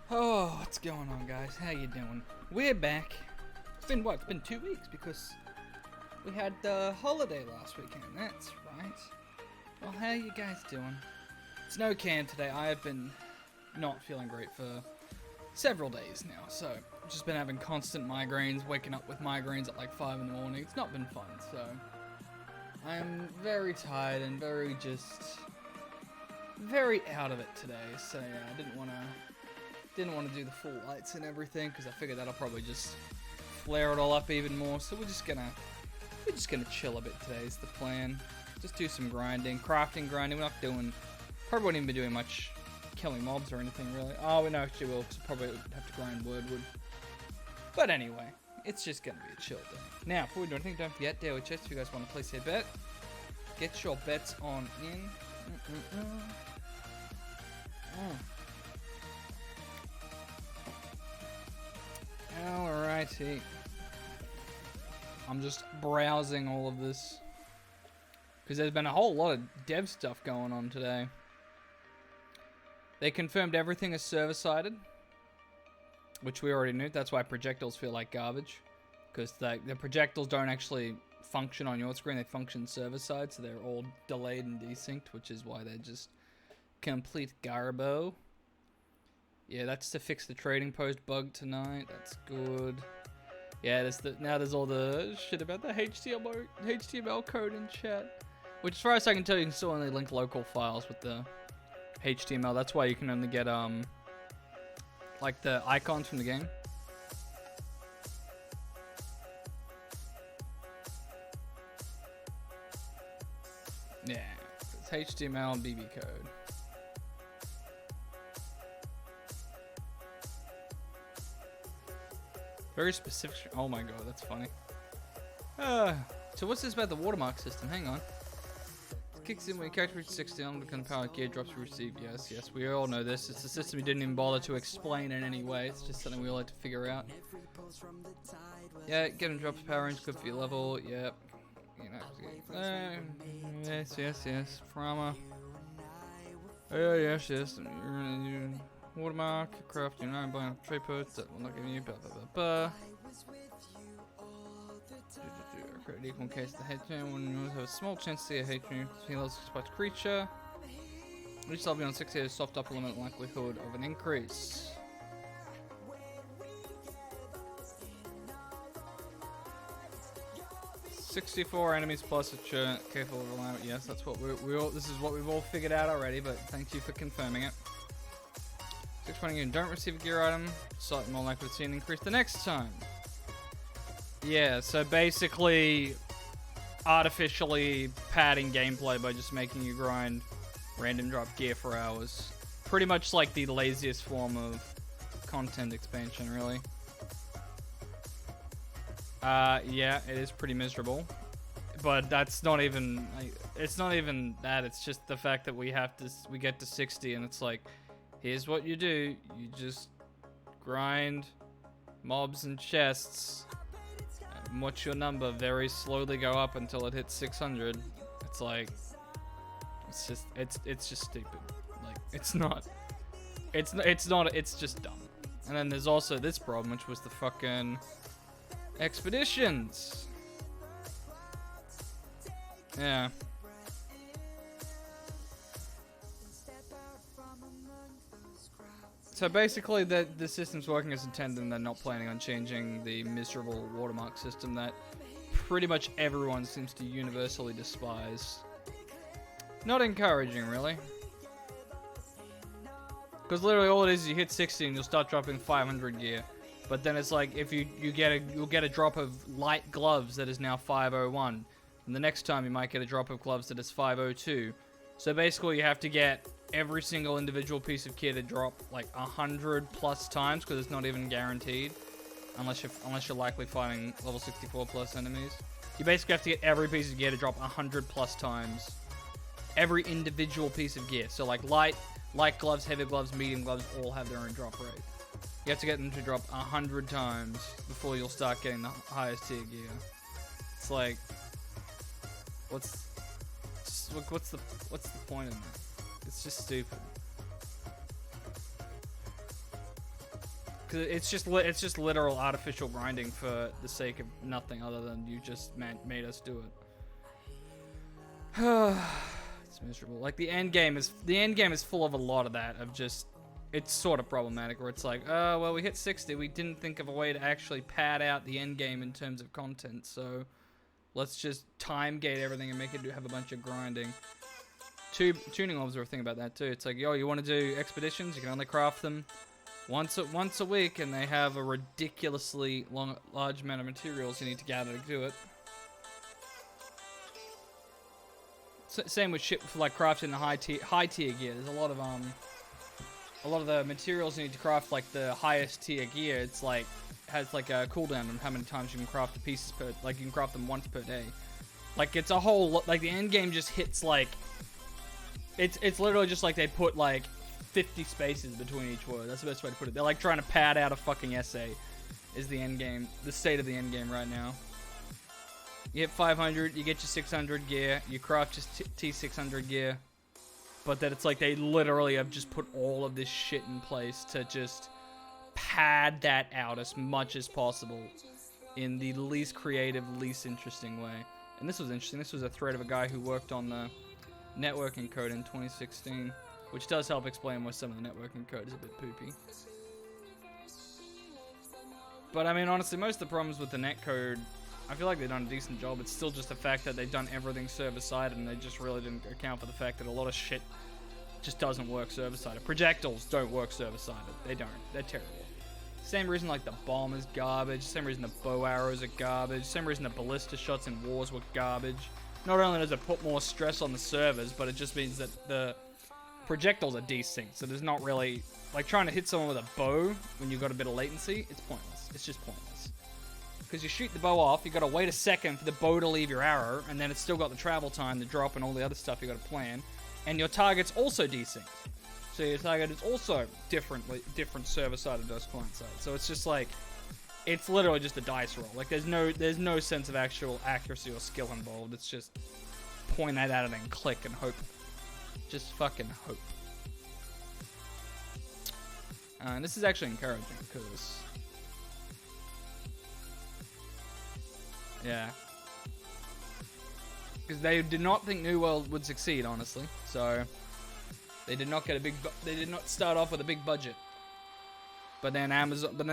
Oh, what's going on, guys? How you doing? We're back. It's been what? It's been 2 weeks because we had the holiday last weekend. That's right. Well, how you guys doing? It's no Cam today. I have been not feeling great for several days now, so I've just been having constant migraines, waking up with migraines at like 5 in the morning. It's not been fun, so I'm very tired and very out of it today. So yeah, I didn't want to do the full lights and everything because I figured that'll probably just flare it all up even more. So we're just gonna chill a bit today is the plan. Just do some grinding, crafting, grinding. We're not doing, probably won't even be doing much killing mobs or anything really. Oh, we know actually will, because probably have to grind wood. But anyway, it's just gonna be a chill day. Now, before we do anything, don't forget daily chest. If you guys want to place a bet, get your bets on in. Alrighty. I'm just browsing all of this because there's been a whole lot of dev stuff going on today. They confirmed everything is server-sided, which we already knew. That's why projectiles feel like garbage, because the projectiles don't actually function on your screen. They function server-side, so they're all delayed and desynced, which is why they're just complete garbo. Yeah, that's to fix the trading post bug tonight. That's good. Yeah, now there's all the shit about the HTML code in chat. Which, as far as I can tell, you can still only link local files with the HTML. That's why you can only get like the icons from the game. Yeah, it's HTML and BB code. Very specific. Oh my god, that's funny. So what's this about the watermark system? Hang on. It kicks in when your character reaches 60 on the power gear drops you receive. Yes, we all know this. It's a system we didn't even bother to explain in any way. It's just something we all had to figure out. Yeah, getting drops power range good for your level. Yep. You know. Yes. Frama. Yes. Watermark, craft your own blind trade posts that will not give you blah blah blah blah. Create equal case of the head turn when you have a small chance to see a head turn heals spot creature. Each level beyond 60 has soft upper limit likelihood of an increase. $64 enemies plus a churn careful of alignment. Yes, that's what this is what we've all figured out already, but thank you for confirming it. 620 you don't receive a gear item, slightly more likely to see an increase the next time. Yeah, so basically artificially padding gameplay by just making you grind random drop gear for hours. Pretty much like the laziest form of content expansion, really. Yeah, it is pretty miserable. But that's not even, like, it's not even that, it's just the fact that we get to 60 and it's like, here's what you do. You just grind mobs and chests and watch your number very slowly go up until it hits 600. It's like, it's just stupid. Like, it's just dumb. And then there's also this problem, which was the fucking expeditions. Yeah. So basically, the system's working as intended, and they're not planning on changing the miserable watermark system that pretty much everyone seems to universally despise. Not encouraging, really. Because literally all it is you hit 60 and you'll start dropping 500 gear. But then it's like, if you'll get a drop of light gloves that is now 501. And the next time you might get a drop of gloves that is 502. So basically you have to get every single individual piece of gear to drop like 100 plus times, because it's not even guaranteed, unless you're likely fighting level 64 plus enemies. You basically have to get every piece of gear to drop 100 plus times. Every individual piece of gear. So like light gloves, heavy gloves, medium gloves all have their own drop rate. You have to get them to drop 100 times before you'll start getting the highest tier gear. It's like, what's the point in that? It's just stupid. Cause it's just literal artificial grinding for the sake of nothing other than you just made us do it. It's miserable. Like the end game is full of a lot of that, of just, it's sort of problematic where it's like, oh well, we hit 60, we didn't think of a way to actually pad out the end game in terms of content, so let's just time gate everything and make it have a bunch of grinding. Tuning orbs are a thing about that too. It's like, yo, you want to do expeditions? You can only craft them once a week, and they have a ridiculously large amount of materials you need to gather to do it. Same with shit for like crafting the high tier gear. There's a lot of the materials you need to craft like the highest tier gear. It's like has like a cooldown on how many times you can craft the pieces per, like you can craft them once per day. Like it's a whole, like the end game just hits like, it's literally just like they put like 50 spaces between each word. That's the best way to put it. They're like trying to pad out a fucking essay, is the end game, the state of the end game right now. You hit 500, you get your 600 gear, you craft your T600 gear, but then it's like they literally have just put all of this shit in place to just pad that out as much as possible in the least creative, least interesting way. And this was interesting. This was a thread of a guy who worked on the networking code in 2016, which does help explain why some of the networking code is a bit poopy. But I mean, honestly, most of the problems with the net code, I feel like they've done a decent job. It's still just the fact that they've done everything server-side, and they just really didn't account for the fact that a lot of shit just doesn't work server-sided. Projectiles don't work server-sided. They don't. They're terrible. Same reason like the bomb is garbage. Same reason the bow arrows are garbage. Same reason the ballista shots in wars were garbage. Not only does it put more stress on the servers, but it just means that the projectiles are desynced. So there's not really, like trying to hit someone with a bow when you've got a bit of latency, it's pointless. It's just pointless. Because you shoot the bow off, you gotta wait a second for the bow to leave your arrow, and then it's still got the travel time, the drop, and all the other stuff you gotta plan. And your target's also desynced. So your target is also different server-side versus client-side. So it's just like, it's literally just a dice roll. Like there's no sense of actual accuracy or skill involved. It's just point that at it and click and hope. Just fucking hope. And this is actually encouraging because, yeah, because they did not think New World would succeed, honestly. So they did not get they did not start off with a big budget. But then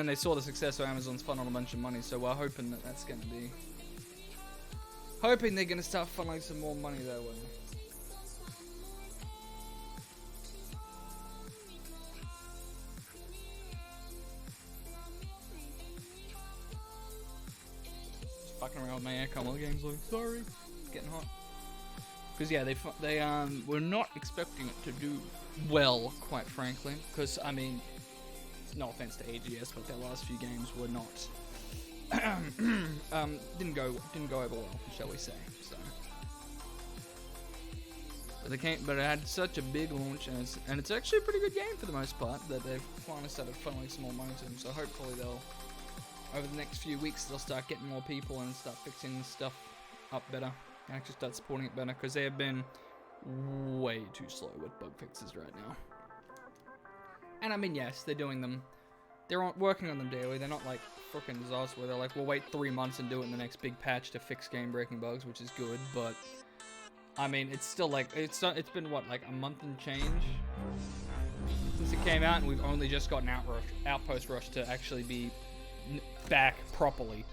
they saw the success of Amazon's funneled a bunch of money, so we're hoping that that's going to be, hoping they're going to start funneling some more money their way. Just fucking around with my aircon while the game's like, sorry, it's getting hot. Because yeah, they were not expecting it to do well, quite frankly. Because I mean, no offense to AGS, but their last few games were not didn't go over well, shall we say? So, but it had such a big launch, and it's actually a pretty good game for the most part. That they've finally started funneling some more money to them. So hopefully they'll, over the next few weeks, they'll start getting more people and start fixing stuff up better. And actually start supporting it better, because they have been way too slow with bug fixes right now. And I mean, yes, they're doing them. They're working on them daily. They're not like freaking disaster where they're like, we'll wait 3 months and do it in the next big patch to fix game-breaking bugs, which is good. But I mean, it's still like it's been what, like a month and change since it came out, and we've only just gotten Outpost Rush to actually be back properly.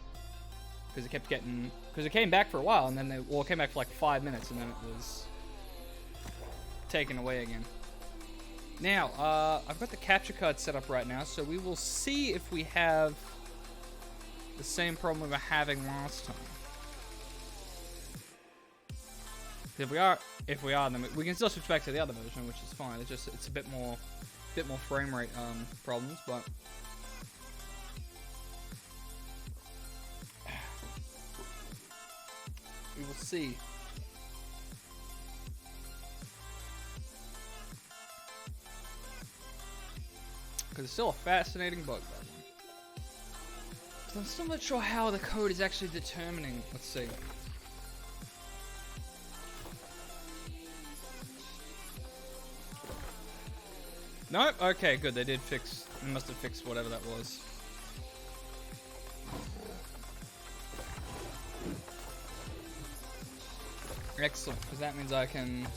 Because it came back for a while, and then it came back for like 5 minutes, and then it was taken away again. Now, I've got the capture card set up right now, so we will see if we have the same problem we were having last time. If we are, then we can still switch back to the other version, which is fine. It's a bit more frame rate problems, but. We will see. Because it's still a fascinating bug, that one. But I'm still not sure how the code is actually determining. Let's see. Nope. Okay, good. They did fix. They must have fixed whatever that was. Excellent, because that means I can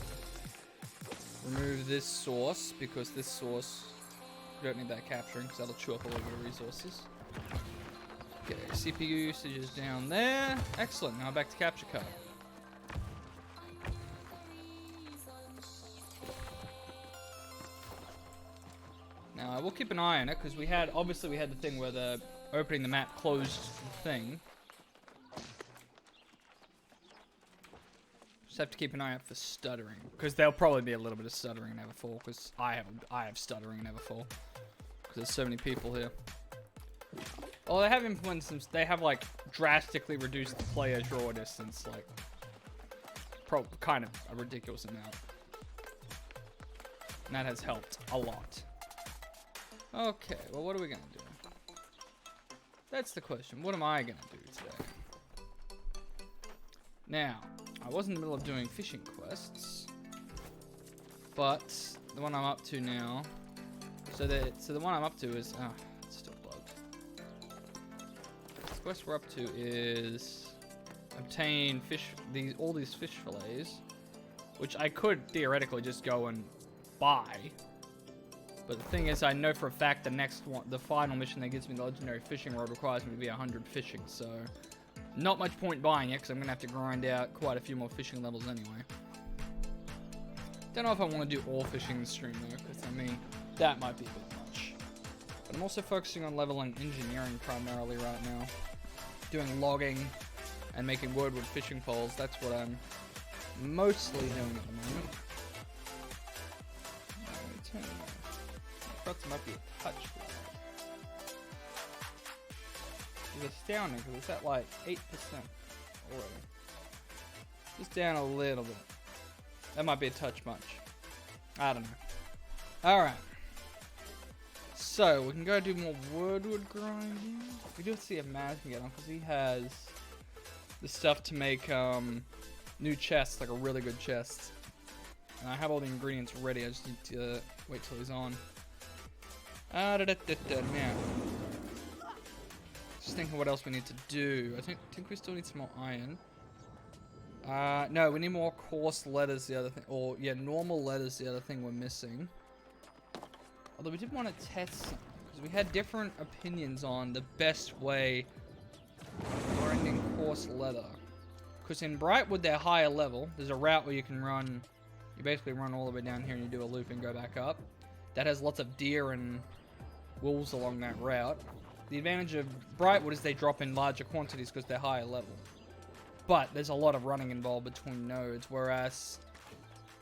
remove this source, because this source, we don't need that capturing, because that'll chew up a little bit of resources. Okay, CPU usage is down there. Excellent, now back to capture card. Now I will keep an eye on it, because obviously we had the thing where the opening the map closed the thing. Just have to keep an eye out for stuttering, because there'll probably be a little bit of stuttering in Everfall, because I have stuttering in Everfall, because there's so many people here. Well, they have implemented some. They have like drastically reduced the player draw distance, like kind of a ridiculous amount, and that has helped a lot. Okay, well, what are we gonna do? That's the question. What am I gonna do today? Now, I was in the middle of doing fishing quests, but the one I'm up to now, so the one I'm up to is, it's still bugged. The quest we're up to is obtain all these fish fillets, which I could theoretically just go and buy. But the thing is, I know for a fact the next one, the final mission that gives me the legendary fishing rod requires me to be 100 fishing, so not much point buying it, because I'm going to have to grind out quite a few more fishing levels anyway. Don't know if I want to do all fishing in the stream though, because I mean, that might be a bit much. But I'm also focusing on leveling engineering primarily right now. Doing logging and making woodwood fishing poles, that's what I'm mostly doing at the moment. I thought there might be a touch for that. It's astounding because it's at like 8% already. Just down a little bit. That might be a touch much. I don't know. Alright. So, we can go do more woodwood grinding. We do see if Maz can get on because he has the stuff to make new chests, like a really good chest. And I have all the ingredients ready, I just need to wait till he's on. Now. Just thinking what else we need to do. I think we still need some more iron. No, we need more coarse leathers, the other thing. Or, yeah, normal leathers, the other thing we're missing. Although we did want to test something, because we had different opinions on the best way of grinding coarse leather. Because in Brightwood, they're higher level. There's a route where you can run, you basically run all the way down here and you do a loop and go back up. That has lots of deer and wolves along that route. The advantage of Brightwood is they drop in larger quantities because they're higher level. But there's a lot of running involved between nodes, whereas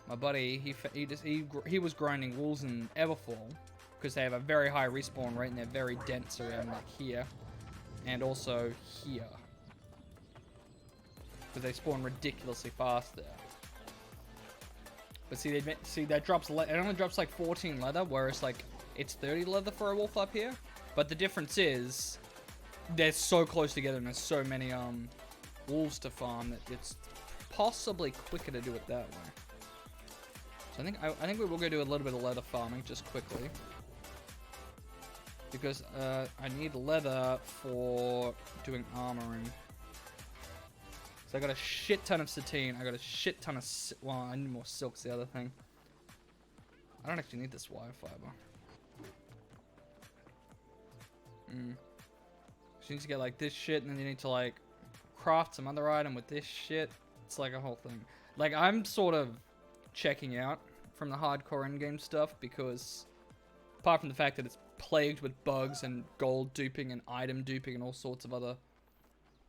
my buddy, he was grinding wolves in Everfall because they have a very high respawn rate and they're very dense around like here and also here. Because they spawn ridiculously fast there. But see, that drops, it only drops like 14 leather, whereas like it's 30 leather for a wolf up here. But the difference is they're so close together and there's so many wolves to farm that it's possibly quicker to do it that way. So I think we will go do a little bit of leather farming just quickly. Because I need leather for doing armoring. So I got a shit ton of sateen. I got a shit ton of... Well, I need more silk's the other thing. I don't actually need this wire fiber. So you need to get like this shit, and then you need to like craft some other item with this shit. It's like a whole thing. Like, I'm sort of checking out from the hardcore endgame stuff because apart from the fact that it's plagued with bugs and gold duping and item duping and all sorts of other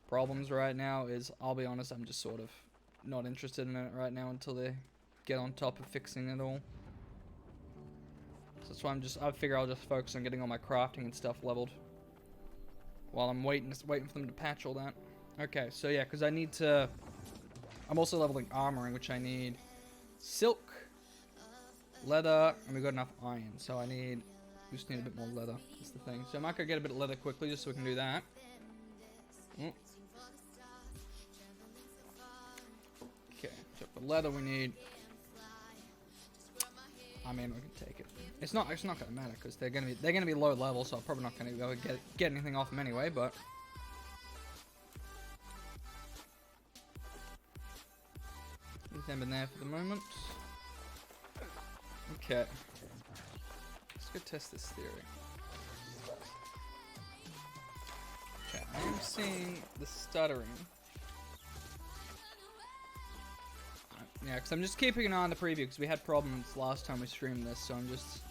problems right now, I'll be honest, I'm just sort of not interested in it right now until they get on top of fixing it all. So that's why I figure I'll just focus on getting all my crafting and stuff leveled while I'm waiting for them to patch all that. Okay, so yeah, because I'm also leveling armoring, which I need silk, leather, and we got enough iron, so we just need a bit more leather. That's the thing. So I might go get a bit of leather quickly just so we can do that. Okay, so for leather we need... I mean, we can take it. It's not gonna matter because they're gonna be low level, so I'm probably not gonna be able to get anything off them anyway. But leave them in there for the moment. Okay, let's go test this theory. Okay, I am seeing the stuttering. Yeah, because I'm just keeping an eye on the preview because we had problems last time we streamed this, so I'm just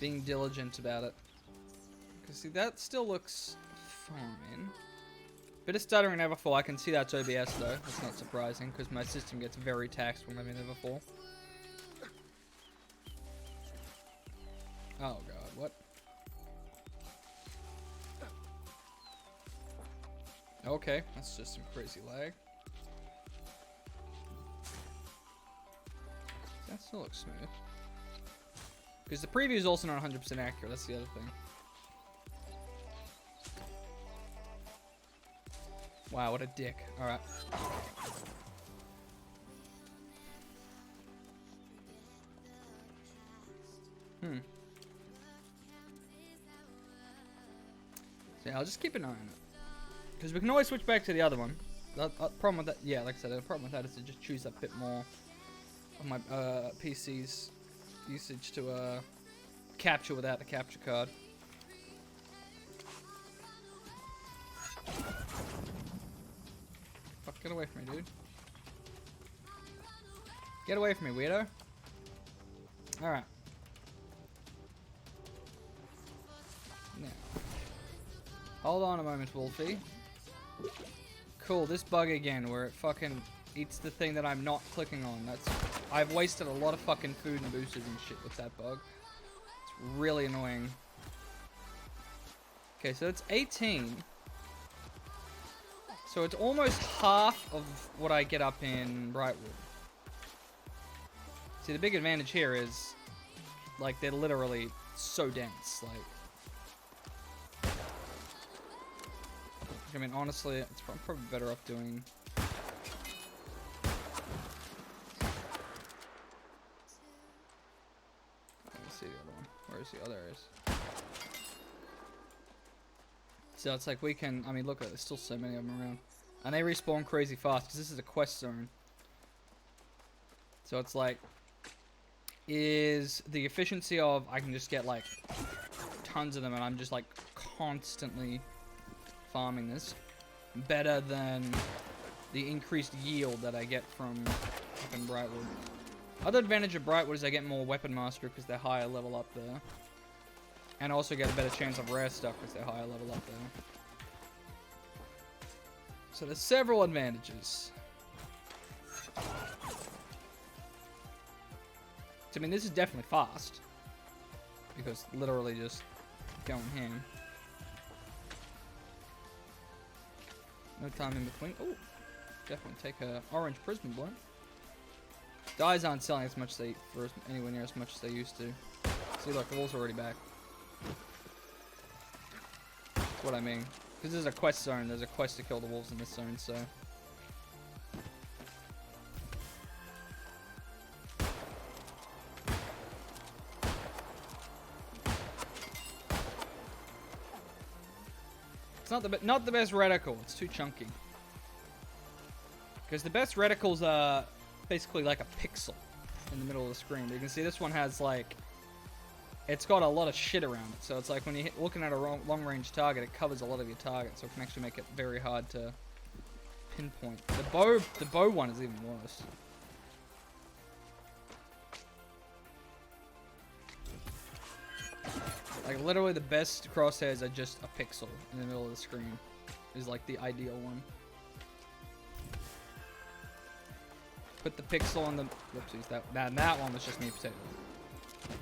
being diligent about it. Because see, that still looks fine. Bit of stuttering in Everfall. I can see that's OBS though. That's not surprising because my system gets very taxed when I'm in Everfall. Oh god, what? Okay, that's just some crazy lag. That still looks smooth. Because the preview is also not 100% accurate, that's the other thing. Wow, what a dick. Alright. So yeah, I'll just keep an eye on it. Because we can always switch back to the other one. The problem with that, yeah, like I said, the problem with that is to just choose up a bit more of my PC's usage to capture without the capture card. Fuck, get away from me, dude. Get away from me, weirdo. Alright. Now. Hold on a moment, Wolfie. Cool, this bug again, where it fucking eats the thing that I'm not clicking on. I've wasted a lot of fucking food and boosters and shit with that bug. It's really annoying. Okay, so it's 18. So it's almost half of what I get up in Brightwood. See, the big advantage here is, like, they're literally so dense, like... I mean, honestly, it's probably better off doing... Let me see the other one. Where's the other areas? So it's like we can... I mean, look, there's still so many of them around. And they respawn crazy fast, because this is a quest zone. So it's like... Is the efficiency of... I can just get, like, tons of them, and I'm just, like, constantly... farming this better than the increased yield that I get from up in Brightwood. Other advantage of Brightwood is I get more weapon mastery because they're higher level up there, and also get a better chance of rare stuff because they're higher level up there. So there's several advantages. I mean, this is definitely fast because literally just going ham. No time in between. Oh, definitely take a orange prism blunt. Dyes aren't selling as much as they anywhere near as much as they used to. See, look, the wolves are already back. That's what I mean. Because this is a quest zone. There's a quest to kill the wolves in this zone, so. It's not the best reticle. It's too chunky. Because the best reticles are basically like a pixel in the middle of the screen. But you can see this one has like, it's got a lot of shit around it. So it's like when you're looking at a long-range target, it covers a lot of your target, so it can actually make it very hard to pinpoint. The bow one is even worse. Like, literally the best crosshairs are just a pixel in the middle of the screen. Is like the ideal one. Put the pixel on the... Whoopsies, that one was just me potato.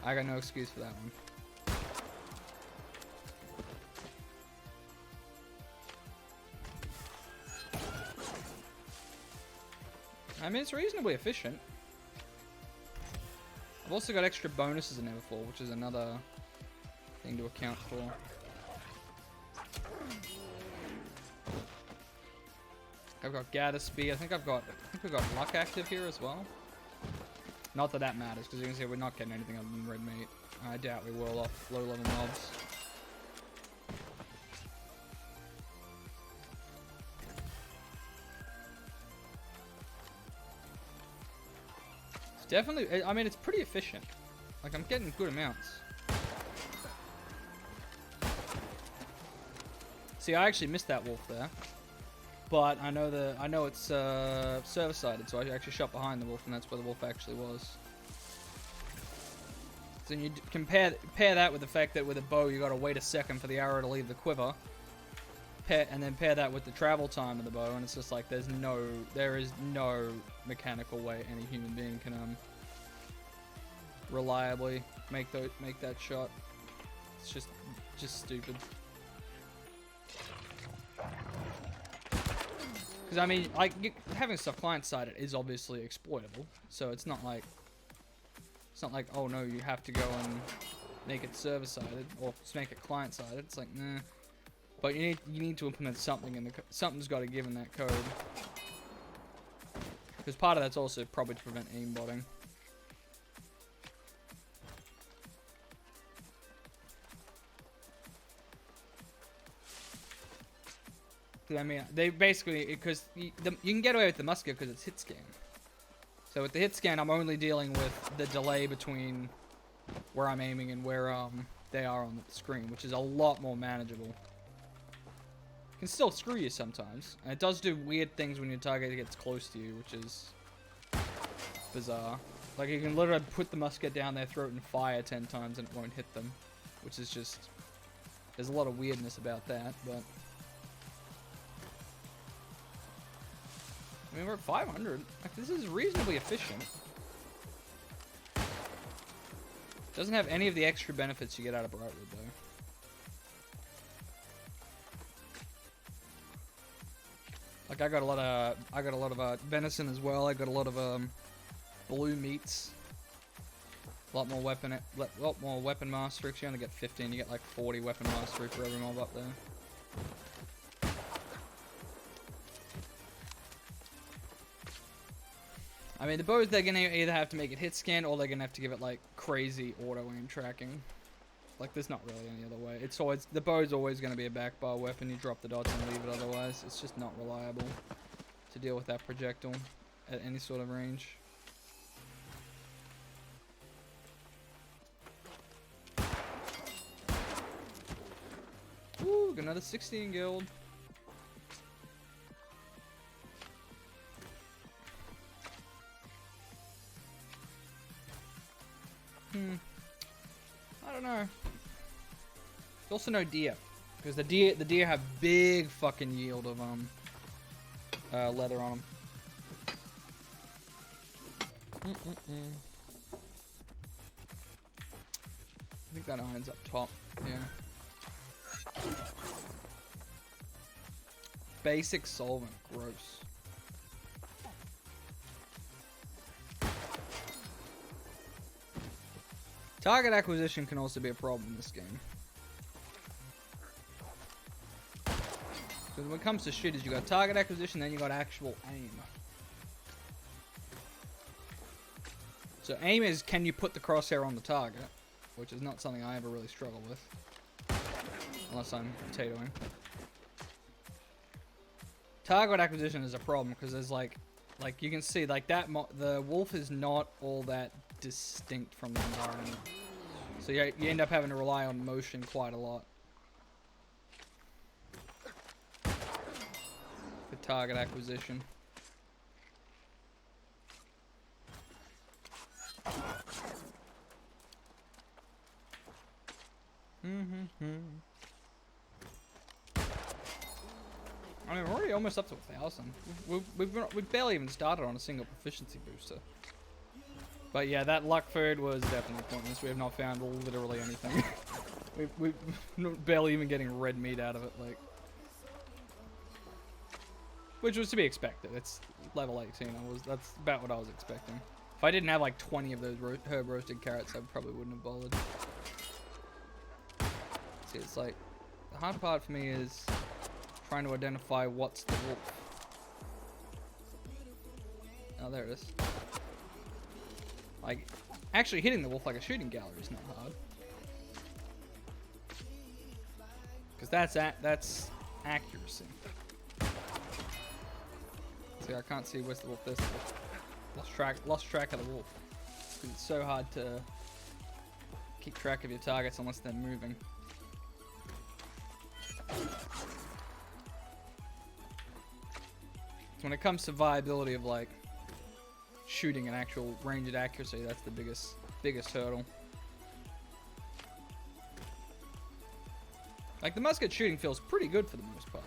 I got no excuse for that one. I mean, it's reasonably efficient. I've also got extra bonuses in Everfall, which is another... thing to account for. I've got gather speed. I think we've got luck active here as well. Not that that matters, because you can see we're not getting anything other than red meat. I doubt we will off low-level mobs. It's definitely, I mean, it's pretty efficient. Like, I'm getting good amounts. See, I actually missed that wolf there. But I know it's server-sided, so I actually shot behind the wolf, and that's where the wolf actually was. So you compare that with the fact that with a bow you gotta wait a second for the arrow to leave the quiver, and then pair that with the travel time of the bow, and it's just like there is no mechanical way any human being can reliably make that shot. It's just stupid. Because I mean, like having stuff client-sided is obviously exploitable, so it's not like oh no, you have to go and make it server-sided or just make it client-sided. It's like nah, but you need to implement something in the something's got to give in that code. Because part of that's also probably to prevent aimbotting. I mean, they basically, because you can get away with the musket because it's hit scan. So with the hit scan, I'm only dealing with the delay between where I'm aiming and where they are on the screen, which is a lot more manageable. It can still screw you sometimes, and it does do weird things when your target gets close to you, which is bizarre. Like you can literally put the musket down their throat and fire 10 times and it won't hit them, which is just, there's a lot of weirdness about that, but. I mean, we're at 500. Like, this is reasonably efficient. Doesn't have any of the extra benefits you get out of Brightwood, though. Like, I got a lot of venison as well. I got a lot of blue meats. A lot more weapon mastery. You only get 15. You get like 40 weapon mastery for every mob up there. I mean, the bows, they're going to either have to make it hit scan, or they're going to have to give it, like, crazy auto-aim tracking. Like, there's not really any other way. It's always, the bow's always going to be a backbar weapon. You drop the dots and leave it otherwise. It's just not reliable to deal with that projectile at any sort of range. Ooh, got another 16 guild. I don't know. There's also no deer, because the deer have big fucking yield of leather on them. I think that iron's up top. Yeah. Basic solvent, gross. Target acquisition can also be a problem in this game. Because when it comes to shooters, you got target acquisition, then you got actual aim. So aim is, can you put the crosshair on the target? Which is not something I ever really struggle with. Unless I'm potatoing. Target acquisition is a problem, because there's like you can see, like that, the wolf is not all that distinct from the environment. So you end up having to rely on motion quite a lot for target acquisition. I mean, we're already almost up to 1,000. We've barely even started on a single proficiency booster. But yeah, that luck food was definitely pointless. We have not found literally anything. We're barely even getting red meat out of it, like. Which was to be expected. It's level 18. That's about what I was expecting. If I didn't have like 20 of those herb roasted carrots, I probably wouldn't have bothered. See, it's like, the hard part for me is trying to identify what's the wolf. Oh, there it is. Like, actually hitting the wolf like a shooting gallery is not hard. Because that's accuracy. See, I can't see where's the wolf. There's the wolf. Lost track of the wolf. Because it's so hard to keep track of your targets unless they're moving. So when it comes to viability of like shooting and actual ranged accuracy, that's the biggest hurdle. Like the musket shooting feels pretty good for the most part.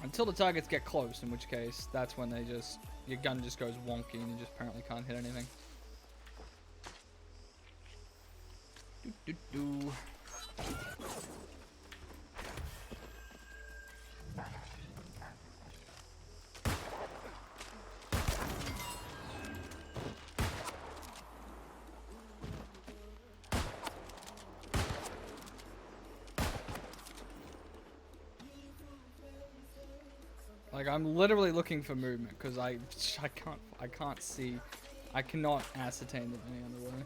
Until the targets get close, in which case that's when your gun just goes wonky and you just apparently can't hit anything. Like I'm literally looking for movement because I can't see, I cannot ascertain it any other way.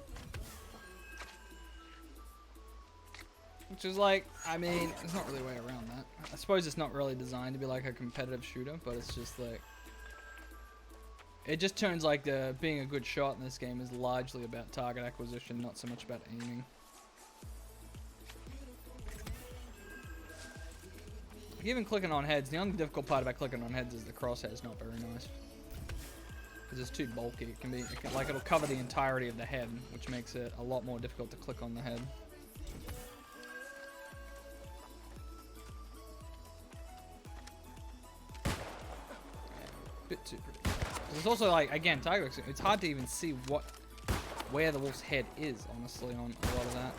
Which is like, I mean, there's not really a way around that. I suppose it's not really designed to be like a competitive shooter, but it's just like, it just turns like being a good shot in this game is largely about target acquisition, not so much about aiming. Even clicking on heads, the only difficult part about clicking on heads is the crosshair is not very nice. Because it's too bulky. It'll cover the entirety of the head, which makes it a lot more difficult to click on the head. Yeah, a bit too pretty. It's also like, again, target, it's hard to even see where the wolf's head is, honestly, on a lot of that.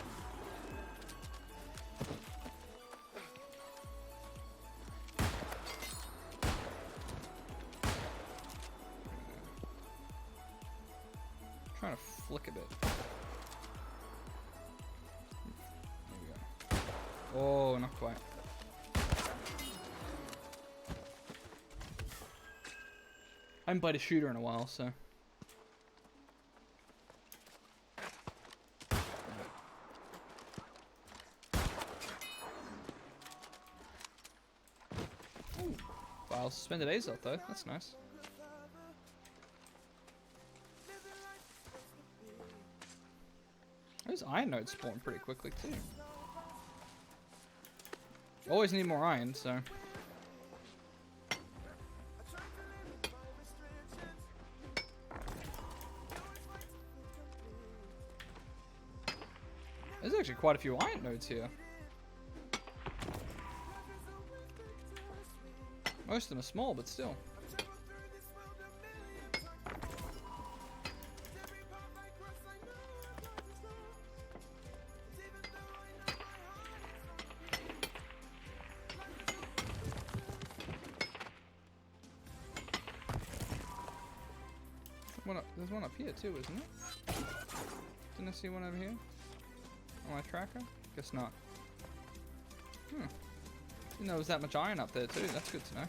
Trying to flick a bit. There we go. Oh, not quite. I haven't played a shooter in a while, so. Ooh. Wow, suspended Azoth though. That's nice. Those iron nodes spawn pretty quickly too. Always need more iron, so. There's actually quite a few iron nodes here. Most of them are small, but still. There's one up here too, isn't it? Didn't I see one over here? On my tracker? Guess not. Didn't know there was that much iron up there too. That's good to know.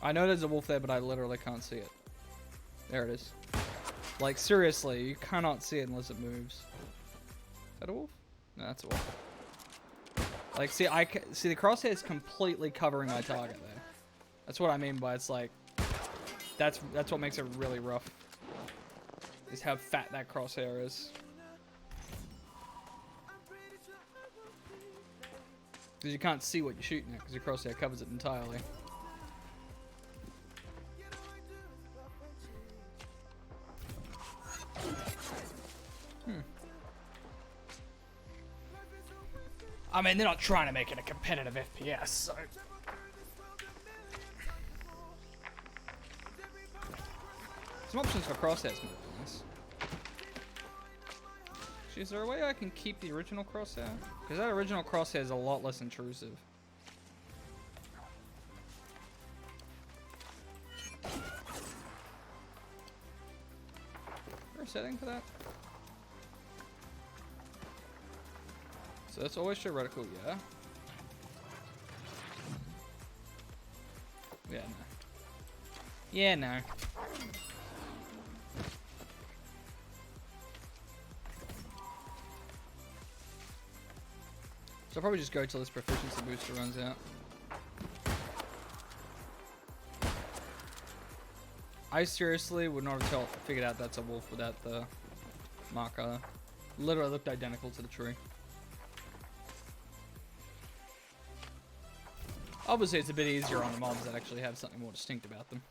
I know there's a wolf there, but I literally can't see it. There it is. Like, seriously, you cannot see it unless it moves. Is that a wolf? No, that's a wolf. Like, see, see the crosshair is completely covering my target there. That's what I mean by it's like, that's what makes it really rough. Is how fat that crosshair is. Because you can't see what you're shooting at because your crosshair covers it entirely. I mean, they're not trying to make it a competitive FPS, so. Some options for crosshairs might be nice. Actually, is there a way I can keep the original crosshair? Because that original crosshair is a lot less intrusive. Is there a setting for that? So So that's always show reticle, yeah. Yeah, no. Yeah, no. So I'll probably just go till this proficiency booster runs out. I seriously would not have figured out that's a wolf without the marker. Literally looked identical to the tree. Obviously it's a bit easier on the mobs that actually have something more distinct about them.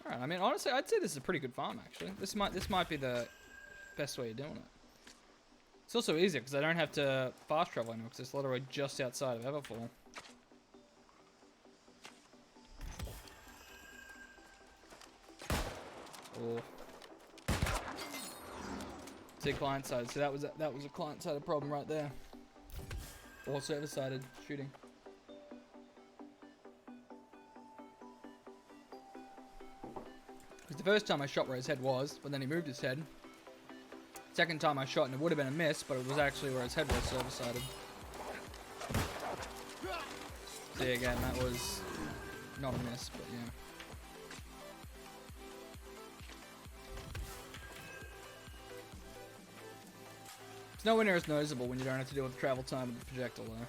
Alright, I mean honestly I'd say this is a pretty good farm actually. This might be the best way of doing it. It's also easier because I don't have to fast travel anymore because it's literally just outside of Everfall. Oh. See, client side. So that was a client sided problem right there. Or server sided shooting. Because the first time I shot where his head was, but then he moved his head. Second time I shot and it would have been a miss, but it was actually where his head was server sided. See again, that was not a miss, but yeah. It's nowhere near as noticeable when you don't have to deal with the travel time of the projectile though.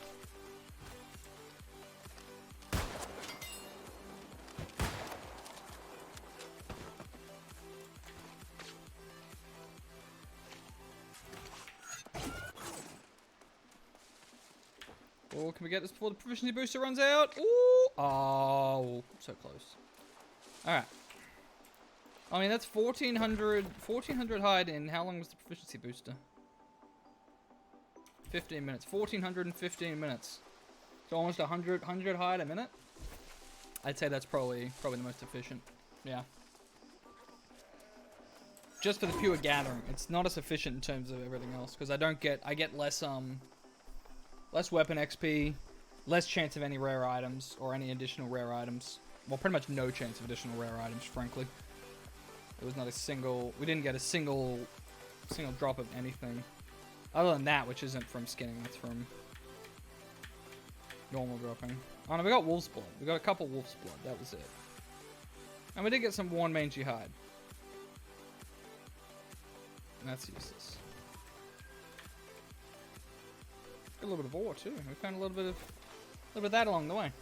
Oh, can we get this before the proficiency booster runs out? Ooh! Oh, so close. Alright. I mean, that's 1400 hide in how long was the proficiency booster? 15 minutes. 1415 minutes. So almost 100 hide a minute. I'd say that's probably the most efficient. Yeah. Just for the pure gathering. It's not as efficient in terms of everything else because I get less weapon XP, less chance of any rare items or any additional rare items. Well, pretty much no chance of additional rare items, frankly. There was not a single, we didn't get a single drop of anything. Other than that, which isn't from skinning, that's from normal dropping. Oh no, we got wolf's blood. We got a couple wolf's blood, that was it. And we did get some worn mangy hide. And that's useless. Got a little bit of ore too. We found a little bit of that along the way.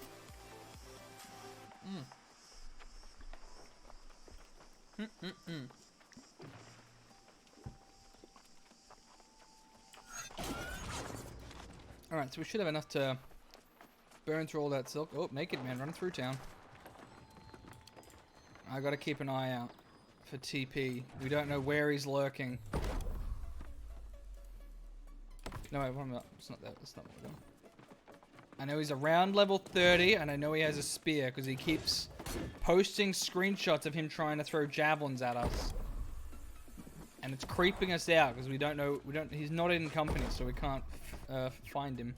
Alright, so we should have enough to burn through all that silk. Oh, naked man running through town. I gotta keep an eye out for TP. We don't know where he's lurking. No, wait, what am I? It's not that. That's not what we're doing. I know he's around level 30, and I know he has a spear because he keeps posting screenshots of him trying to throw javelins at us. And it's creeping us out because we don't know. He's not in company, so we can't find him.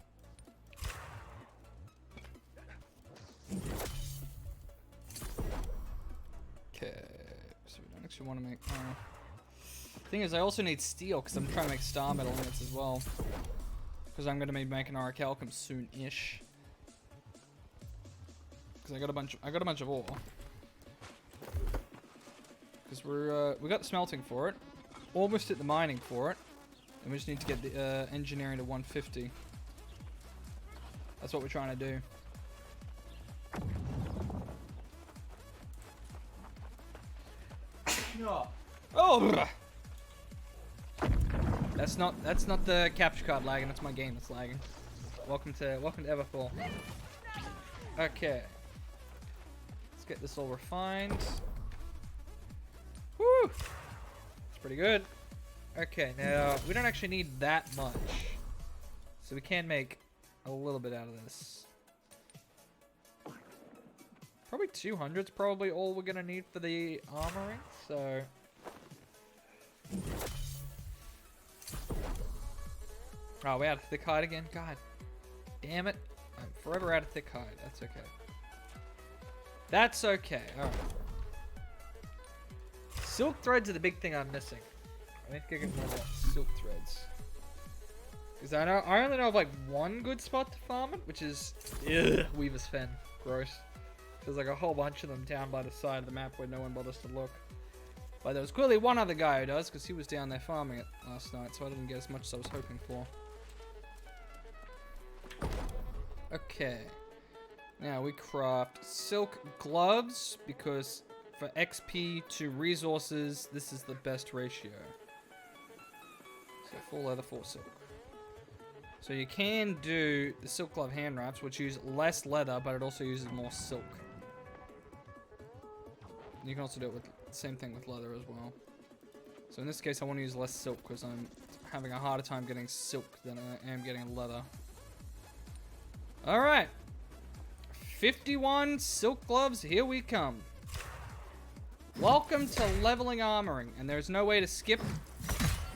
Okay, so we don't actually want to make. Thing is, I also need steel because I'm trying to make star metal units as well. Because I'm going to be making orichalcum soon-ish. Because I got a bunch of ore. Because we got the smelting for it, almost at the mining for it, and we just need to get the engineering to 150. That's what we're trying to do. Oh! That's not the capture card lagging. That's my game that's lagging. Welcome to Everfall. Okay. Let's get this all refined. Woo! It's pretty good. Okay, now we don't actually need that much, so we can make a little bit out of this. Probably 200's probably all we're gonna need for the armoring. So. Oh, we out of thick hide again? God damn it. I'm forever out of thick hide. That's okay. That's okay. Alright. Silk threads are the big thing I'm missing. I need to get more about silk threads. Because I only know of like one good spot to farm it, which is Weaver's Fen. Gross. There's like a whole bunch of them down by the side of the map where no one bothers to look. But there was clearly one other guy who does, because he was down there farming it last night, so I didn't get as much as I was hoping for. Okay. Now we craft silk gloves, because for XP to resources, this is the best ratio. So 4 leather, 4 silk. So you can do the silk glove hand wraps, which use less leather, but it also uses more silk. You can also do it with the same thing with leather as well. So in this case, I want to use less silk because I'm having a harder time getting silk than I am getting leather. All right, 51 silk gloves. Here we come. Welcome to leveling armoring, and there's no way to skip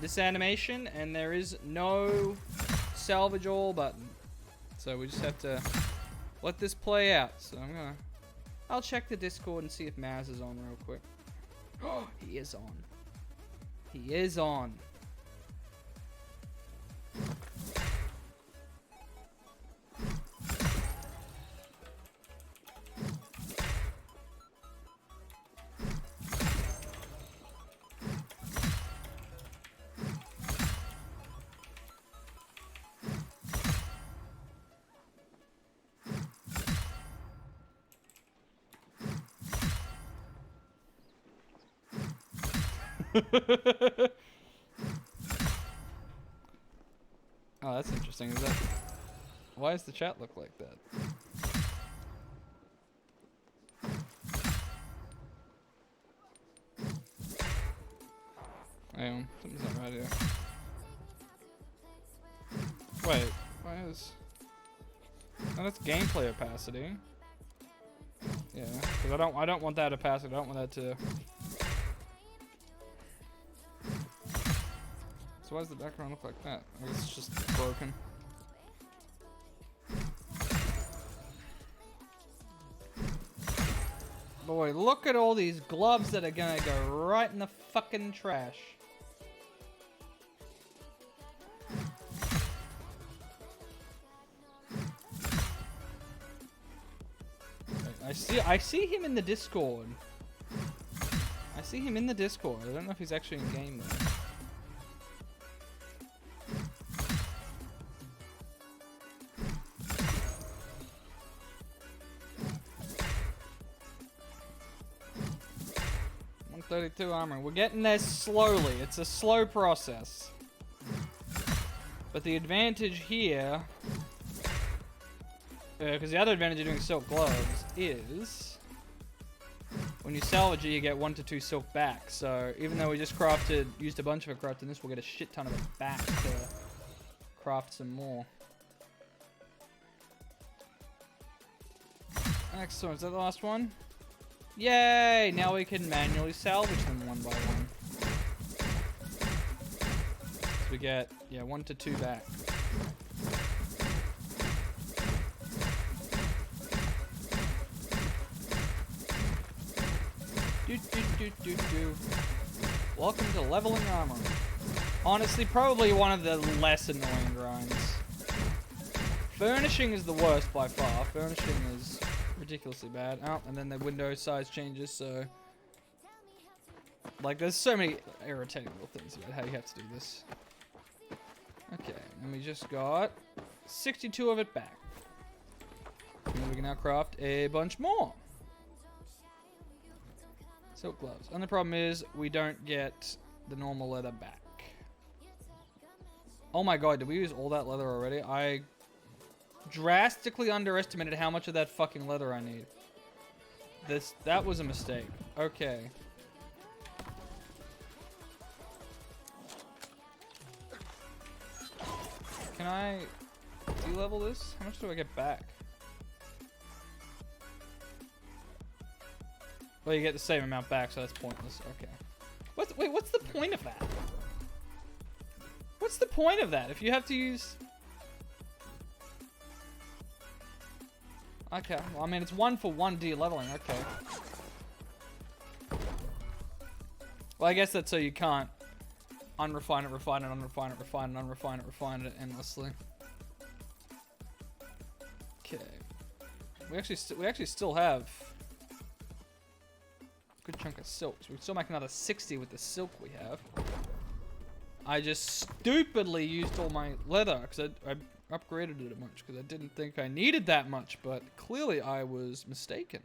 this animation, and there is no salvage all button. So we just have to let this play out. So I'll check the Discord and see if Maz is on real quick. Oh, he is on. He is on. Oh, that's interesting. Is that why does the chat look like that? Hang on, something's not right here. Wait, why is? Oh, that's gameplay opacity. Yeah, because I don't want that opacity. I don't want that to. So why does the background look like that? I guess it's just broken. Boy, look at all these gloves that are gonna go right in the fucking trash. I see him in the Discord. I see him in the Discord. I don't know if he's actually in game though. .32 armor. We're getting there slowly. It's a slow process. But the advantage here, because the other advantage of doing silk gloves is when you salvage it, you get 1 to 2 silk back. So even though we just used a bunch of it crafting this, we'll get a shit ton of it back to craft some more. Excellent. Is that the last one? Yay! Now we can manually salvage them one by one. So we get, 1 to 2 back. Welcome to leveling armor. Honestly, probably one of the less annoying grinds. Furnishing is the worst by far. Furnishing is ridiculously bad. Oh, and then the window size changes, so like there's so many irritating little things about how you have to do this. Okay, and we just got 62 of it back. And we can now craft a bunch more silk gloves. And the problem is we don't get the normal leather back. Oh my god, did we use all that leather already? I drastically underestimated how much of that fucking leather I need. That was a mistake. Okay. Can I de-level this? How much do I get back? Well, you get the same amount back, so that's pointless. Okay. What's the point of that? What's the point of that if you have to use... Okay, well, I mean, it's 1 for 1 de-leveling, okay. Well, I guess that's so you can't unrefine it, refine it, unrefine it, refine it, unrefine it, refine it endlessly. Okay. We actually still have a good chunk of silk. So we can still make another 60 with the silk we have. I just stupidly used all my leather because I upgraded it a bunch because I didn't think I needed that much, but clearly I was mistaken.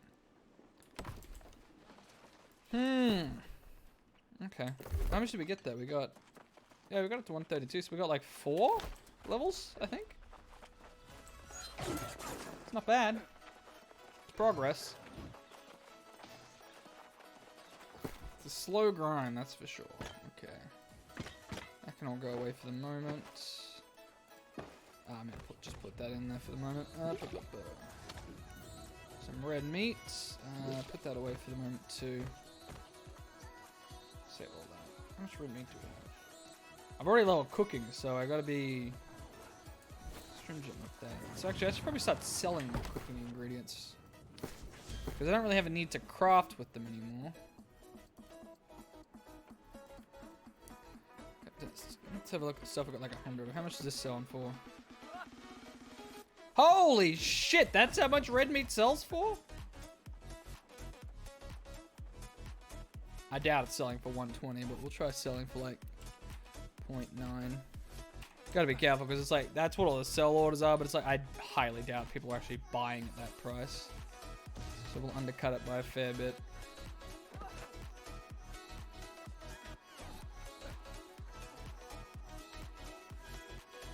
Okay. How much did we get there? We got it to 132, so we got like 4 levels, I think. It's not bad. It's progress. It's a slow grind, that's for sure. Okay. That can all go away for the moment. I'm gonna just put that in there for the moment. Some red meat. Put that away for the moment too. Save all that. How much red meat do we have? I've already leveled cooking, so I gotta be stringent with that. So actually, I should probably start selling the cooking ingredients. Because I don't really have a need to craft with them anymore. Let's have a look at stuff. I got like 100. How much is this selling for? Holy shit! That's how much red meat sells for? I doubt it's selling for 120, but we'll try selling for like 0.9. Gotta be careful because it's like that's what all the sell orders are, but it's like I highly doubt people are actually buying at that price. So we'll undercut it by a fair bit.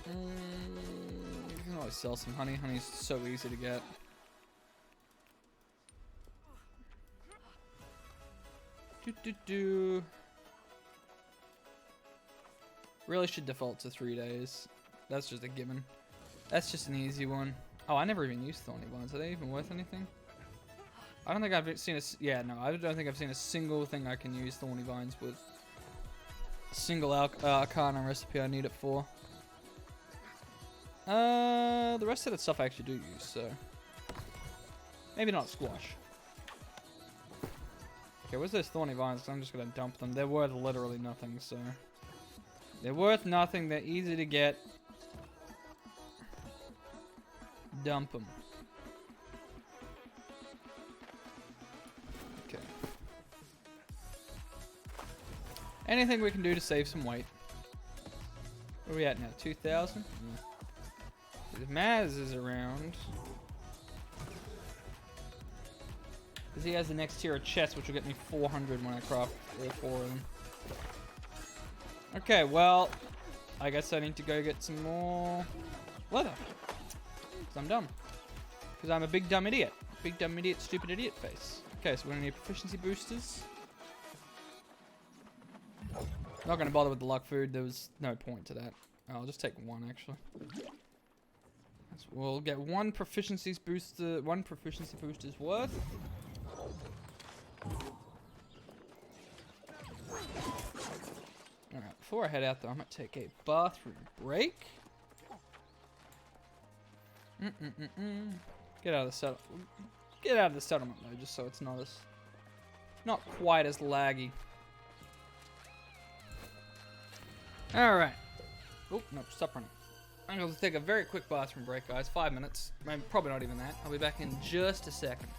You can always sell some honey. Honey's so easy to get. Really should default to 3 days. That's just a given. That's just an easy one. Oh, I never even used thorny vines. Are they even worth anything? I don't think I've seen a... Yeah, no, I don't think I've seen a single thing I can use thorny vines with. A single arcana recipe I need it for. The rest of the stuff I actually do use, so... Maybe not squash. Okay, where's those thorny vines? 'Cause I'm just gonna dump them. They're worth literally nothing, so... They're worth nothing. They're easy to get. Dump them. Okay. Anything we can do to save some weight. Where are we at now? 2,000? If Maz is around... Because he has the next tier of chests, which will get me 400 when I craft all 4 of them. Okay, well, I guess I need to go get some more leather. Because I'm dumb. Because I'm a big dumb idiot. Big dumb idiot, stupid idiot face. Okay, so we're going to need proficiency boosters. Not going to bother with the luck food. There was no point to that. I'll just take 1, actually. So we'll get 1 proficiency booster. 1 proficiency booster's worth. Alright, before I head out though, I'm gonna take a bathroom break. Get out of the settlement. Get out of the settlement though, just so it's not quite as laggy. Alright. Oh, no, stop running. I'm gonna take a very quick bathroom break, guys. 5 minutes. Maybe, probably not even that. I'll be back in just a second.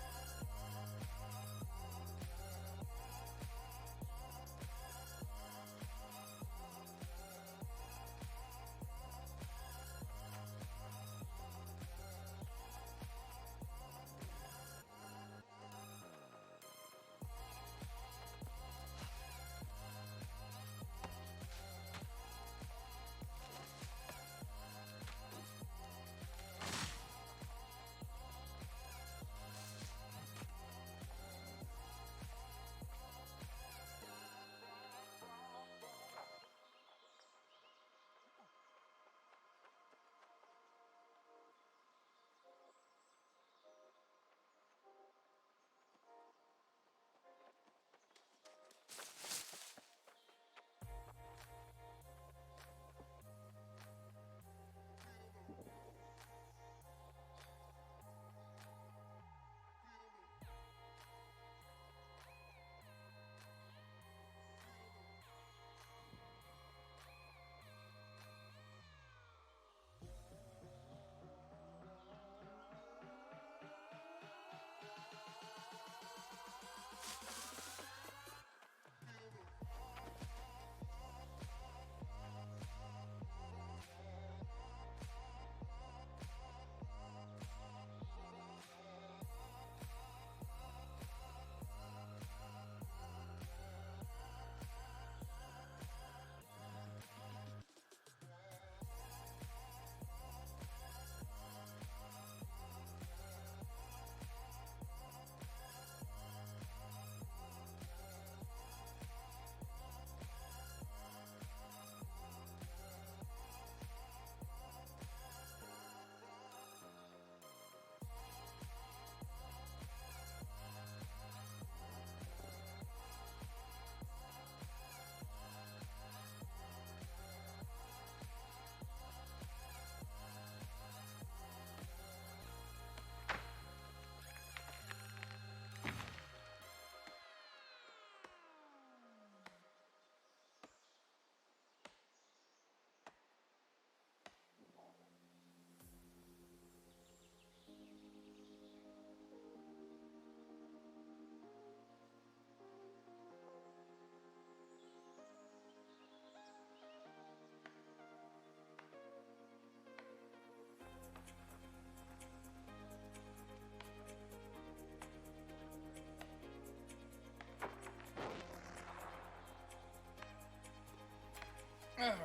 Alright.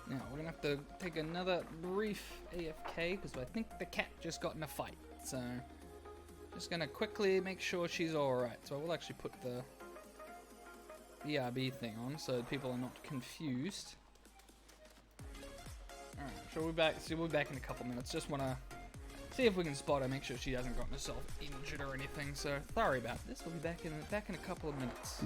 Now, we're gonna have to take another brief AFK, because I think the cat just got in a fight. So, just gonna quickly make sure she's alright. So I will actually put the BRB thing on, so people are not confused. Alright, so we'll be back in a couple minutes. Just wanna see if we can spot her, make sure she hasn't gotten herself injured or anything. So, sorry about this. We'll be back in a couple of minutes.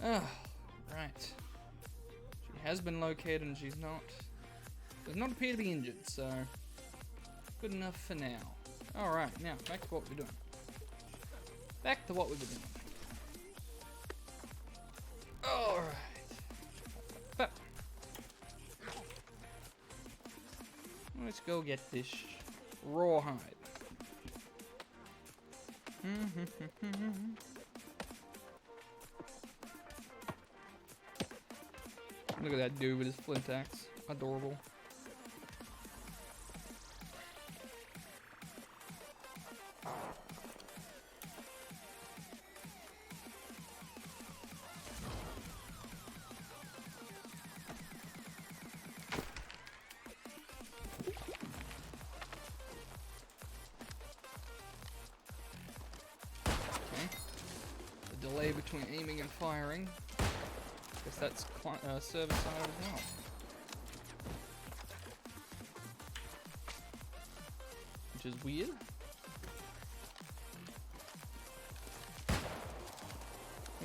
Oh, right. She has been located and she's not... does not appear to be injured, so... good enough for now. Alright, now, back to what we're doing. Back to what we've been doing. Alright. Let's go get this rawhide. Look at that dude with his flint axe. Adorable. Delay between aiming and firing. Guess that's server side as well. Which is weird.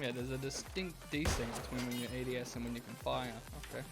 Yeah, there's a distinct desync between when you're ADS and when you can fire. Okay.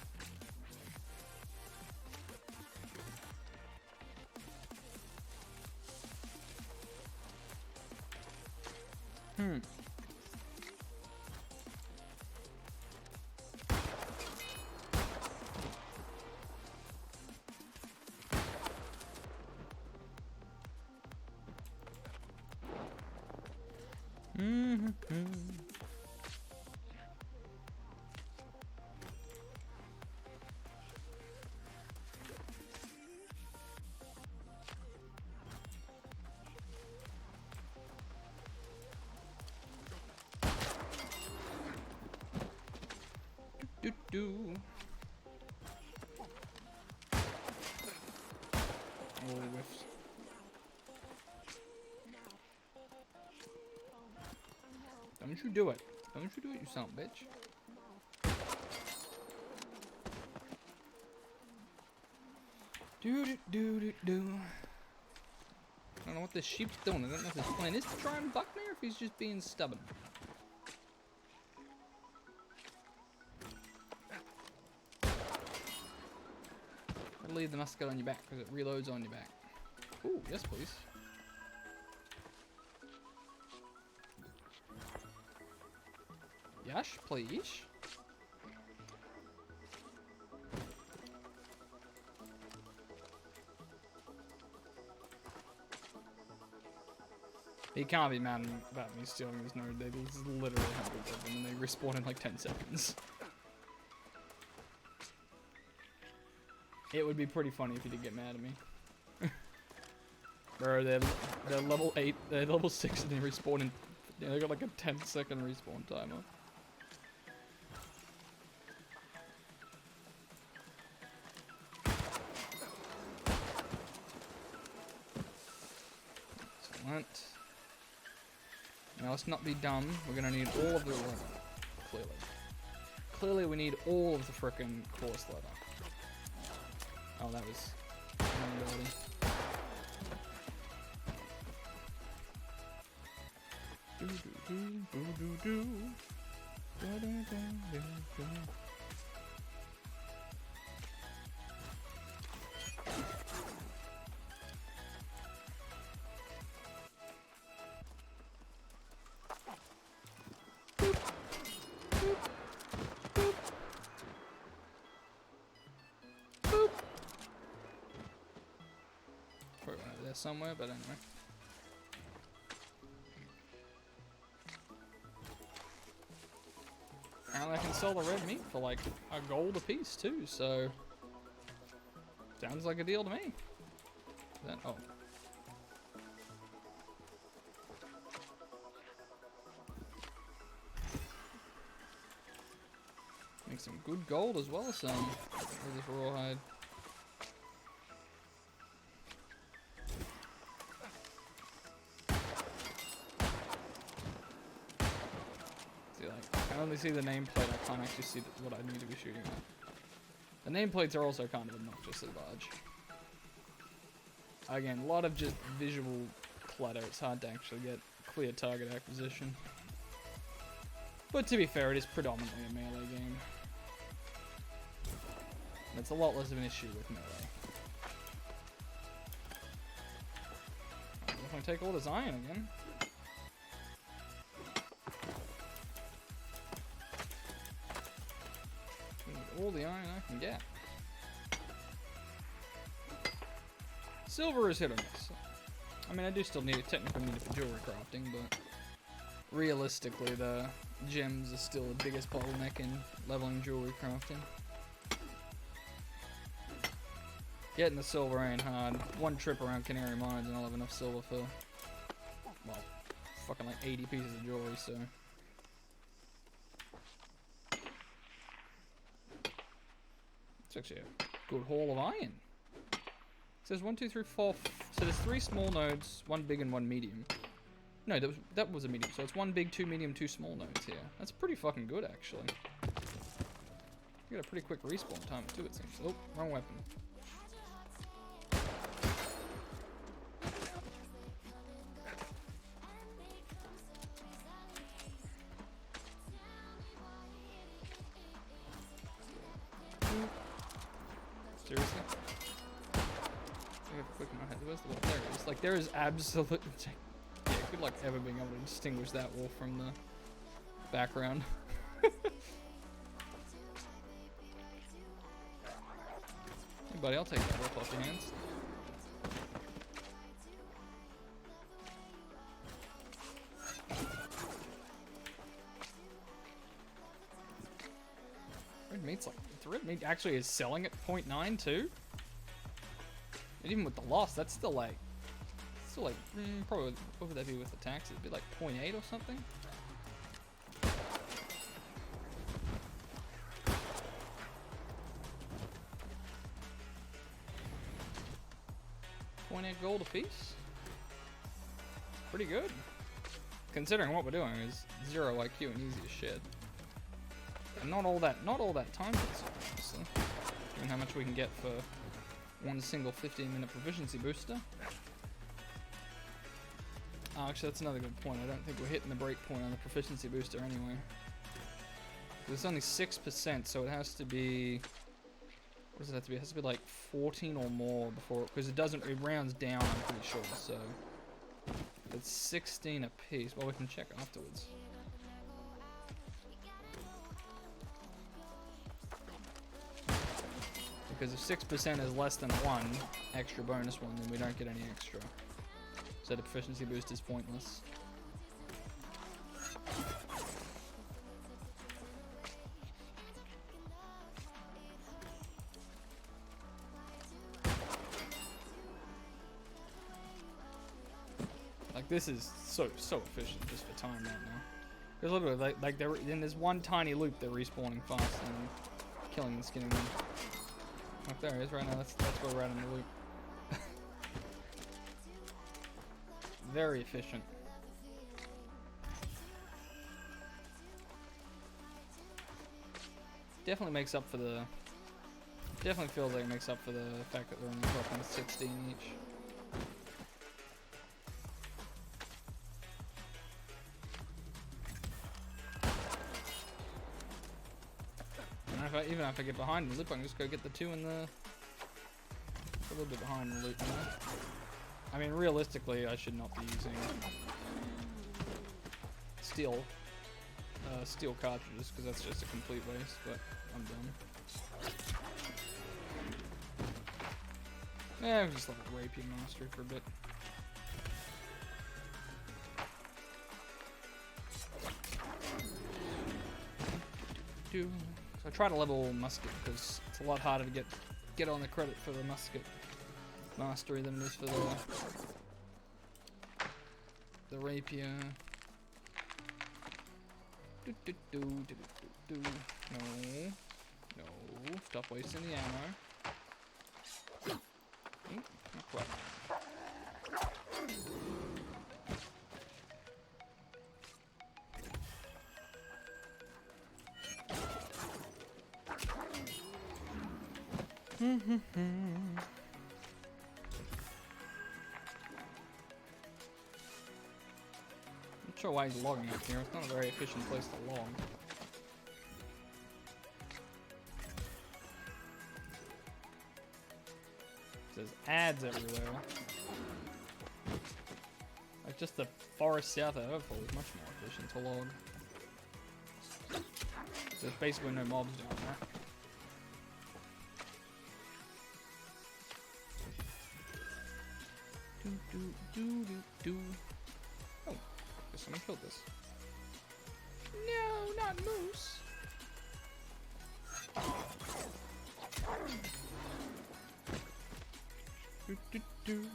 Do. Oh, whiffed. Don't you do it. Don't you do it, you son of a bitch. Do. I don't know what this sheep's doing. I don't know if his plan is to try and buck me or if he's just being stubborn. Leave the musket on your back because it reloads on your back. Ooh, yes please. Yes, please. He can't be mad about me stealing his node. There's literally hundreds of them and they respawn in like 10 seconds. It would be pretty funny if he did get mad at me. Bro, they're level 8, they're level 6 and they respawn in... yeah, they got like a 10-second respawn timer. Excellent. Now let's not be dumb, we're gonna need all of the... clearly. Clearly we need all of the frickin' course leather. Oh, that was... Probably one over there somewhere, but anyway. Apparently I can sell the red meat for like a gold a piece too, so sounds like a deal to me. Then oh. Make some good gold as well, some with this rawhide. I can only see the nameplate, I can't actually see what I need to be shooting at. The nameplates are also kind of obnoxiously large. Again, a lot of just visual clutter, it's hard to actually get clear target acquisition. But to be fair, it is predominantly a melee game. It's a lot less of an issue with melee. If I take all this iron again. All the iron I can get. Silver is hit or miss. I mean, I do still need it, technically need it for jewelry crafting, but realistically, the gems are still the biggest bottleneck in leveling jewelry crafting. Getting the silver ain't hard. One trip around Canary Mines and I'll have enough silver for, well, fucking like 80 pieces of jewelry, so. It's actually a good haul of iron. It says 1, 2, 3, 4. So there's 3 small nodes, 1 big and 1 medium. No, that was a medium. So it's 1 big, 2 medium, 2 small nodes here. That's pretty fucking good, actually. You got a pretty quick respawn time too, it seems. Oh, wrong weapon. Seriously? I have a quick in my head. Where's the wall? There it is. Like, there is absolute. Yeah, good luck ever being able to distinguish that wall from the background. Hey, buddy, I'll take that wolf off your hands. Red meat's like. Red meat actually is selling at 0.9 too. And even with the loss, that's still like, probably, what would that be with the tax? It'd be like 0.8 or something. 0.8 gold a piece. Pretty good. Considering what we're doing is 0 IQ and easy as shit. And not all that time consuming, honestly. Given how much we can get for one single 15-minute proficiency booster. Oh, actually, that's another good point. I don't think we're hitting the break point on the proficiency booster anyway. It's only 6%, so it has to be. What does it have to be? It has to be like 14 or more before, because it rounds down, I'm pretty sure. So it's 16 a piece. Well, we can check afterwards. Because if 6% is less than 1 extra bonus one, then we don't get any extra. So the proficiency boost is pointless. Like, this is so efficient just for time right now. There's literally like they're in this one tiny loop, they're respawning fast and killing and skinning them. Like, there it is right now. That's where we're at in the loop. Very efficient. Definitely makes up for the. Definitely feels like it makes up for the fact that we're only dropping 16 each. Even if I get behind the loop, I can just go get the 2 in the. A little bit behind the loop now. I mean, realistically, I should not be using steel cartridges because that's just a complete waste. But I'm done. Yeah, I'm just like rapier mastery for a bit. So I try to level musket because it's a lot harder to get on the credit for the musket mastery than it is for the rapier. No, stop wasting the ammo. Not quite. sure why he's logging up here. It's not a very efficient place to log. There's ads everywhere. Like just the forest south of Overfall is much more efficient to log. So there's basically no mobs down there. Oh, guess someone killed this. No, not moose. Do.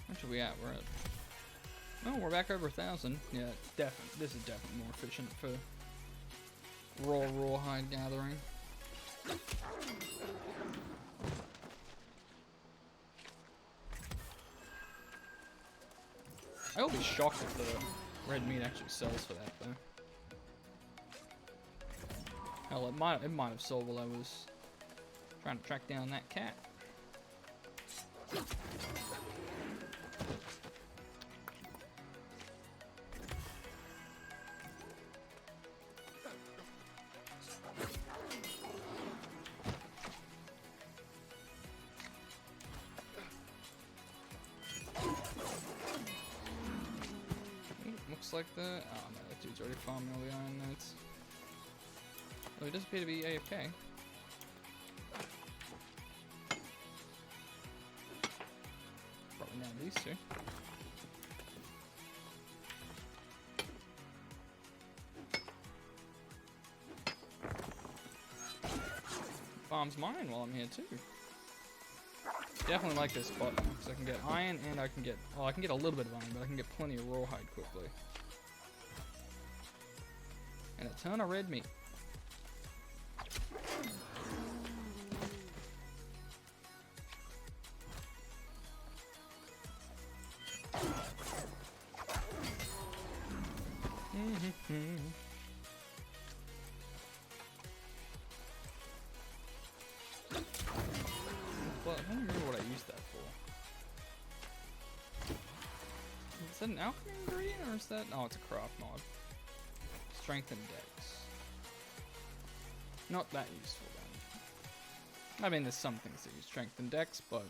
What should we at? We're at. Oh, we're back over 1,000. Yeah, definitely. This is definitely more efficient for raw hide gathering. I'll be shocked if the red meat actually sells for that, though. Hell, it might have sold while I was trying to track down that cat. Looks like the... Oh no, that dude's already farming all the iron nodes. Well, he does appear to be AFK. Probably now these two. Farms mine while I'm here too. Definitely like this spot because I can get iron and I can get... Oh, I can get a little bit of iron, but I can get plenty of rawhide quickly. And a ton of red meat. Well, I don't remember what I used that for. Is that an alchemy ingredient or is that... Oh, it's a craft mod. Strength and dex. Not that useful then. I mean, there's some things that use strength and dex, but...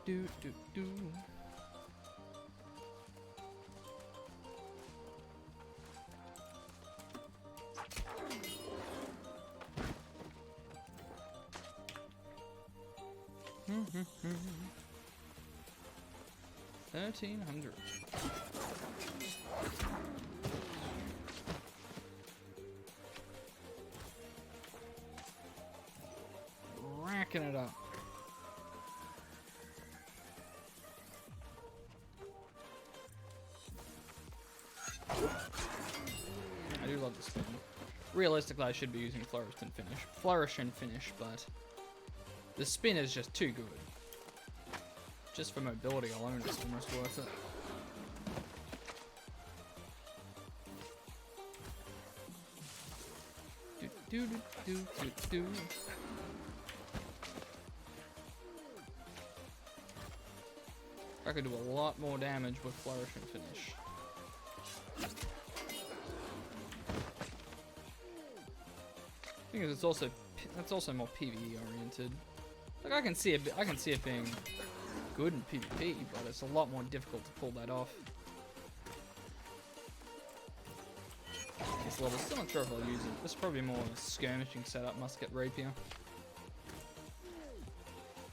Do. 1,300. Racking it up. I do love this thing. Realistically, I should be using Flourish and Finish, but the spin is just too good. Just for mobility alone, it's almost worth it. Do. I could do a lot more damage with Flourish and Finish. Thing is, it's also more PvE oriented. Like I can see it being good in PvP, but it's a lot more difficult to pull that off. This level, still not sure if I'll use it. This is probably more of a skirmishing setup, musket rapier.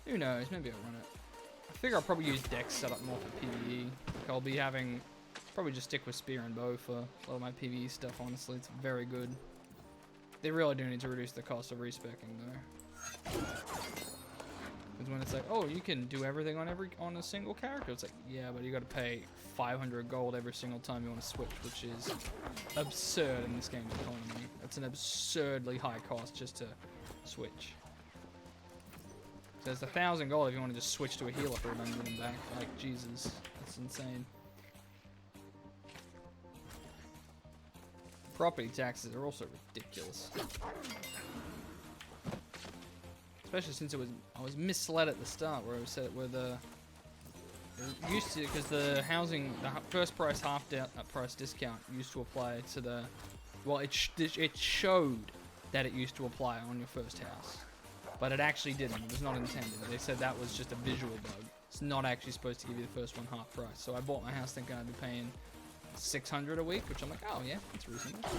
Who knows? Maybe I'll run it. I figure I'll probably use Dex setup more for PvE. Like I'll be having Probably just stick with spear and bow for a lot of my PvE stuff, honestly. It's very good. They really do need to reduce the cost of respeccing, though. Because when it's like, oh, you can do everything on a single character, it's like, yeah, but you got to pay 500 gold every single time you want to switch, which is absurd in this game's economy. It's an absurdly high cost just to switch. So it's 1,000 gold if you want to just switch to a healer for a dungeon and back. Like, Jesus, that's insane. Property taxes are also ridiculous. Especially since I was misled at the start where it said it used to, because the first price price discount used to apply to the, well, it showed that it used to apply on your first house, but it actually didn't. It was not intended. They said that was just a visual bug. It's not actually supposed to give you the first one half price. So I bought my house thinking I'd be paying 600 a week, which I'm like, oh yeah, that's reasonable.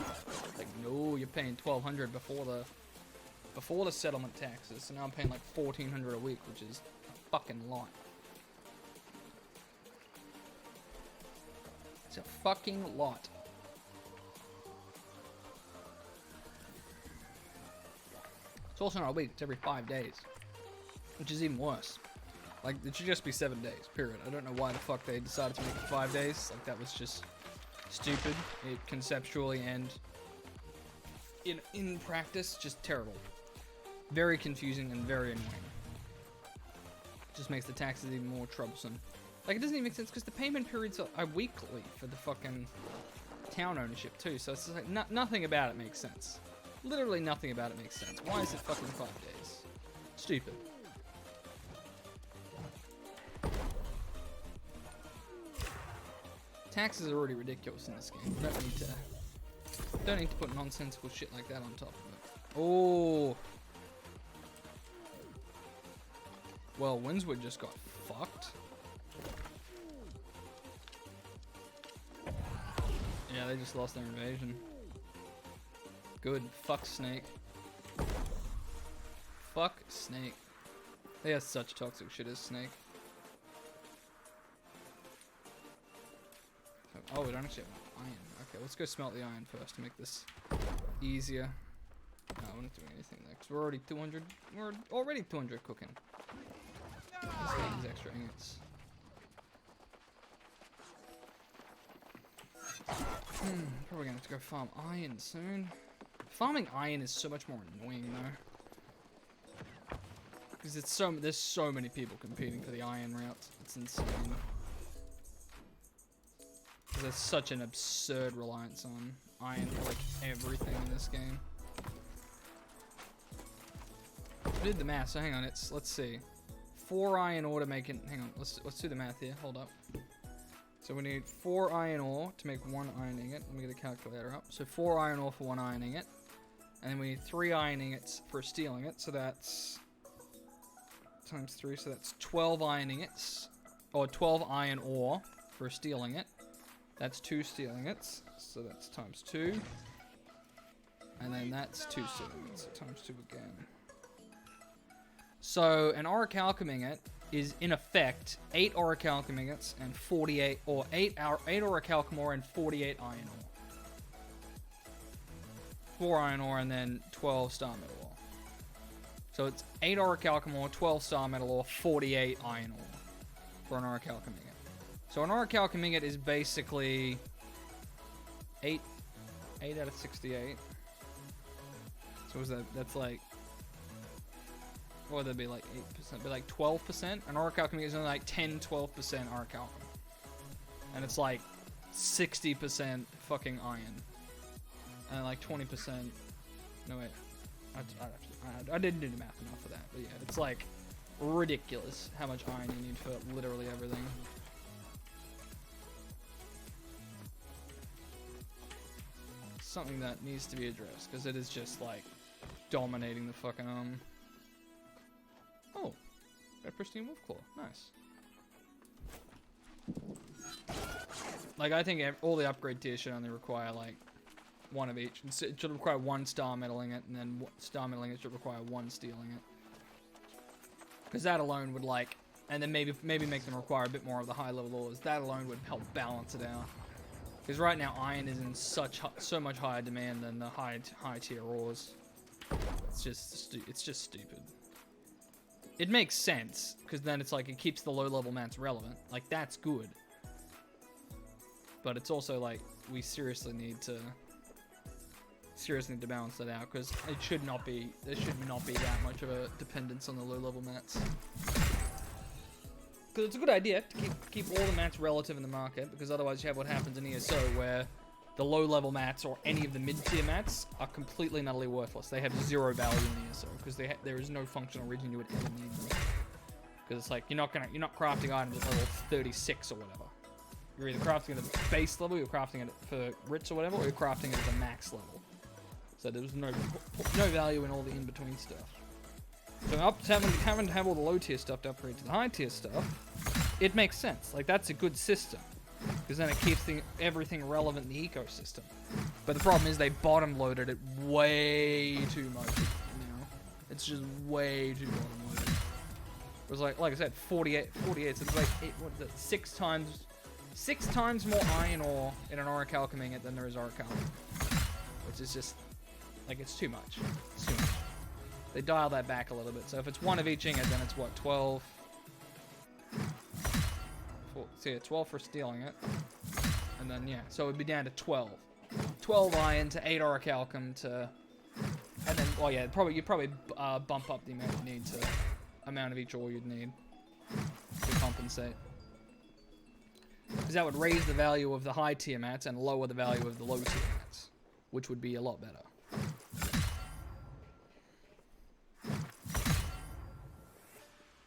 Like, no, you're paying 1,200 before the settlement taxes, so now I'm paying like 1,400 a week, which is a fucking lot. It's a fucking lot. It's also not a week, it's every 5 days, which is even worse. Like, it should just be 7 days, period. I don't know why the fuck they decided to make it 5 days. Like, that was just stupid, conceptually and in practice, just terrible. Very confusing and very annoying. Just makes the taxes even more troublesome. Like, it doesn't even make sense because the payment periods are weekly for the fucking town ownership too. So it's just like nothing about it makes sense. Literally nothing about it makes sense. Why is it fucking 5 days? Stupid. Taxes are already ridiculous in this game. Don't need to put nonsensical shit like that on top of it. Oh. Well, Windswood just got fucked. Yeah, they just lost their invasion. Good. Fuck Snake. Fuck Snake. They have such toxic shit as Snake. Oh, we don't actually have iron. Okay, let's go smelt the iron first to make this easier. No, we're not doing anything there because we're already 200. We're already 200 cooking. Let's get these extra ingots. Probably gonna have to go farm iron soon. Farming iron is so much more annoying though, because there's so many people competing for the iron routes. It's insane. There's such an absurd reliance on iron for like everything in this game. I did the math, so hang on, let's see. 4 iron ore to make it, hang on, let's do the math here, hold up. So we need 4 iron ore to make 1 iron ingot. Let me get a calculator up. So 4 iron ore for 1 iron ingot. And then we need 3 iron ingots for a steel ingot, so that's times 3, so that's 12 iron ingots. Or 12 iron ore for a steel ingot. That's 2 steel ingots, so that's times 2. And then that's 2 steel ingots, so times 2 again. So an orichalcum ingot is in effect 8 orichalcum ingots and 48, or 8 orichalcum ore and 48 iron ore. 4 iron ore and then 12 star metal ore. So it's 8 orichalcum ore, 12 star metal ore, 48 iron ore for an orichalcum ingot. So an orichalcum ingot is basically 8 out of 68. So was that? That's like, what would that be, like 8%? Be like 12%? An orichalcum ingot is only like 10-12% orichalcum, and it's like 60% fucking iron, and like 20%. No wait, I didn't do the math enough for that, but yeah, it's like ridiculous how much iron you need for literally everything. Something that needs to be addressed because it is just like dominating the fucking Oh, got pristine wolf claw, nice. Like I think all the upgrade tiers should only require like 1 of each. It should require 1 star metal ingot, and then star metal ingot should require 1 steel ingot. Because that alone would like, and then maybe make them require a bit more of the high level ores. That alone would help balance it out. Because right now iron is in so much higher demand than the high tier ores. It's just stupid. It makes sense because then it's like it keeps the low level mats relevant. Like that's good. But it's also like we seriously need to balance that out because there should not be that much of a dependence on the low level mats. Because it's a good idea to keep all the mats relative in the market, because otherwise you have what happens in ESO where the low level mats or any of the mid tier mats are completely and utterly worthless. They have zero value in ESO because there is no functional reason you would ever need them. Because it's like you're not crafting items at level 36 or whatever. You're either crafting at the base level, you're crafting it for Ritz or whatever, or you're crafting it at the max level. So there's no value in all the in between stuff. So having to have all the low tier stuff to upgrade to the high tier stuff, it makes sense. Like that's a good system, because then it keeps everything relevant in the ecosystem. But the problem is they bottom loaded it way too much. You know, it's just way too bottom loaded. It was like I said, 48. So it's like what is it? 6 times more iron ore in an orichalcum ingot than there is orichalcum, which is just like it's too much. It's too much. They dial that back a little bit. So if it's 1 of each ingot, then it's what, 12? So yeah, 12 for stealing it. And then, yeah, so it would be down to 12. 12 iron to 8 orichalcum to... And then, well, yeah, you'd probably bump up the amount you need to... amount of each ore you'd need to compensate. Because that would raise the value of the high tier mats and lower the value of the low tier mats, which would be a lot better.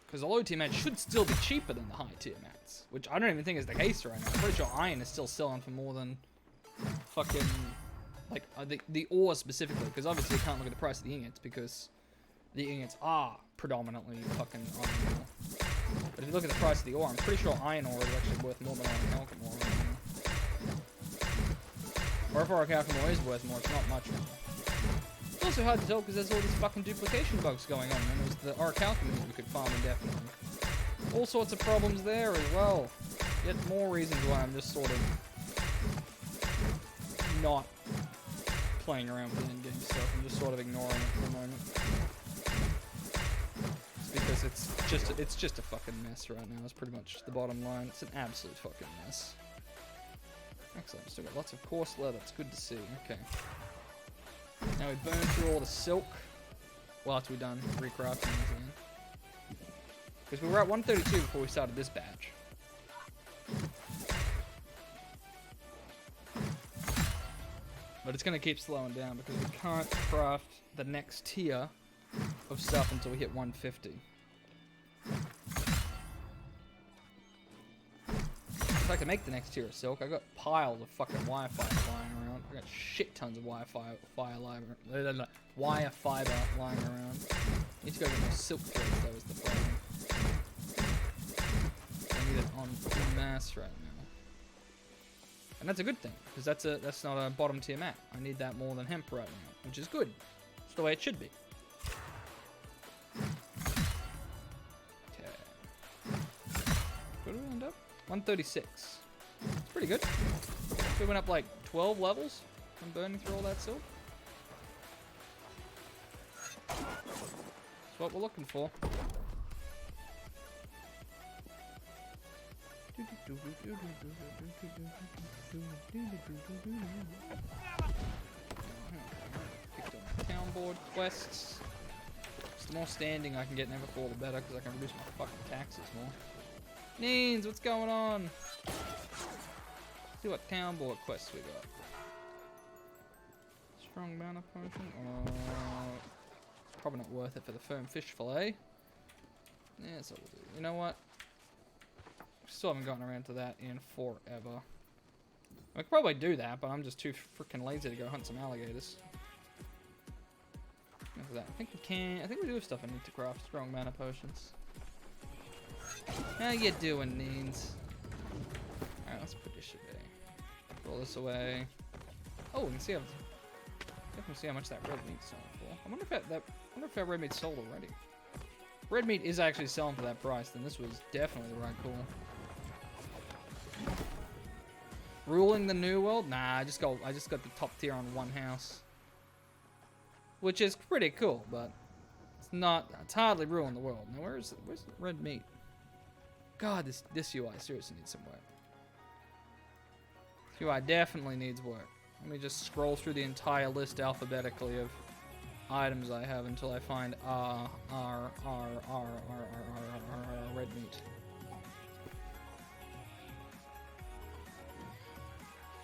Because the low tier mats should still be cheaper than the high tier mats, which I don't even think is the case right now. I'm pretty sure iron is still selling for more than fucking, like, the ore specifically, because obviously you can't look at the price of the ingots, because the ingots are predominantly fucking iron ore. But if you look at the price of the ore, I'm pretty sure iron ore is actually worth more than orichalcum ore right now. Or if orichalcum ore is worth more, it's not much more. It's also hard to tell because there's all these fucking duplication bugs going on, and there's the orichalcum that we could farm indefinitely. All sorts of problems there as well. Yet more reasons why I'm just sort of not playing around with the endgame stuff. I'm just sort of ignoring it for the moment. It's because it's just a fucking mess right now. It's pretty much the bottom line. It's an absolute fucking mess. Excellent. Still got lots of coarse leather. It's good to see. Okay. Now we burn through all the silk. Well, after we're done recrafting these again. Because we were at 132 before we started this batch. But it's going to keep slowing down because we can't craft the next tier of stuff until we hit 150. If I can make the next tier of silk, I got piles of fucking wire fiber lying around. I got shit tons of wire fiber lying around. Need to go get more silk threads though is the problem. I need it en masse right now. And that's a good thing, because that's not a bottom tier mat. I need that more than hemp right now, which is good. It's the way it should be. Okay. Where do we end up? 136. It's pretty good. We went up like 12 levels from burning through all that silk. That's what we're looking for. Picked up town board quests. Just the more standing I can get in Everfall, the better, because I can reduce my fucking taxes more. Neens, what's going on? Let's see what town board quests we got. Strong mana potion. Probably not worth it for the firm fish fillet. Yeah, that's what we'll do. You know what? Still haven't gotten around to that in forever. I could probably do that, but I'm just too freaking lazy to go hunt some alligators. Look at that. I think we can. I think we do have stuff I need to craft. Strong mana potions. How you doing, Neens? Alright, let's put this shit away. Roll this away. Oh, we can see how much that red meat's selling for. I wonder if that red meat's sold already. Red meat is actually selling for that price, then this was definitely the right call. Ruling the New World? Nah, I just got the top tier on one house. Which is pretty cool, but it's hardly ruling the world. Now where's the red meat? God, this UI seriously needs some work. This UI definitely needs work. Let me just scroll through the entire list alphabetically of items I have until I find red meat.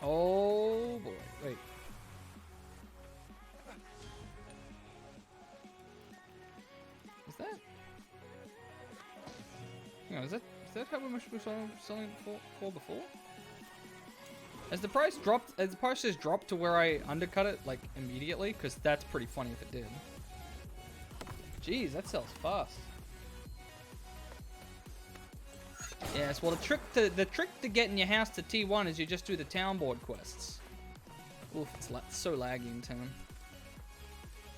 Oh boy, wait. Is that? Hang on, is that how much we were selling for before? Has the price dropped? Has the price just dropped to where I undercut it like immediately? Because that's pretty funny if it did. Jeez, that sells fast. Yes, well the trick to getting your house to T1 is you just do the town board quests. Oof, it's so laggy in town.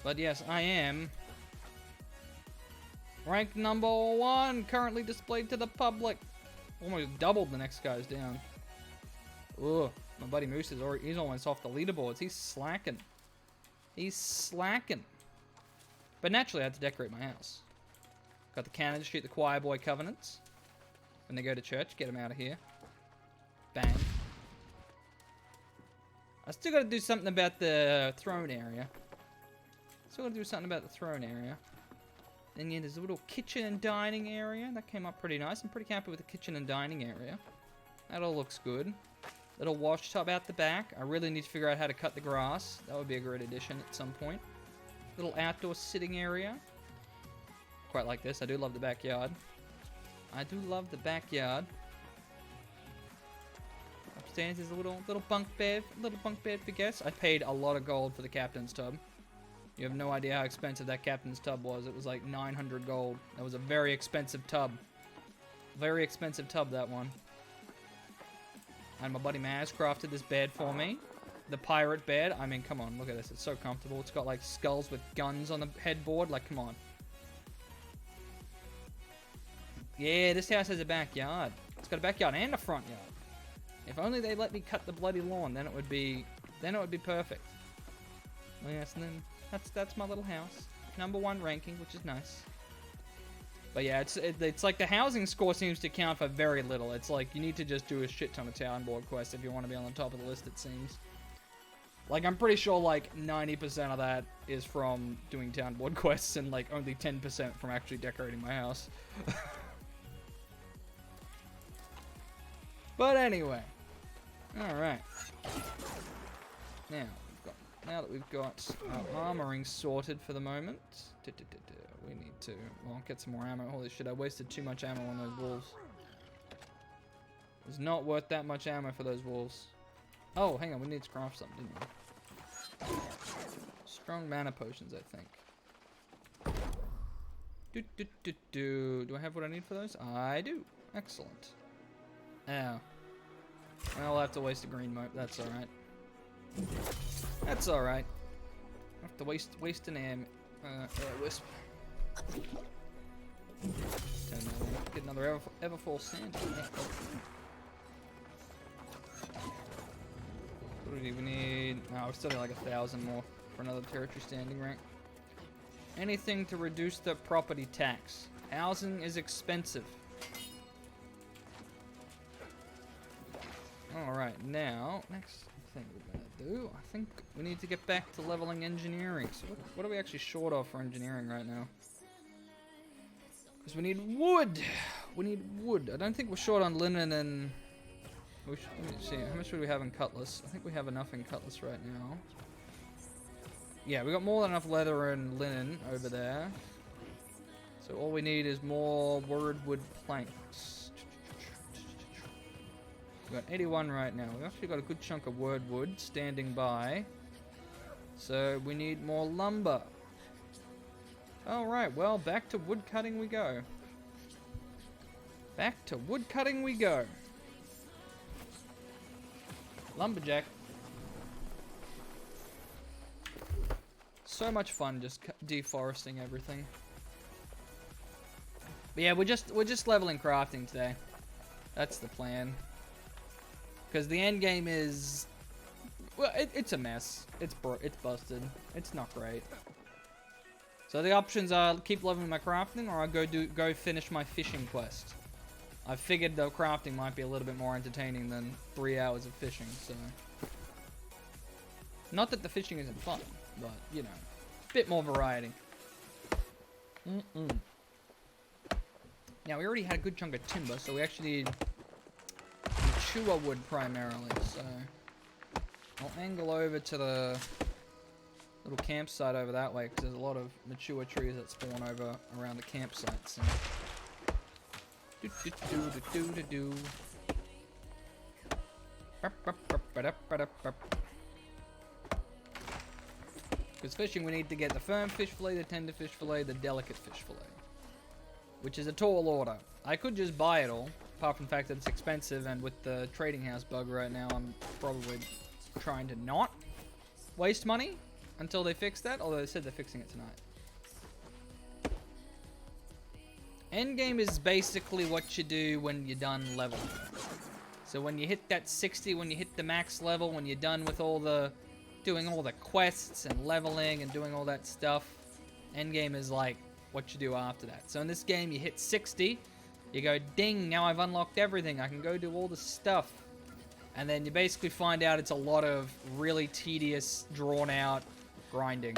But yes, I am rank number 1, currently displayed to the public. Almost doubled the next guy's down. Ugh, my buddy Moose he's almost off the leaderboards. He's slacking. He's slacking. But naturally I had to decorate my house. Got the cannon to shoot the choir boy covenants. When they go to church, get them out of here. Bang. I still gotta do something about the throne area. Still gotta do something about the throne area. And yeah, there's a little kitchen and dining area. That came up pretty nice. I'm pretty happy with the kitchen and dining area. That all looks good. Little wash tub out the back. I really need to figure out how to cut the grass. That would be a great addition at some point. Little outdoor sitting area. Quite like this. I do love the backyard. I do love the backyard. Upstairs is a little bunk bed for guests. I paid a lot of gold for the captain's tub. You have no idea how expensive that captain's tub was. It was like 900 gold. That was a very expensive tub. Very expensive tub, that one. And my buddy Maz crafted this bed for me. The pirate bed. I mean, come on, look at this. It's so comfortable. It's got like skulls with guns on the headboard. Like, come on. Yeah, this house has a backyard. It's got a backyard and a front yard. If only they let me cut the bloody lawn, then it would be perfect. Well, yes, and then that's my little house. Number 1 ranking, which is nice. But yeah, it's like the housing score seems to count for very little. It's like you need to just do a shit ton of town board quests if you want to be on the top of the list, it seems. Like, I'm pretty sure like 90% of that is from doing town board quests and like only 10% from actually decorating my house. But anyway, all right. Now that we've got our armoring sorted for the moment, we need to get some more ammo. Holy shit! I wasted too much ammo on those wolves. It's not worth that much ammo for those wolves. Oh, hang on, we need to craft something, didn't we? Strong mana potions, I think. Do I have what I need for those? I do. Excellent. Oh. I'll have to waste a green mote. That's alright. That's alright. I have to waste an air wisp. Get another Everfall sand. What do we need? No, we still need like 1,000 more for another territory standing rank. Anything to reduce the property tax. Housing is expensive. Alright, now, next thing we're gonna do, I think we need to get back to leveling engineering. So what are we actually short of for engineering right now? Because we need wood! We need wood. I don't think we're short on linen and... let me see, how much do we have in cutlass? I think we have enough in cutlass right now. Yeah, we got more than enough leather and linen over there. So all we need is more wordwood planks. We've got 81 right now. We've actually got a good chunk of wordwood standing by. So we need more lumber. Alright, well, back to wood cutting we go. Back to wood cutting we go. Lumberjack. So much fun just deforesting everything. But yeah, we're just leveling crafting today. That's the plan. Because the end game is, well, it's a mess. It's busted. It's not great. So the options are keep leveling my crafting, or I go finish my fishing quest. I figured the crafting might be a little bit more entertaining than 3 hours of fishing, so. Not that the fishing isn't fun, but, you know, a bit more variety. Now, we already had a good chunk of timber, so we actually need mature wood primarily, so. I'll angle over to the little campsite over that way, because there's a lot of mature trees that spawn over around the campsite, so. Because fishing, we need to get the firm fish fillet, the tender fish fillet, the delicate fish fillet. Which is a tall order. I could just buy it all, apart from the fact that it's expensive, and with the trading house bug right now, I'm probably trying to not waste money until they fix that, although they said they're fixing it tonight. Endgame is basically what you do when you're done leveling. So when you hit that 60, when you hit the max level, when you're done with doing all the quests and leveling and doing all that stuff, endgame is like what you do after that. So in this game, you hit 60, you go, ding, now I've unlocked everything, I can go do all the stuff. And then you basically find out it's a lot of really tedious, drawn out grinding.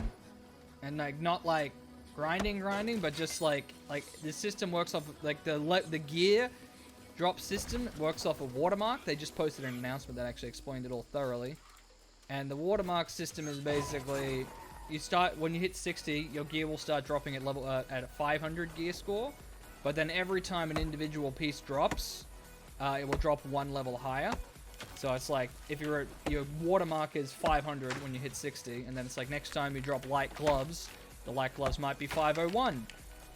And like, not like grinding, but just like the system works off, like the gear drop system works off a watermark. They just posted an announcement that actually explained it all thoroughly. And the watermark system is basically, when you hit 60, your gear will start dropping at level at a 500 gear score. But then every time an individual piece drops, it will drop one level higher. So it's like, if your watermark is 500 when you hit 60, and then it's like next time you drop light gloves, the light gloves might be 501.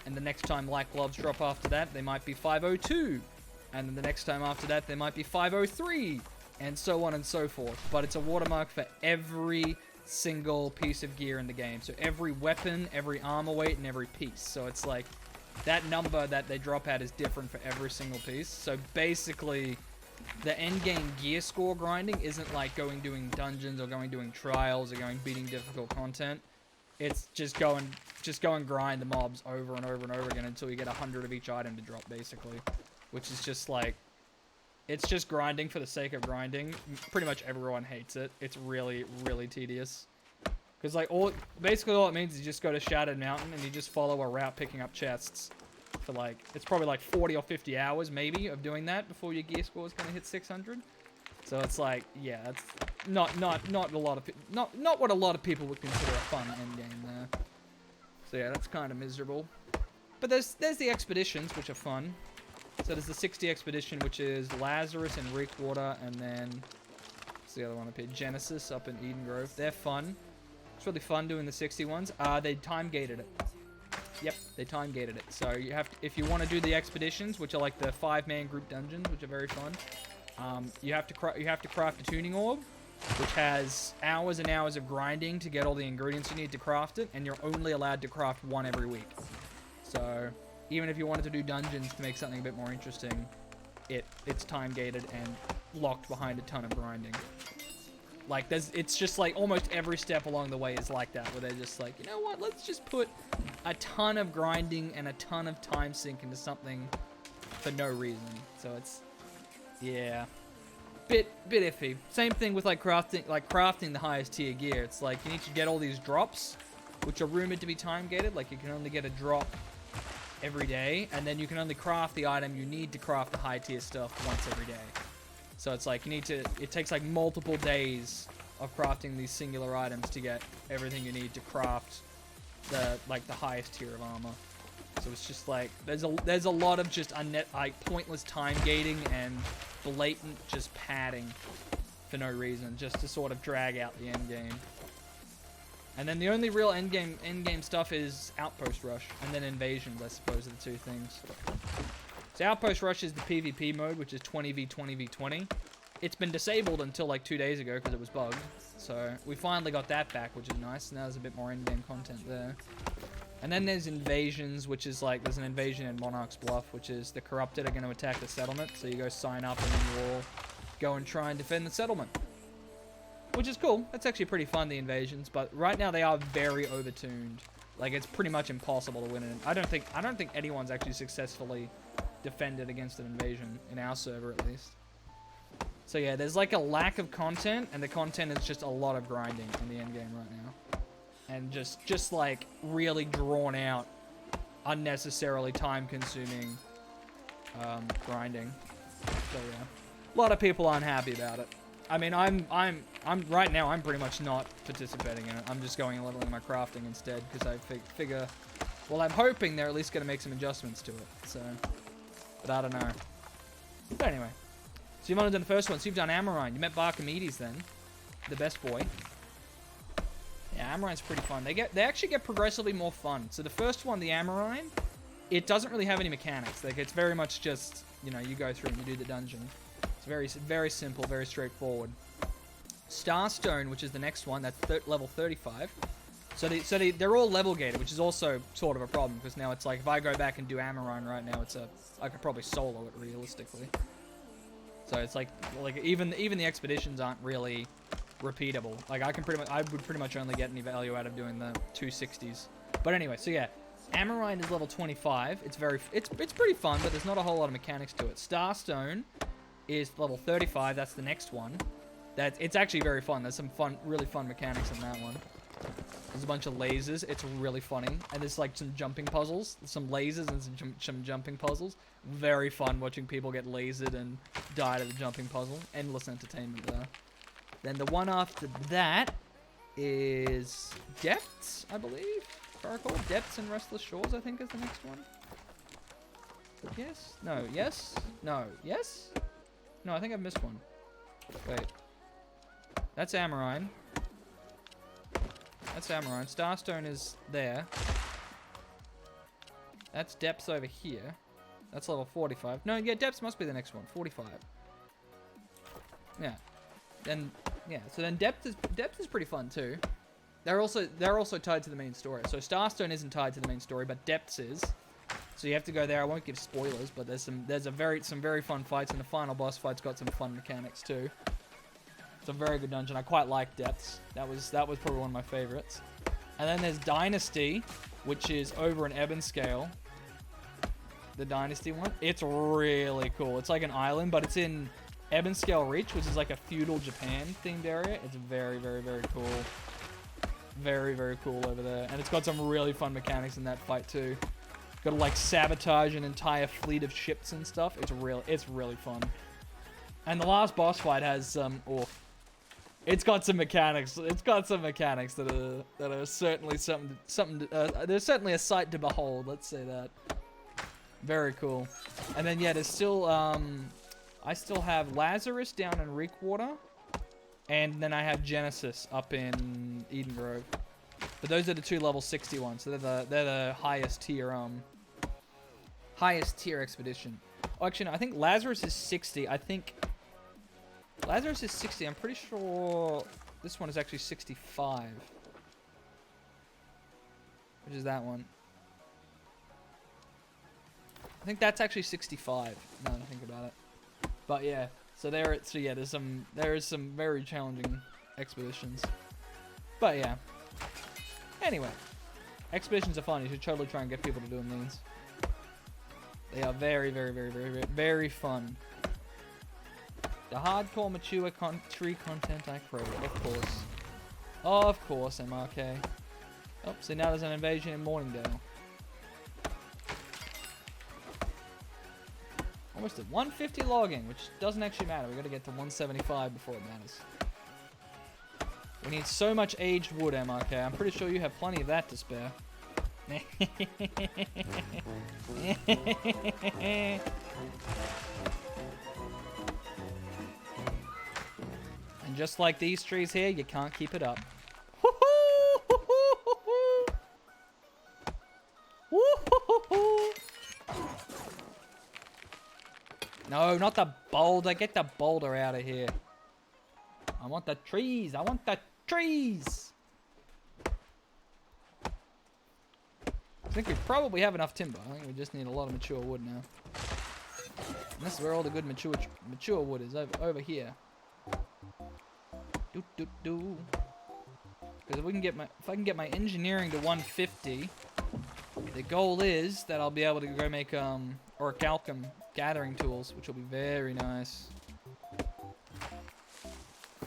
And the next time light gloves drop after that, they might be 502. And then the next time after that, they might be 503. And so on and so forth. But it's a watermark for every single piece of gear in the game. So every weapon, every armor weight, and every piece. So it's like, that number that they drop at is different for every single piece. So basically, the endgame gear score grinding isn't like doing dungeons or doing trials or beating difficult content. It's just go and grind the mobs over and over and over again until you get 100 of each item to drop, basically. Which is just like, it's just grinding for the sake of grinding. Pretty much everyone hates it. It's really, really tedious. Because like basically all it means is you just go to Shattered Mountain and you just follow a route picking up chests. For like, it's probably like 40 or 50 hours maybe of doing that before your gear score is going to hit 600. So it's like, yeah, it's not what a lot of people would consider a fun endgame there. So yeah, that's kind of miserable. But there's the expeditions, which are fun. So there's the 60 expedition, which is Lazarus and Reekwater, and then what's the other one up here? Genesis up in Eden Grove. They're fun. It's really fun doing the 60 ones. They time gated it. Yep, they time gated it. So you have to, if you want to do the expeditions, which are like the 5-man group dungeons, which are very fun. You have to craft a tuning orb, which has hours and hours of grinding to get all the ingredients you need to craft it, and you're only allowed to craft one every week. So even if you wanted to do dungeons to make something a bit more interesting, it's time gated and locked behind a ton of grinding. Like it's just like almost every step along the way is like that, where they're just like, you know what, let's just put a ton of grinding and a ton of time sink into something for no reason. So it's, yeah, bit iffy. Same thing with like crafting the highest tier gear. It's like you need to get all these drops, which are rumored to be time gated. Like you can only get a drop every day, and then you can only craft the item you need to craft the high tier stuff once every day. So it's like it takes like multiple days of crafting these singular items to get everything you need to craft the highest tier of armor. So it's just like there's a lot of just pointless time gating and blatant just padding for no reason, just to sort of drag out the end game. And then the only real end game stuff is Outpost Rush, and then Invasions, I suppose, are the two things. So Outpost Rush is the PvP mode, which is 20v20v20. It's been disabled until like 2 days ago because it was bugged. So we finally got that back, which is nice. Now there's a bit more in-game content there. And then there's Invasions, which is like, there's an invasion in Monarch's Bluff, which is the corrupted are going to attack the settlement. So you go sign up and then you all go and try and defend the settlement. Which is cool. That's actually pretty fun, the invasions, but right now they are very overtuned. Like, it's pretty much impossible to win it. I don't think anyone's actually successfully defended against an invasion, in our server at least. So yeah, there's like a lack of content, and the content is just a lot of grinding in the endgame right now. And just like really drawn out, unnecessarily time-consuming grinding. So yeah, a lot of people aren't happy about it. I mean, I'm right now, I'm pretty much not participating in it. I'm just going and leveling my crafting instead, because I figure, well, I'm hoping they're at least going to make some adjustments to it, so, but I don't know. But anyway, so you've only done the first one, so you've done Amarine. You met Barkamedes then, the best boy. Yeah, Amarine's pretty fun. They actually get progressively more fun. So the first one, the Amarine, it doesn't really have any mechanics. Like, it's very much just, you know, you go through and you do the dungeon. It's very, very simple, very straightforward. Starstone, which is the next one, that's level 35. So they're all level gated, which is also sort of a problem, because now it's like, if I go back and do Amarine right now, I could probably solo it realistically. So it's like even the expeditions aren't really repeatable. Like, I would pretty much only get any value out of doing the 260s. But anyway, so yeah, Amarine is level 25. It's pretty fun, but there's not a whole lot of mechanics to it. Starstone is level 35. That's the next one. It's actually very fun. There's some really fun mechanics in that one. There's a bunch of lasers. It's really funny. And there's like some jumping puzzles, some lasers and some jumping puzzles. Very fun watching people get lasered and die to the jumping puzzle. Endless entertainment there. Then the one after that is Depths, I believe. If I recall, Depths and Restless Shores, I think, is the next one. Yes? No. Yes? No. Yes? No, I think I've missed one. Wait. That's Amarine. That's Amarine. Starstone is there. That's Depths over here. That's level 45. No, yeah, Depths must be the next one. 45. Yeah. Then, yeah. So then Depths is pretty fun too. They're also tied to the main story. So Starstone isn't tied to the main story, but Depths is. So you have to go there. I won't give spoilers, but there's some very fun fights, and the final boss fight's got some fun mechanics too. It's a very good dungeon. I quite like Depths. That was probably one of my favorites. And then there's Dynasty, which is over in Ebonscale. The Dynasty one. It's really cool. It's like an island, but it's in Ebonscale Reach, which is like a feudal Japan themed area. It's very, very, very cool. Very, very cool over there. And it's got some really fun mechanics in that fight too. Got to like sabotage an entire fleet of ships and stuff. It's really fun. And the last boss fight has it's got some mechanics. It's got some mechanics that are certainly something. There's certainly a sight to behold. Let's say that. Very cool. And then yeah, there's still I still have Lazarus down in Reekwater, and then I have Genesis up in Eden Grove. But those are the two level 60 ones. So they're the highest tier expedition. Oh, actually, no, I think Lazarus is 60. I think Lazarus is 60. I'm pretty sure this one is actually 65. Which is that one? I think that's actually 65. Now that I think about it. But yeah, so there is some very challenging expeditions. But yeah. Anyway, expeditions are fun. You should totally try and get people to do these. They are very, very, very, very, very, very fun. The hardcore mature tree content I crave, of course. Of course, MRK. Oh, so now there's an invasion in Morningdale. Almost at 150 logging, which doesn't actually matter. We gotta get to 175 before it matters. We need so much aged wood, MRK. I'm pretty sure you have plenty of that to spare. And just like these trees here, you can't keep it up. No, not the boulder. Get the boulder out of here. I want the trees. I want the trees. I think we probably have enough timber. I think we just need a lot of mature wood now. And this is where all the good mature wood is, over here. Because if I can get my engineering to 150, the goal is that I'll be able to go make orichalcum gathering tools, which will be very nice.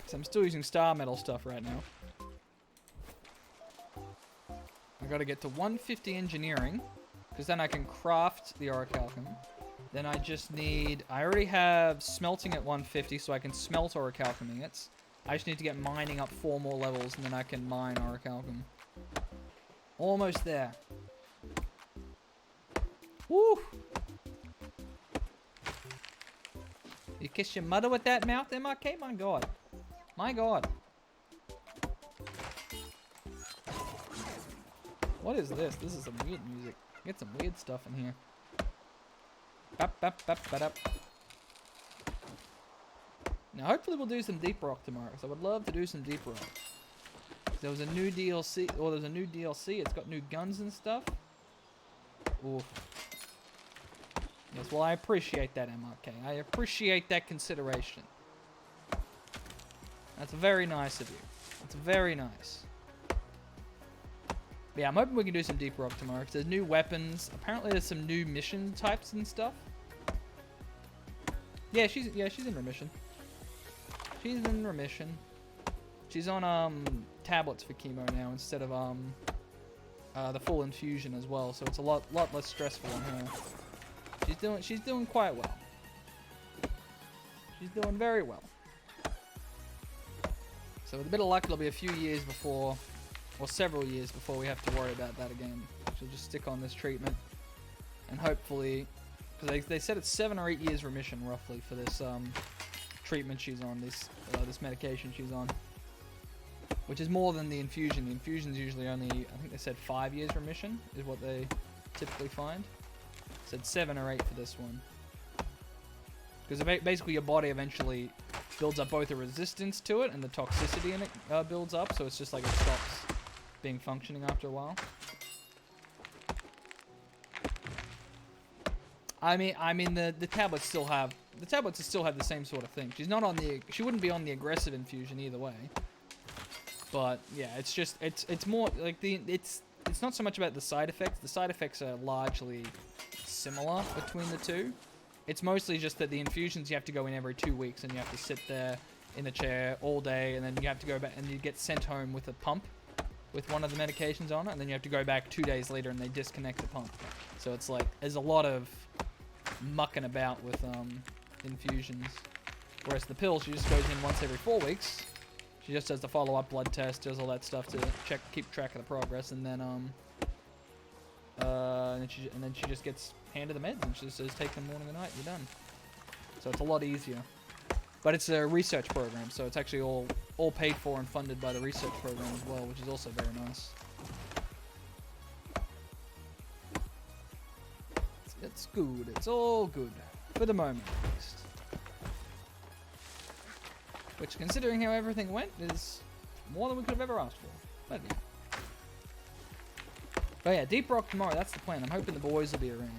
So I'm still using star metal stuff right now. I gotta get to 150 engineering, because then I can craft the orichalcum. Then I just need... I already have smelting at 150, so I can smelt orichalcum ingots. I just need to get mining up 4 more levels, and then I can mine orichalcum. Almost there. Woo! You kiss your mother with that mouth, MRK? My god. My god. What is this? This is some weird music. Get some weird stuff in here. Bap, bap, bap, bap. Now, hopefully we'll do some deep rock tomorrow, because I would love to do some deep rock. There was a new DLC, or there's a new DLC. It's got new guns and stuff. Ooh. Yes, well, I appreciate that, MRK. I appreciate that consideration. That's very nice of you. That's very nice. But yeah, I'm hoping we can do some deep rock tomorrow, because there's new weapons. Apparently there's some new mission types and stuff. Yeah, she's in remission. She's in remission. She's on tablets for chemo now instead of the full infusion as well, so it's a lot less stressful on her. She's doing quite well. She's doing very well. So with a bit of luck, it'll be a few years before, or several years before we have to worry about that again. She'll just stick on this treatment, and hopefully, because they said it's 7 or 8 years remission roughly for this treatment she's on, this medication she's on, which is more than the infusion. The infusion's usually only, I think they said 5 years remission is what they typically find. Said 7 or 8 for this one, because basically your body eventually builds up both a resistance to it and the toxicity in it builds up, so it's just like it stops being functioning after a while. I mean the tablets still have the same sort of thing. She wouldn't be on the aggressive infusion either way. But yeah, it's just it's more like it's not so much about the side effects. The side effects are largely similar between the two. It's mostly just that the infusions you have to go in every 2 weeks and you have to sit there in a chair all day, and then you have to go back and you get sent home with a pump with one of the medications on it, and then you have to go back 2 days later and they disconnect the pump. So it's like there's a lot of mucking about with infusions, whereas the pills, she just goes in once every 4 weeks. She just does the follow-up blood test, does all that stuff to keep track of the progress, and then and then she just gets handed the meds, and she just says take them morning and night, you're done. So it's a lot easier. But it's a research program, so it's actually all paid for and funded by the research program as well, which is also very nice. It's good. It's all good. For the moment, at least. Which, considering how everything went, is more than we could have ever asked for. But yeah. But yeah, deep rock tomorrow. That's the plan. I'm hoping the boys will be around.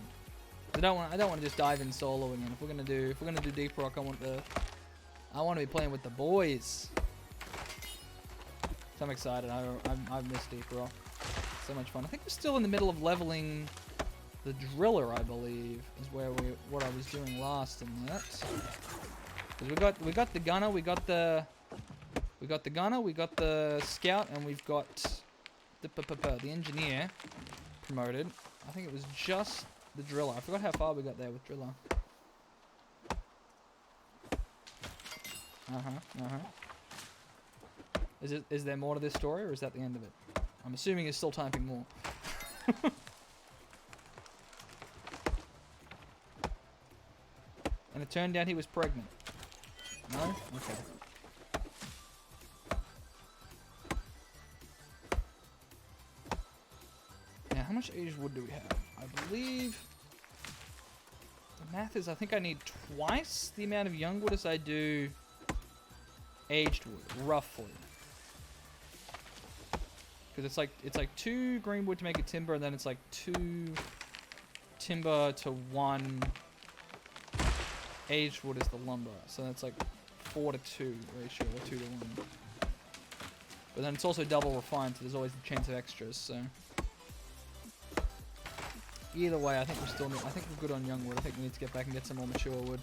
I don't want to just dive in solo again. If we're gonna do deep rock, I want to be playing with the boys. So I'm excited. I've missed deep rock. So much fun. I think we're still in the middle of leveling the driller, I believe, is what I was doing last in that. Because we got the gunner, we got the scout, and we've got the engineer promoted. I think it was just the driller. I forgot how far we got there with driller. Is there more to this story, or is that the end of it? I'm assuming he's still typing more. And it turned out he was pregnant. No? Okay. Now, how much aged wood do we have? I believe the math is I think I need twice the amount of young wood as I do aged wood, roughly. Because it's like 2 green wood to make a timber, and then it's like 2 timber to 1 aged wood is the lumber. So that's like 4 to 2 ratio, or 2 to 1. But then it's also double refined, so there's always the chance of extras, so. Either way, I think we're still, I think we're good on young wood. I think we need to get back and get some more mature wood.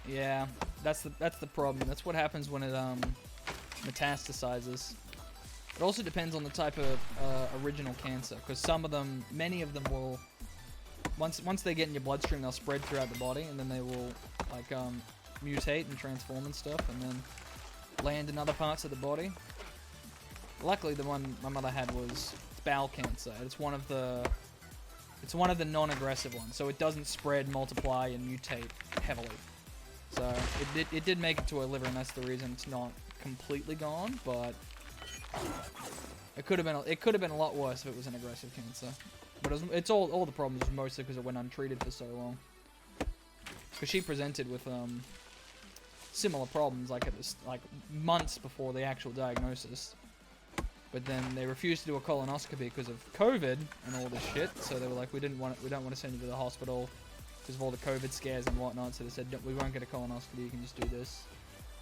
Yeah, that's the problem. That's what happens when it metastasizes. It also depends on the type of original cancer, because some of them, many of them will, once they get in your bloodstream, they'll spread throughout the body, and then they will like mutate and transform and stuff, and then land in other parts of the body. Luckily, the one my mother had was bowel cancer. It's one of the non-aggressive ones, so it doesn't spread, multiply, and mutate heavily. So it did make it to her liver, and that's the reason it's not completely gone. But it could have been a lot worse if it was an aggressive cancer. But it's all the problems was mostly because it went untreated for so long. Because she presented with similar problems like months before the actual diagnosis. But then they refused to do a colonoscopy because of COVID and all this shit. So they were like, we don't want to send you to the hospital because of all the COVID scares and whatnot. So they said, we won't get a colonoscopy. You can just do this.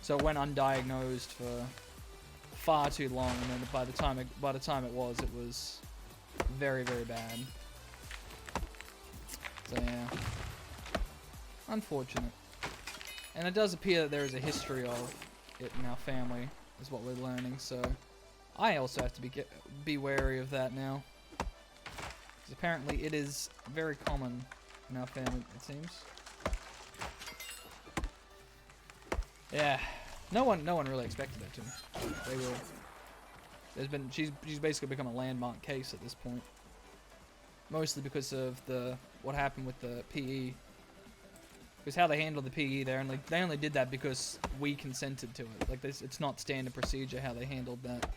So it went undiagnosed for far too long, and then by the time it was very, very bad. So yeah, unfortunate. And it does appear that there is a history of it in our family, is what we're learning. So I also have to be wary of that now, because apparently it is very common in our family, it seems. Yeah, no one really expected that to. She's basically become a landmark case at this point, mostly because of what happened with the PE. Because how they handled the PE, they only did that because we consented to it. Like it's not standard procedure how they handled that.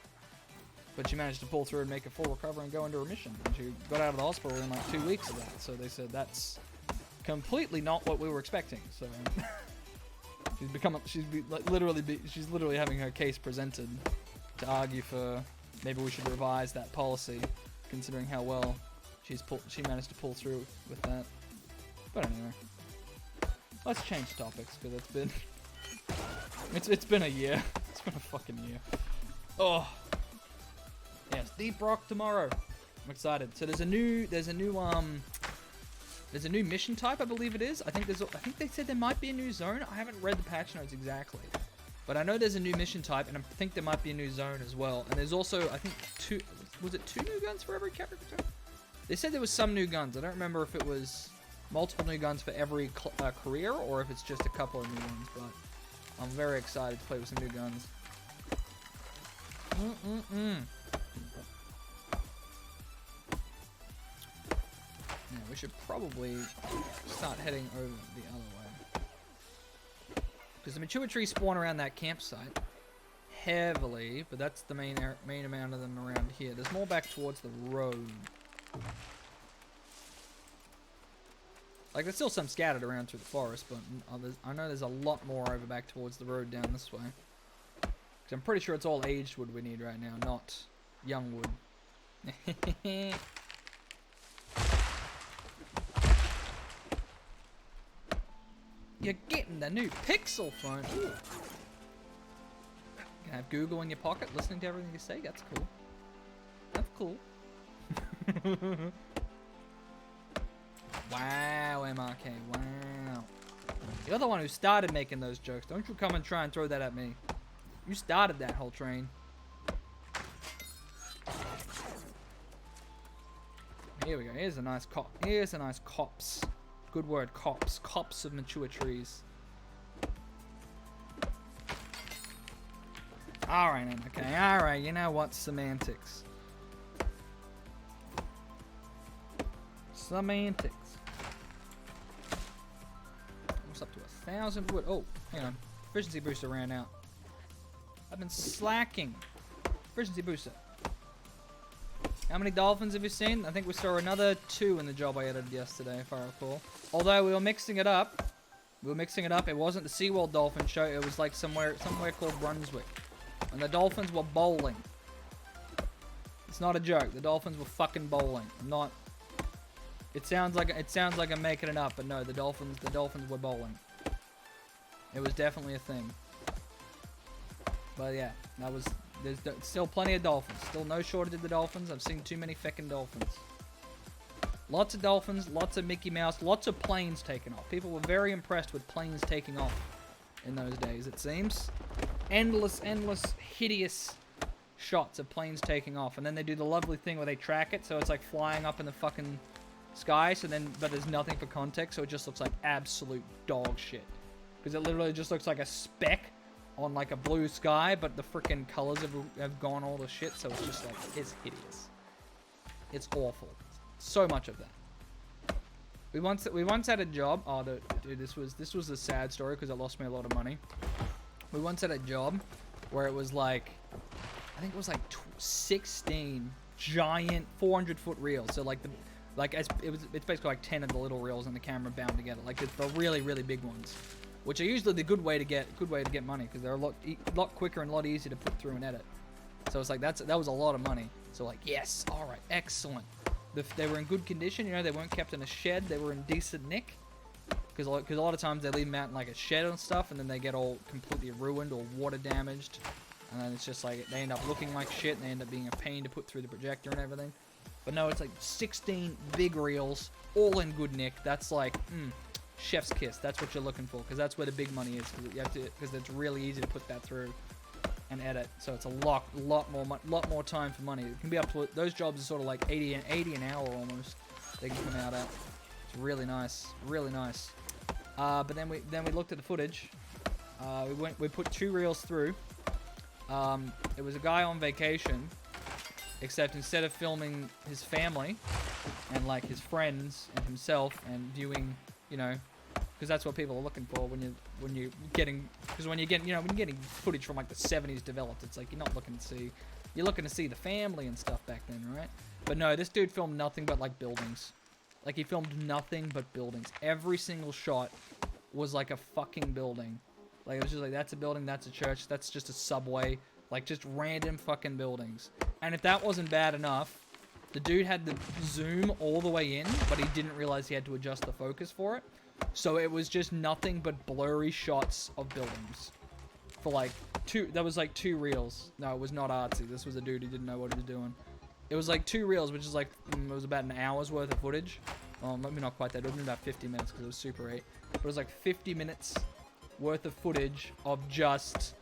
But she managed to pull through and make a full recovery and go into remission. And she got out of the hospital in like 2 weeks of that. So they said that's completely not what we were expecting. So she's literally having her case presented to argue for maybe we should revise that policy, considering how well she managed to pull through with that. But anyway, let's change topics because it's been a year. It's been a fucking year. Oh. Yes, Deep Rock tomorrow. I'm excited. So there's a new mission type, I believe it is. I think they said there might be a new zone. I haven't read the patch notes exactly, but I know there's a new mission type, and I think there might be a new zone as well. And there's also, I think, two new guns for every character? They said there was some new guns. I don't remember if it was multiple new guns for every career or if it's just a couple of new ones. But I'm very excited to play with some new guns. Yeah, we should probably start heading over the other way. Because the mature trees spawn around that campsite heavily, but that's the main amount of them around here. There's more back towards the road. Like, there's still some scattered around through the forest, but I know there's a lot more over back towards the road down this way. Because I'm pretty sure it's all aged wood we need right now, not young wood. You're getting the new Pixel phone. Ooh. You can have Google in your pocket, listening to everything you say. That's cool. That's cool. Wow, MRK. Wow. You're the one who started making those jokes. Don't you come and try and throw that at me. You started that whole train. Here we go. Here's a nice cop. Here's a nice copse. Good word, copse. Copse of mature trees. Alright, okay. Alright, you know what? Semantics. Semantics. Almost up to 1,000 wood. Oh, hang on. Efficiency booster ran out. I've been slacking. Efficiency booster. How many dolphins have you seen? I think we saw another 2 in the job I edited yesterday, if I recall. Although we were mixing it up. It wasn't the SeaWorld dolphin show. It was like somewhere called Brunswick. And the dolphins were bowling. The It's not a joke. The Dolphins were fucking bowling. I'm not. It sounds like I'm making it up, but no, the Dolphins were bowling. It was definitely a thing. But yeah, there's still plenty of Dolphins. Still no shortage of the Dolphins. I've seen too many feckin' Dolphins. Lots of Dolphins, lots of Mickey Mouse, lots of planes taking off. People were very impressed with planes taking off in those days, it seems. Endless, hideous shots of planes taking off. And then they do the lovely thing where they track it, so it's like flying up in the fucking sky, but there's nothing for context, so it just looks like absolute dog shit. Because it literally just looks like a speck on like a blue sky, but the freaking colors have gone all to shit, so it's just like, it's hideous. It's awful. So much of that. We once had a job. Oh, dude, this was a sad story because it lost me a lot of money. We once had a job where it was like, I think it was like 16 giant 400-foot reels. So like it's basically like 10 of the little reels in the camera bound together. Like it's the really big ones, which are usually the good way to get money because they're a lot quicker and a lot easier to put through and edit. So it's like that was a lot of money. So like, yes, all right, excellent. They were in good condition, you know, they weren't kept in a shed, they were in decent nick. Because a lot of times they leave them out in like a shed and stuff, and then they get all completely ruined or water damaged. And then it's just like, they end up looking like shit, and they end up being a pain to put through the projector and everything. But no, it's like 16 big reels, all in good nick. That's like, chef's kiss. That's what you're looking for, because that's where the big money is. Because it's really easy to put that through and edit, so it's a lot more time for money. It can be up to, those jobs are sort of like 80 an hour almost. They can come out at. It's really nice. But then we looked at the footage. We put 2 reels through. It was a guy on vacation, except instead of filming his family and like his friends and himself and viewing, you know, because that's what people are looking for when you're getting footage from like the 70s developed. It's like you're looking to see the family and stuff back then, right? But no, this dude filmed nothing but like buildings. Like he filmed nothing but buildings. Every single shot was like a fucking building. Like it was just like, that's a building, that's a church, that's just a subway, like just random fucking buildings. And if that wasn't bad enough, the dude had the zoom all the way in, but he didn't realize he had to adjust the focus for it. So it was just nothing but blurry shots of buildings. For like that was like 2 reels. No, it was not artsy. This was a dude who didn't know what he was doing. It was like 2 reels, which is like, it was about an hour's worth of footage. Maybe not quite that. It would have been about 50 minutes because it was Super 8. But it was like 50 minutes worth of footage of just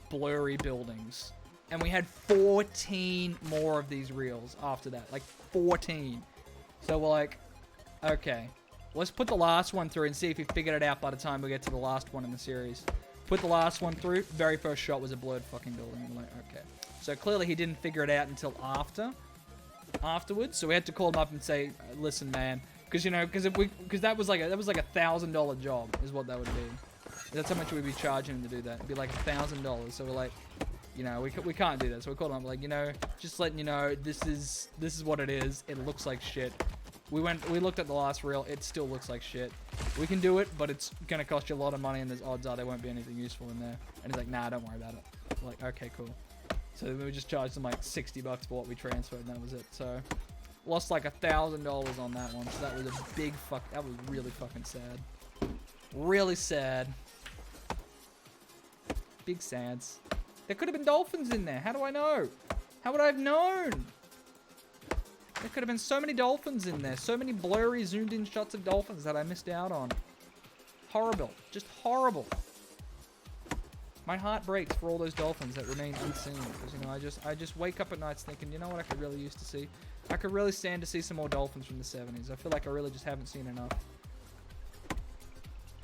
blurry buildings. And we had 14 more of these reels after that. Like 14. So we're like, okay. Let's put the last one through and see if he figured it out by the time we get to the last one in the series. Put the last one through. Very first shot was a blurred fucking building. I'm like, okay. So clearly he didn't figure it out until afterwards. So we had to call him up and say, listen, man, because that was like a $1,000 job is what that would be. That's how much we'd be charging him to do that. It'd be like $1,000. So we're like, you know, we can't do that. So we called him up like, you know, just letting you know, this is what it is. It looks like shit. We looked at the last reel. It still looks like shit. We can do it, but it's gonna cost you a lot of money, and there's odds are there won't be anything useful in there. And he's like, nah, don't worry about it. We're like, okay, cool. So we just charged him like $60 for what we transferred, and that was it. So lost like $1,000 on that one. So that was a big that was really fucking sad. Really sad. Big sads. There could have been dolphins in there. How do I know? How would I have known? There could have been so many dolphins in there. So many blurry, zoomed-in shots of dolphins that I missed out on. Horrible. Just horrible. My heart breaks for all those dolphins that remain unseen. Because, you know, I just wake up at nights thinking, you know what I could really use to see? I could really stand to see some more dolphins from the 70s. I feel like I really just haven't seen enough.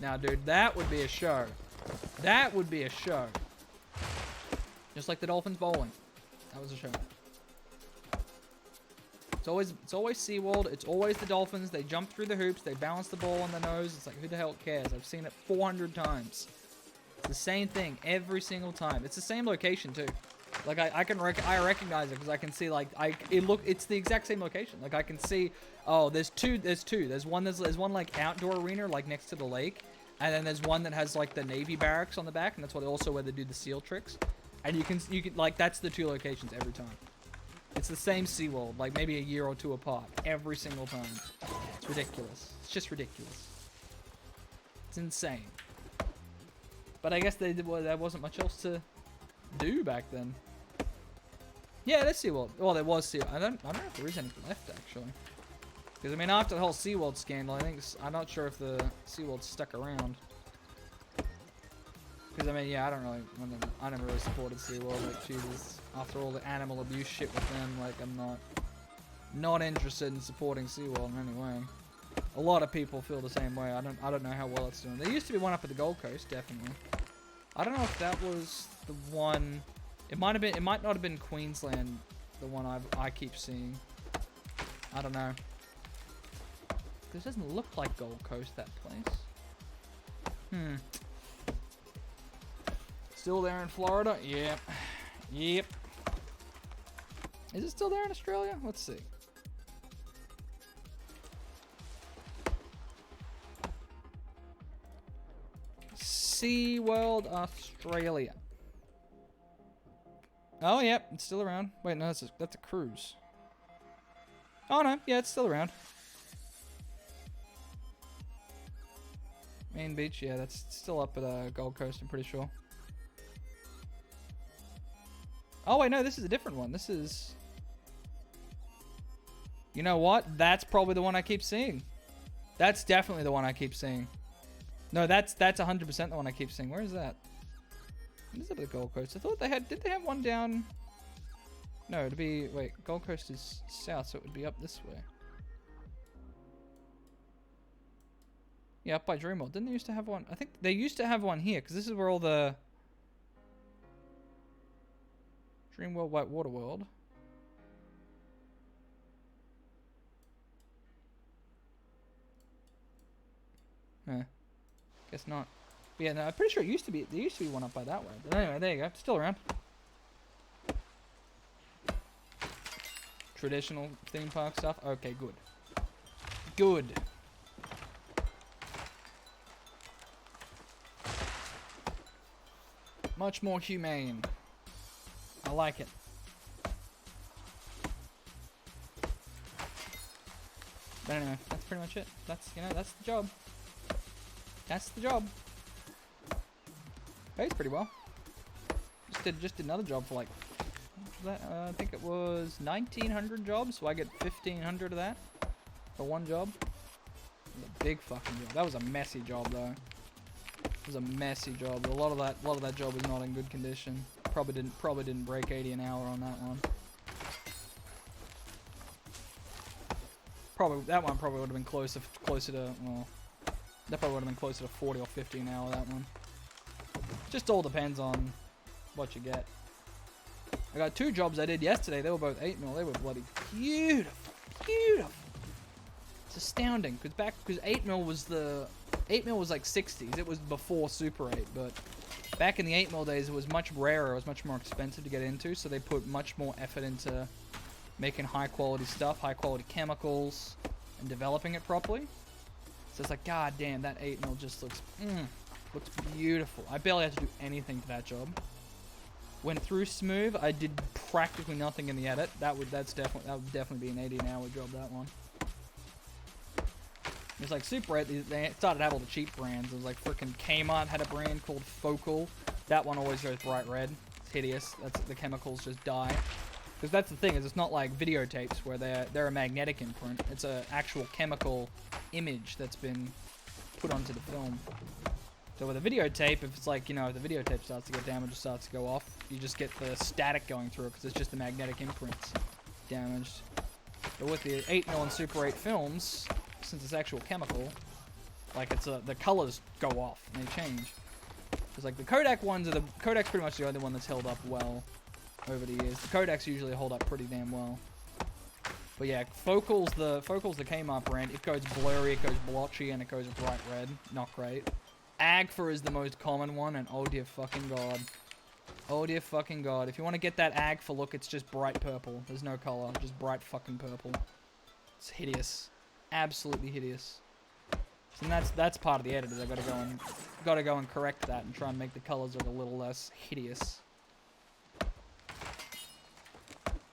Now, dude, that would be a show. That would be a show. Just like the Dolphins bowling. That was a show. It's always SeaWorld. It's always the Dolphins. They jump through the hoops. They bounce the ball on the nose. It's like, who the hell cares? I've seen it 400 times. It's the same thing every single time. It's the same location too. Like I recognize it because I can see like it's the exact same location. Like I can see, oh, there's two. There's one like outdoor arena like next to the lake, and then there's one that has like the Navy barracks on the back, and that's also where they do the SEAL tricks. And you can like that's the 2 locations every time. It's the same SeaWorld, like maybe a year or two apart, every single time. It's ridiculous. It's just ridiculous. It's insane. But I guess there wasn't much else to do back then. Yeah, there's SeaWorld. Well, there was SeaWorld. I don't know if there is anything left, actually. Because, I mean, after the whole SeaWorld scandal, I'm not sure if the SeaWorld stuck around. Because, I mean, yeah, I never really supported SeaWorld. Like, Jesus, after all the animal abuse shit with them, like, I'm not interested in supporting SeaWorld in any way. A lot of people feel the same way. I don't know how well it's doing. There used to be one up at the Gold Coast, definitely. I don't know if that was the one. It might not have been Queensland, the one I keep seeing. I don't know. This doesn't look like Gold Coast, that place. Still there in Florida? Yep. Yep. Is it still there in Australia? Let's see. SeaWorld Australia. Oh, yep, it's still around. Wait, no, that's a cruise. Oh, no, yeah, it's still around. Main Beach, yeah, that's still up at Gold Coast, I'm pretty sure. Oh, wait, no, this is a different one. This is... You know what? That's probably the one I keep seeing. That's definitely the one I keep seeing. No, that's 100% the one I keep seeing. Where is that? What is up at the Gold Coast? I thought did they have one down? No, it'd be, wait, Gold Coast is south, so it would be up this way. Yeah, up by Dreamworld. Didn't they used to have one? I think they used to have one here, because this is where all the Dreamworld Whitewater World. Huh. Guess not. But yeah, no, I'm pretty sure there used to be one up by that way. But anyway, there you go. Still around. Traditional theme park stuff. Okay, good. Good. Much more humane. I like it. But anyway, that's pretty much it. That's that's the job. That's the job. Pays pretty well. Just did another job for like, what was that? I think it was 1,900 jobs, so I get 1,500 of that for one job. It was a big fucking job. That was a messy job though. It was a messy job. A lot of that job was not in good condition. Probably didn't break 80 an hour on that one. That one probably would have been closer to, well, that probably would have been closer to 40 or 50 an hour, that one. Just all depends on what you get. I got 2 jobs I did yesterday. They were both 8mm. They were bloody beautiful. Beautiful. It's astounding. Because 8mm was like 60s. It was before Super 8, but back in the 8mm days, it was much rarer. It was much more expensive to get into, so they put much more effort into making high quality stuff, high quality chemicals, and developing it properly. So it's like, god damn, that 8mm just looks beautiful. I barely had to do anything to that job. Went through smooth. I did practically nothing in the edit. That would definitely be an 80 an hour job, that one. It's like Super 8, they started to have all the cheap brands. It was like freaking Kmart had a brand called Focal. That one always goes bright red. It's hideous. The chemicals just die. Because that's the thing, is it's not like videotapes where they're a magnetic imprint. It's an actual chemical image that's been put onto the film. So with a videotape, if it's like, if the videotape starts to get damaged or starts to go off, you just get the static going through it because it's just the magnetic imprints damaged. But with the 8mm and Super 8 films, since it's actual chemical, like the colors go off and they change. Because like the Kodak ones Kodak's pretty much the only one that's held up well over the years. The Kodaks usually hold up pretty damn well. But yeah, Focal's the Kmart brand. It goes blurry, it goes blotchy, and it goes bright red. Not great. Agfa is the most common one, and oh dear fucking god. Oh dear fucking god. If you want to get that Agfa look, it's just bright purple. There's no color, just bright fucking purple. It's hideous. Absolutely hideous. And that's part of the edit, is I gotta go and correct that and try and make the colors look a little less hideous.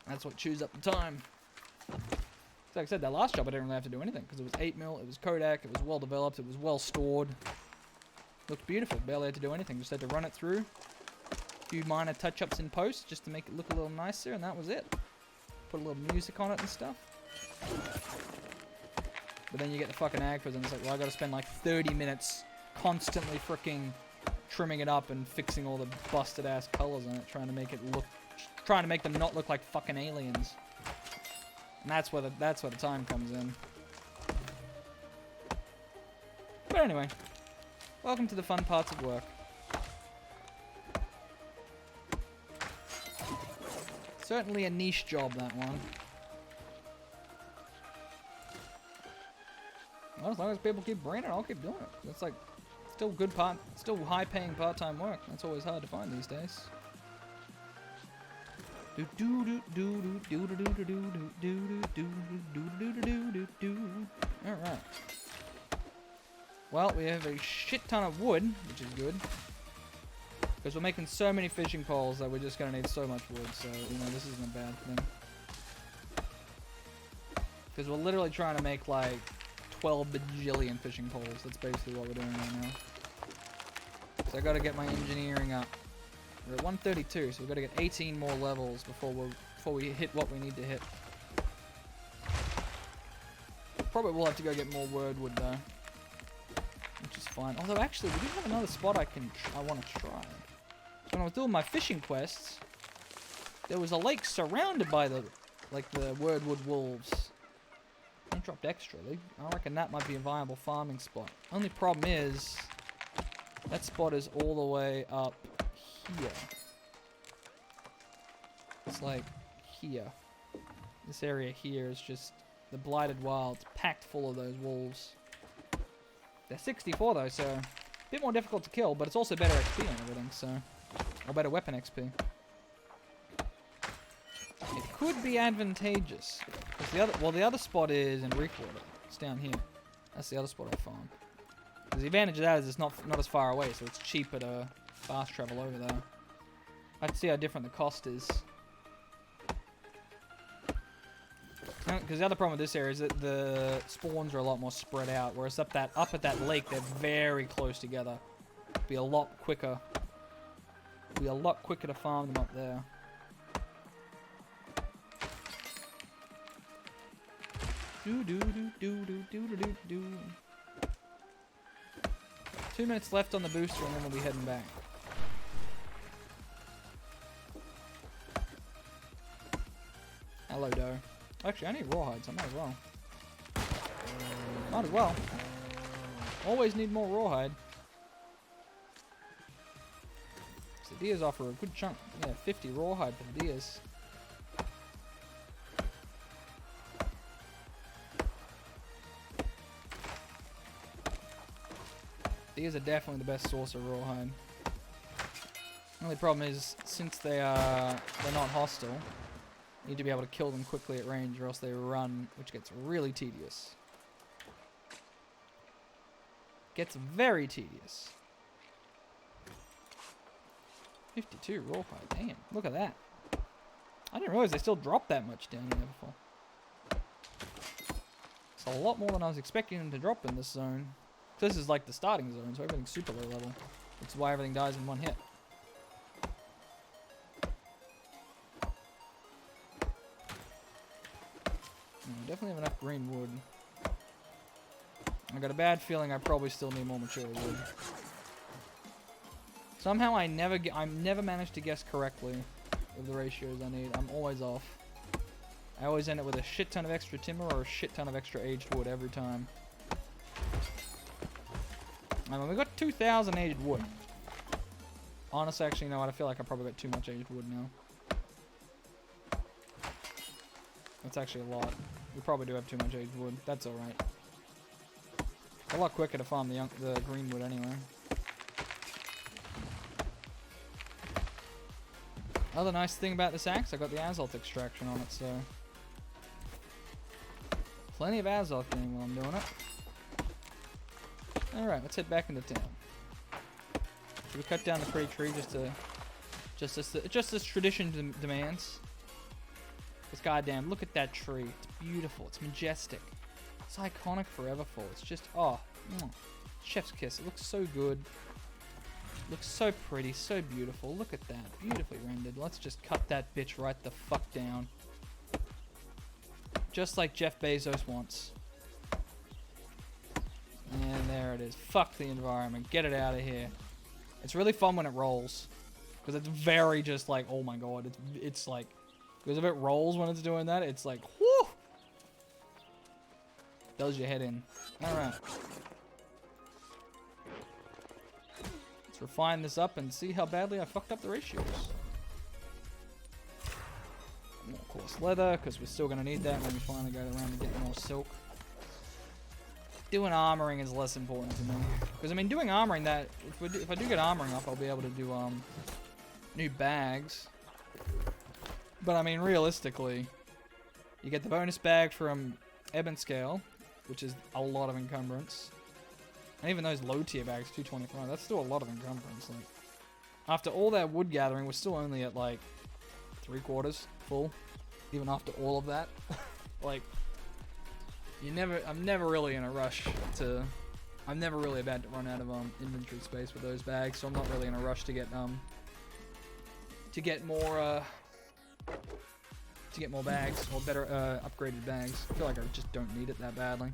That's what chews up the time. So like I said, that last job I didn't really have to do anything because it was 8mm, it was Kodak, it was well developed, it was well stored. Looked beautiful, barely had to do anything, just had to run it through. A few minor touch-ups in post just to make it look a little nicer, and that was it. Put a little music on it and stuff. But then you get the fucking AGFAs and it's like, well, I gotta spend like 30 minutes constantly freaking trimming it up and fixing all the busted ass colors on it, trying to make them not look like fucking aliens. And that's where the time comes in. But anyway, welcome to the fun parts of work. Certainly a niche job, that one. Well, as long as people keep bringing it, I'll keep doing it. It's like still high-paying part-time work. That's always hard to find these days. Alright. Well, we have a shit ton of wood, which is good. Because we're making so many fishing poles that we're just going to need so much wood. So, you know, this isn't a bad thing. Because we're literally trying to make, like, 12 bajillion fishing poles. That's basically what we're doing right now. So I got to get my engineering up. We're at 132, so we've got to get 18 more levels before we hit what we need to hit. Probably will have to go get more wordwood though, which is fine. Although actually, we do have another spot I want to try. So when I was doing my fishing quests, there was a lake surrounded by the wordwood wolves. They dropped extra. I reckon that might be a viable farming spot. Only problem is that spot is all the way up here. It's like here. This area here is just the blighted wilds, packed full of those wolves. They're 64 though, so a bit more difficult to kill, but it's also better XP and everything, so or better weapon XP. It could be advantageous. The other spot is in Reekwater. It's down here. That's the other spot I farm. Because the advantage of that is it's not as far away, so it's cheaper to fast travel over there. I have to see how different the cost is. Because the other problem with this area is that the spawns are a lot more spread out, whereas up at that lake they're very close together. It'd be a lot quicker. It'd be a lot quicker to farm them up there. Do do do do do do do do. 2 minutes left on the booster, and then we'll be heading back. Hello, doe. Actually, I need rawhides. I might as well. Might as well. Always need more rawhide. So the deers offer a good chunk. Yeah, 50 rawhide for the deers. These are definitely the best source of rawhide. The only problem is, since they're not hostile, you need to be able to kill them quickly at range, or else they run, which gets really tedious. Gets very tedious. 52 rawhide, damn! Look at that. I didn't realize they still drop that much down here before. It's a lot more than I was expecting them to drop in this zone. This is like the starting zone, so everything's super low level. Which is why everything dies in one hit. Definitely have enough green wood. I got a bad feeling I probably still need more mature wood. Somehow I never managed to guess correctly of the ratios I need. I'm always off. I always end up with a shit ton of extra timber or a shit ton of extra aged wood every time. I mean, we got 2,000 aged wood. Honestly, actually, you know what? I feel like I probably got too much aged wood now. That's actually a lot. We probably do have too much aged wood. That's alright. It's a lot quicker to farm the green wood anyway. Other nice thing about this axe, I got the Azoth extraction on it, so... Plenty of Azoth getting while I'm doing it. Alright, let's head back into town. Should we cut down the pretty tree just as tradition demands? Because goddamn, look at that tree. It's beautiful. It's majestic. It's iconic forever for. It's just, oh, chef's kiss. It looks so good. Looks so pretty, so beautiful. Look at that. Beautifully rendered. Let's just cut that bitch right the fuck down. Just like Jeff Bezos wants. And there it is. Fuck the environment. Get it out of here. It's really fun when it rolls. Because it's very just like, oh my god. It's like, because if it rolls when it's doing that, it's like, whoo! Does your head in. Alright. Let's refine this up and see how badly I fucked up the ratios. More coarse leather, because we're still going to need that when we finally go around and get more silk. Doing armoring is less important to me. Because, I mean, doing armoring, that if I do get armoring up, I'll be able to do new bags. But, I mean, realistically, you get the bonus bag from Ebb and Scale, which is a lot of encumbrance. And even those low tier bags, 225, that's still a lot of encumbrance. Like, after all that wood gathering, we're still only at, like, 3/4 full, even after all of that. Like, I'm never really in a rush to, I'm never really about to run out of inventory space with those bags, so I'm not really in a rush to get more bags, or better upgraded bags. I feel like I just don't need it that badly.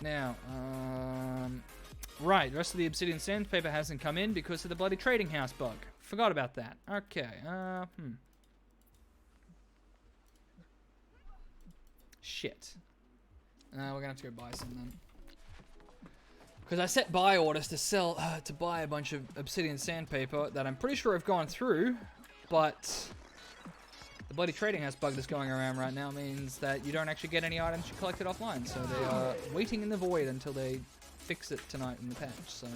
Now, right, the rest of the obsidian sandpaper hasn't come in because of the bloody trading house bug. Forgot about that. Okay, Shit. We're gonna have to go buy some then. Because I set buy orders to sell, to buy a bunch of obsidian sandpaper that I'm pretty sure have gone through, but the bloody trading house bug that's going around right now means that you don't actually get any items you collected offline, so they are waiting in the void until they fix it tonight in the patch, so.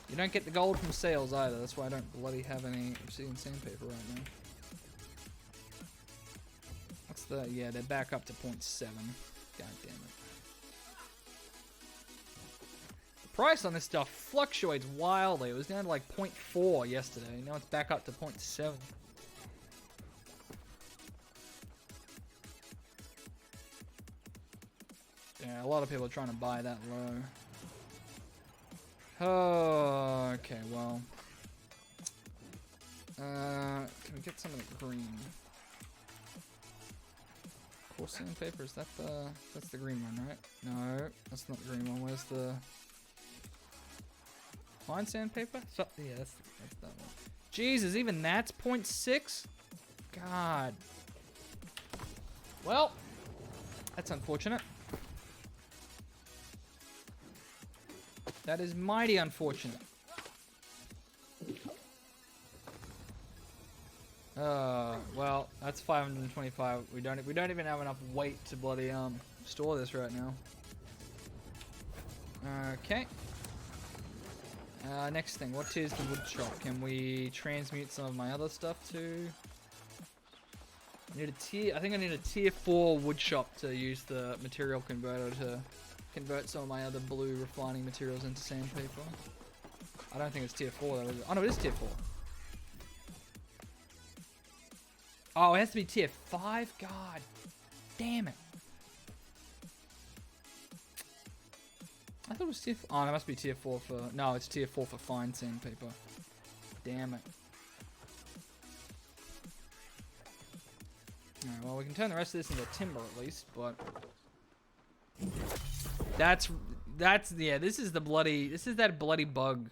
You don't get the gold from sales either, that's why I don't bloody have any obsidian sandpaper right now. What's the, yeah, they're back up to 0.7. God damn it. The price on this stuff fluctuates wildly. It was down to like 0.4 yesterday, now it's back up to 0.7. Yeah, a lot of people are trying to buy that low. Oh, okay, well. Can we get some of the green? Coarse sandpaper, is that that's the green one, right? No, that's not the green one. Where's the fine sandpaper? So, yeah, that's that one. Jesus, even that's 0.6? God. Well, that's unfortunate. That is mighty unfortunate. Well, that's 525. We don't even have enough weight to bloody store this right now. Okay. Next thing, what is the wood shop? Can we transmute some of my other stuff to? I think I need a tier 4 wood shop to use the material converter to convert some of my other blue refining materials into sandpaper. I don't think it's tier 4 though. Oh no, it is tier 4. Oh, it has to be tier 5? God damn it. I thought it was tier 4. Oh, that must be tier 4 for... No, it's tier 4 for fine sandpaper. Damn it. Alright, well, we can turn the rest of this into timber at least, but... yeah, this is that bloody bug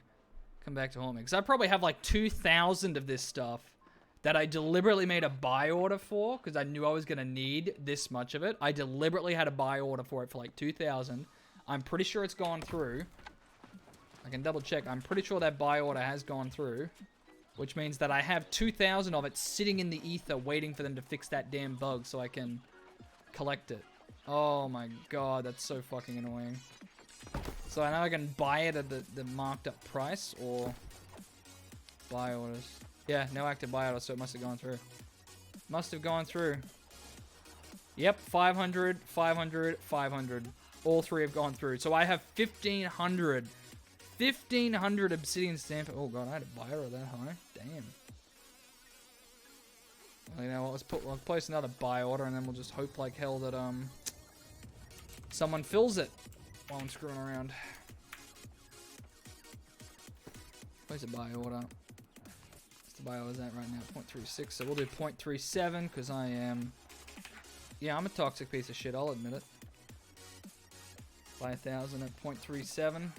come back to haunt me. Because I probably have like 2,000 of this stuff that I deliberately made a buy order for, because I knew I was going to need this much of it. I deliberately had a buy order for it for like 2,000. I'm pretty sure it's gone through. I can double check. I'm pretty sure that buy order has gone through, which means that I have 2,000 of it sitting in the ether waiting for them to fix that damn bug so I can collect it. Oh my god, that's so fucking annoying. So I know I can buy it at the marked up price or buy orders. Yeah, no active buy order, so it must have gone through. Must have gone through. Yep, 500, 500, 500. All three have gone through. So I have 1,500. 1,500 obsidian stamp. Oh god, I had a buy order that high. Damn. You know what? Let's place another buy order, and then we'll just hope like hell that someone fills it while I'm screwing around. Place a buy order. What's the buy order at right now? 0.36. So we'll do 0.37 because I am. Yeah, I'm a toxic piece of shit. I'll admit it. 5,000 at 0.37.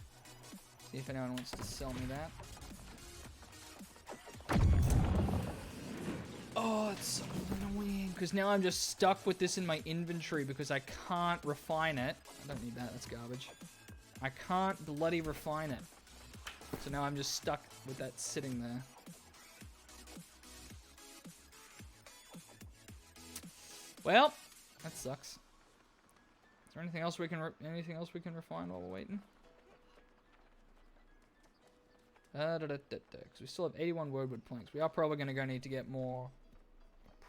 See if anyone wants to sell me that. Oh, it's so annoying. Because now I'm just stuck with this in my inventory because I can't refine it. I don't need that. That's garbage. I can't bloody refine it. So now I'm just stuck with that sitting there. Well, that sucks. Is there anything else we can refine while we're waiting? Because we still have 81 wordwood planks. We are probably going to need to get more.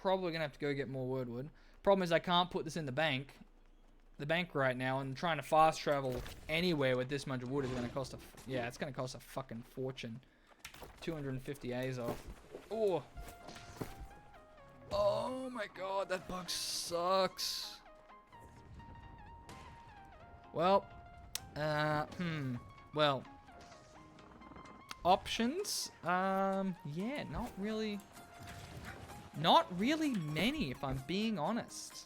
Probably going to have to go get more wordwood. Problem is I can't put this in the bank right now, and trying to fast travel anywhere with this much wood is going to cost a. Yeah, it's going to cost a fucking fortune. 250 A's off. Oh. Oh my god, that bug sucks. Well, well, options. Yeah, not really many, if I'm being honest.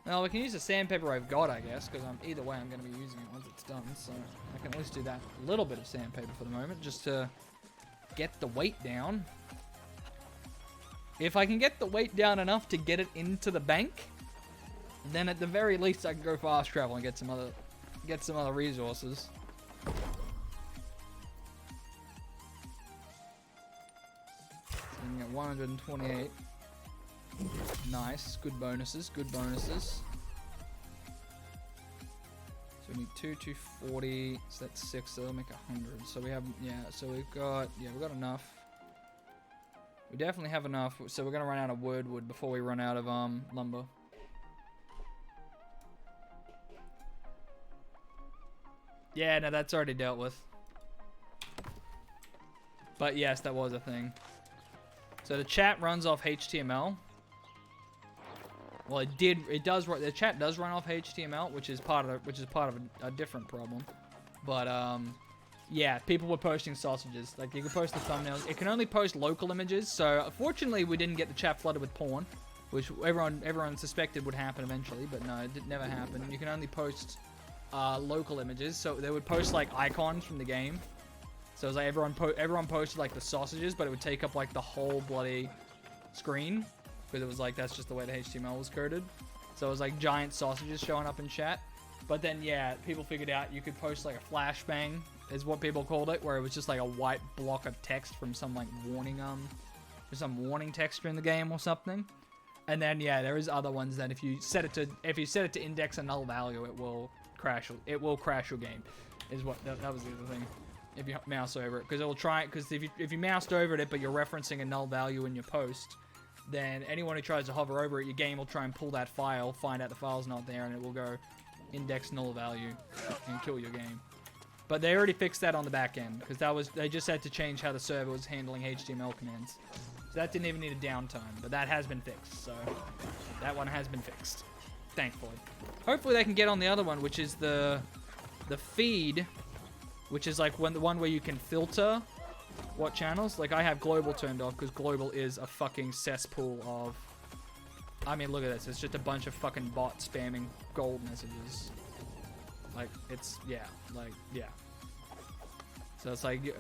Well, we can use the sandpaper I've got, I guess, because either way I'm going to be using it once it's done. So I can at least do that little bit of sandpaper for the moment, just to get the weight down. If I can get the weight down enough to get it into the bank, then at the very least I can go fast travel and get some other resources. So we got 128. Nice, good bonuses, good bonuses. So we need 240, so that's 6, so that'll make 100. So we have, yeah, so we've got enough. We definitely have enough, so we're gonna run out of wordwood before we run out of lumber. Yeah, no, that's already dealt with. But yes, that was a thing. So the chat runs off HTML. Well, the chat does run off HTML, which is part of a different problem. But yeah, people were posting sausages. Like, you can post the thumbnails. It can only post local images. So, unfortunately, we didn't get the chat flooded with porn, which everyone suspected would happen eventually. But no, it never happened. You can only post local images. So they would post like icons from the game. So it was like everyone posted like the sausages, but it would take up like the whole bloody screen because it was like that's just the way the HTML was coded. So it was like giant sausages showing up in chat. But then yeah, people figured out you could post like a flashbang, is what people called it, where it was just like a white block of text from some like warning warning text in the game or something. And then yeah, there is other ones that if you set it to index a null value, it will crash your game. Is what that was the other thing. If you mouse over it, because it will try it. Because if you moused over it, but you're referencing a null value in your post, then anyone who tries to hover over it, your game will try and pull that file, find out the file's not there, and it will go index null value and kill your game. But they already fixed that on the back end, because they just had to change how the server was handling HTML commands. So that didn't even need a downtime, but that has been fixed. So that one has been fixed, thankfully. Hopefully they can get on the other one, which is the feed, which is like the one where you can filter what channels. Like I have global turned off because global is a fucking cesspool of. I mean, look at this. It's just a bunch of fucking bots spamming gold messages. Like it's yeah. So it's like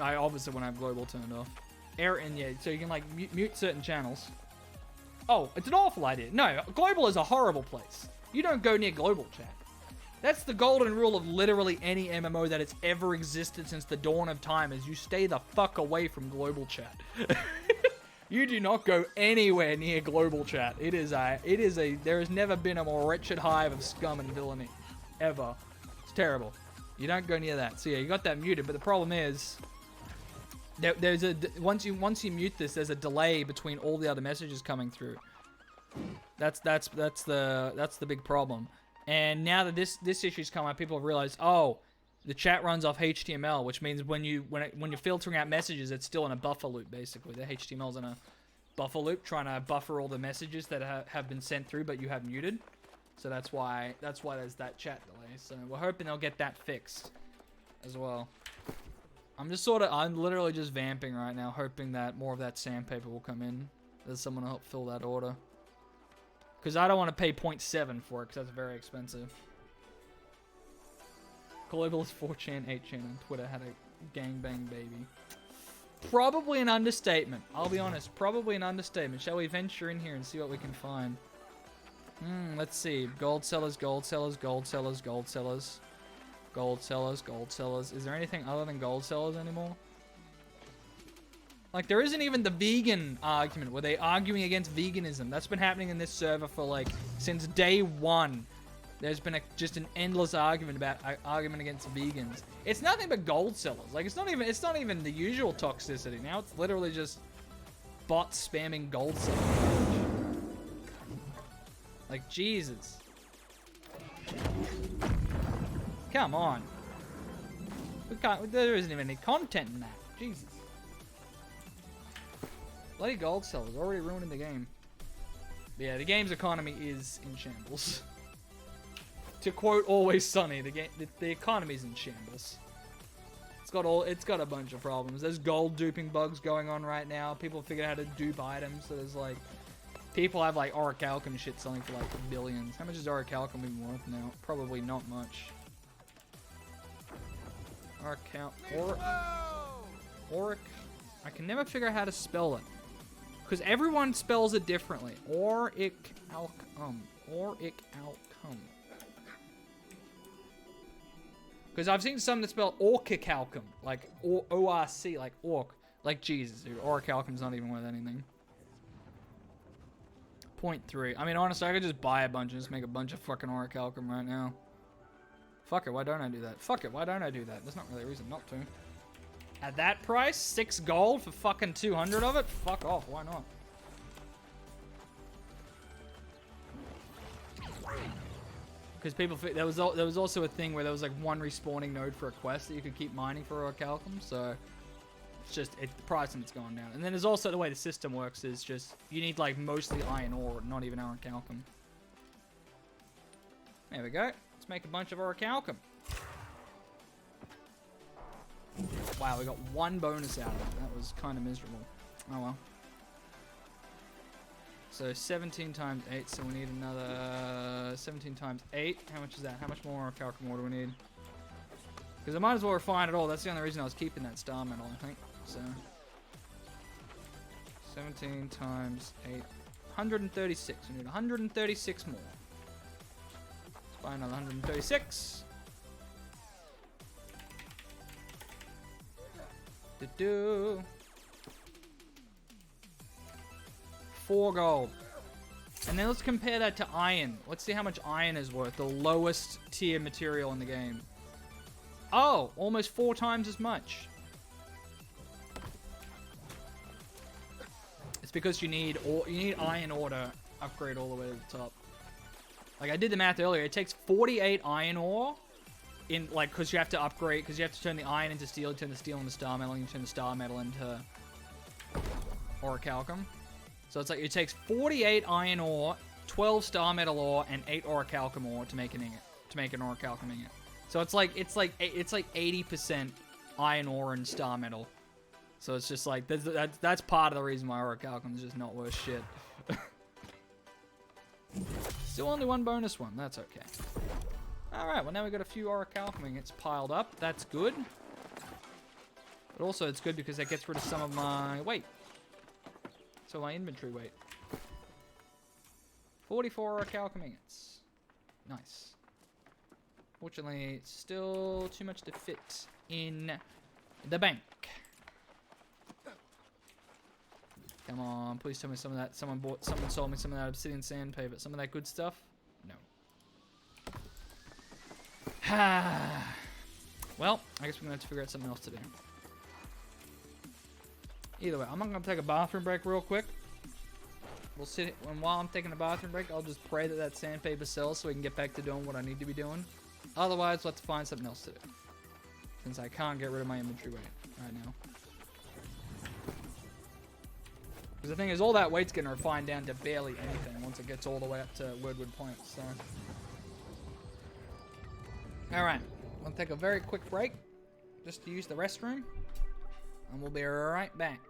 I obviously want to have global turned off. So you can like mute certain channels. Oh, it's an awful idea. No, global is a horrible place. You don't go near global chat. That's the golden rule of literally any MMO that has ever existed since the dawn of time, is you stay the fuck away from global chat. You do not go anywhere near global chat. There has never been a more wretched hive of scum and villainy. Ever. It's terrible. You don't go near that. So yeah, you got that muted, but the problem is, once you mute this, there's a delay between all the other messages coming through. That's the big problem. And now that this issue's come up, people have realized, oh, the chat runs off HTML, which means when you're filtering out messages, it's still in a buffer loop basically. The HTML's in a buffer loop trying to buffer all the messages that have been sent through, but you have muted. So that's why there's that chat delay. So we're hoping they'll get that fixed as well. I'm literally just vamping right now, hoping that more of that sandpaper will come in. There's someone to help fill that order. Because I don't want to pay 0.7 for it, because that's very expensive. Globalist 4chan, 8chan on Twitter had a gangbang baby. Probably an understatement. I'll be honest, probably an understatement. Shall we venture in here and see what we can find? Let's see. Gold sellers, gold sellers, gold sellers, gold sellers. Gold sellers, gold sellers. Is there anything other than gold sellers anymore? Like, there isn't even the vegan argument where they're arguing against veganism. That's been happening in this server for, like, since day one. There's been just an endless argument against vegans. It's nothing but gold sellers. Like, it's not even the usual toxicity. Now it's literally just bots spamming gold sellers. Like, Jesus. Come on. There isn't even any content in that. Jesus. Bloody gold sellers already ruining the game. But yeah, the game's economy is in shambles. To quote Always Sunny, the economy's in shambles. It's got a bunch of problems. There's gold duping bugs going on right now. People figure out how to dupe items. So there's like, people have like orichalcum shit selling for like billions. How much is orichalcum even worth now? Probably not much. Oric. I can never figure out how to spell it. Because everyone spells it differently. Orichalcum. Because I've seen some that spell orcichalcum. Like O-R-C, like orc. Like Jesus, dude. Orichalcum's not even worth anything. 0.3. I mean, honestly, I could just buy a bunch and just make a bunch of fucking orichalcum right now. Fuck it, why don't I do that? Fuck it, why don't I do that? There's not really a reason not to. At that price, 6 gold for fucking 200 of it? Fuck off, why not? Because people, there was also a thing where there was like one respawning node for a quest that you could keep mining for orichalcum, so it's just, the price and it's gone down. And then there's also the way the system works is just, you need like mostly iron ore, not even orichalcum. There we go. Let's make a bunch of orichalcum. Wow, we got 1 bonus out of it. That was kind of miserable. Oh well. So 17 times 8, so we need another 17 times 8. How much is that? How much more orichalcum ore do we need? Because I might as well refine it all. That's the only reason I was keeping that star metal, I think. So 17 times 8. 136. We need 136 more. Let's buy another 136. Do-do. 4 gold. And then let's compare that to iron. Let's see how much iron is worth. The lowest tier material in the game. Oh, almost 4 times as much. It's because you need iron ore to upgrade all the way to the top. Like I did the math earlier. It takes 48 iron ore in like because you have to upgrade because you have to turn the iron into steel, turn the steel into star metal, and you turn the star metal into orichalcum. So it's like it takes 48 iron ore, 12 star metal ore, and 8 orichalcum ore to make an ingot, to make an orichalcum ingot. So it's like 80% iron ore and star metal. So it's just like that's part of the reason why orichalcum is just not worth shit. Still only 1 bonus one. That's okay. All right. Well, now we got a few orichalcum ingots piled up. That's good. But also it's good because that gets rid of some of my weight. So my inventory weight. 44 orichalcum ingots. Nice. Fortunately, it's still too much to fit in the bank. Come on, please tell me some of that. Someone sold me some of that obsidian sandpaper. Some of that good stuff? No. Well, I guess we're gonna have to figure out something else to do. Either way, I'm gonna take a bathroom break real quick. We'll sit, and while I'm taking a bathroom break, I'll just pray that sandpaper sells so we can get back to doing what I need to be doing. Otherwise, let's find something else to do. since I can't get rid of my inventory weight right now. Because the thing is, all that weight's getting refined down to barely anything once it gets all the way up to Wordwood Point, so. Alright, we'll take a very quick break just to use the restroom, and we'll be right back.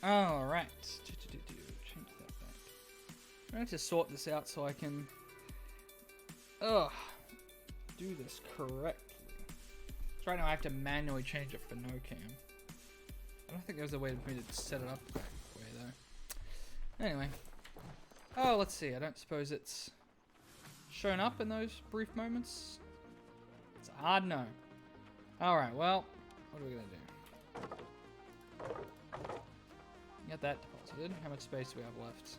Alright. Change that back. I need to sort this out so I can do this correctly. So right now I have to manually change it for no cam. I don't think there's a way for me to set it up the correct way though. Anyway. Oh, let's see. I don't suppose it's shown up in those brief moments. It's a hard no. Alright, well, what are we gonna do? Get that deposited. How much space do we have left?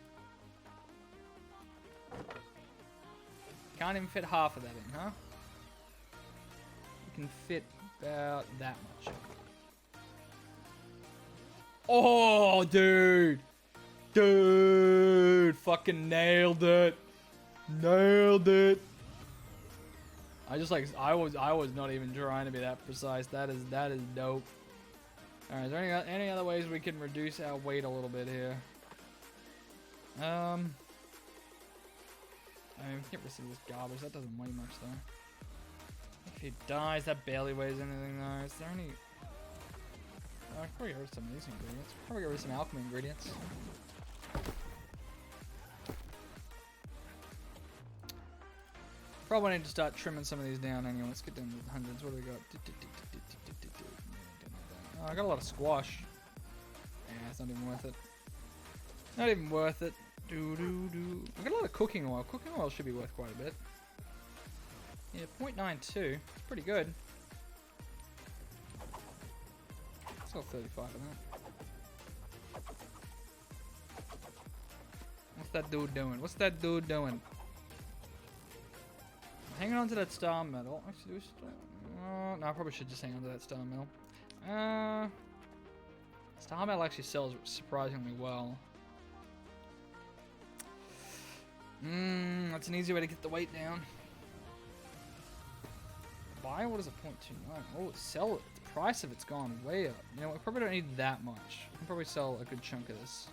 Can't even fit half of that in, huh? We can fit about that much. Oh, dude! Dude! Fucking nailed it! Nailed it! I was not even trying to be that precise. That is dope. Alright, is there any other ways we can reduce our weight a little bit here? I mean, we can get rid of this garbage. That doesn't weigh much though. If he dies, that barely weighs anything though. Is there any... I could probably get rid of some of these ingredients. Probably get rid of some alchemy ingredients. Probably need to start trimming some of these down anyway. Let's get down to the hundreds. What do we got? Oh, I got a lot of squash. Yeah, it's not even worth it. Not even worth it. I got a lot of cooking oil. Cooking oil should be worth quite a bit. Yeah, 0.92. It's pretty good. Sell 35 of that. What's that dude doing? What's that dude doing? Hanging on to that star metal. Actually, no, I probably should just hang on to that star metal. Star metal actually sells surprisingly well. That's an easy way to get the weight down. Buy? What is a 0.29? Oh, sell it. The price of it's gone way up. You know, we probably don't need that much. We can probably sell a good chunk of this.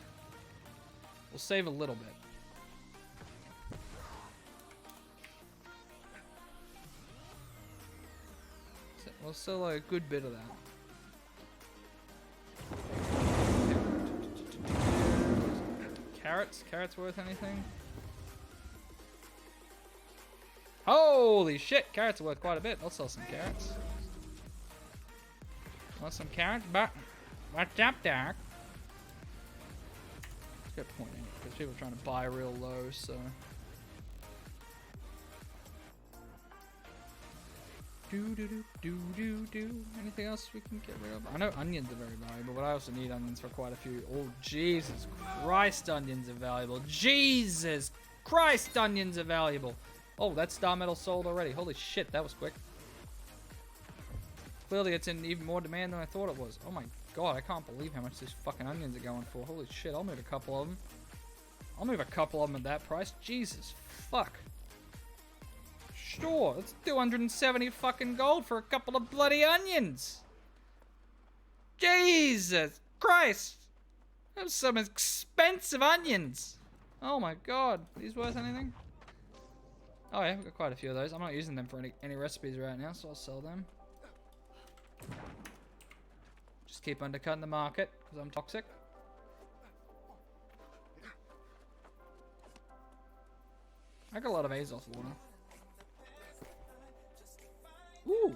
We'll save a little bit. We'll sell a good bit of that. Carrots? Carrots worth anything? Holy shit! Carrots are worth quite a bit. I'll sell some carrots. Want some carrots? But what's up, Doc? It's a good point, because people are trying to buy real low, so. Do. Anything else we can get rid of? I know onions are very valuable, but I also need onions for quite a few. Oh, Jesus Christ, onions are valuable. Jesus Christ, onions are valuable. Oh, that star metal sold already. Holy shit, that was quick. Clearly, it's in even more demand than I thought it was. Oh my god, I can't believe how much these fucking onions are going for. Holy shit, I'll move a couple of them. I'll move a couple of them at that price. Jesus fuck. Sure, it's 270 fucking gold for a couple of bloody onions. Jesus Christ. Those some expensive onions. Oh my god. Are these worth anything? Oh yeah, we've got quite a few of those. I'm not using them for any recipes right now, so I'll sell them. Just keep undercutting the market, because I'm toxic. I got a lot of Azoth water. Ooh.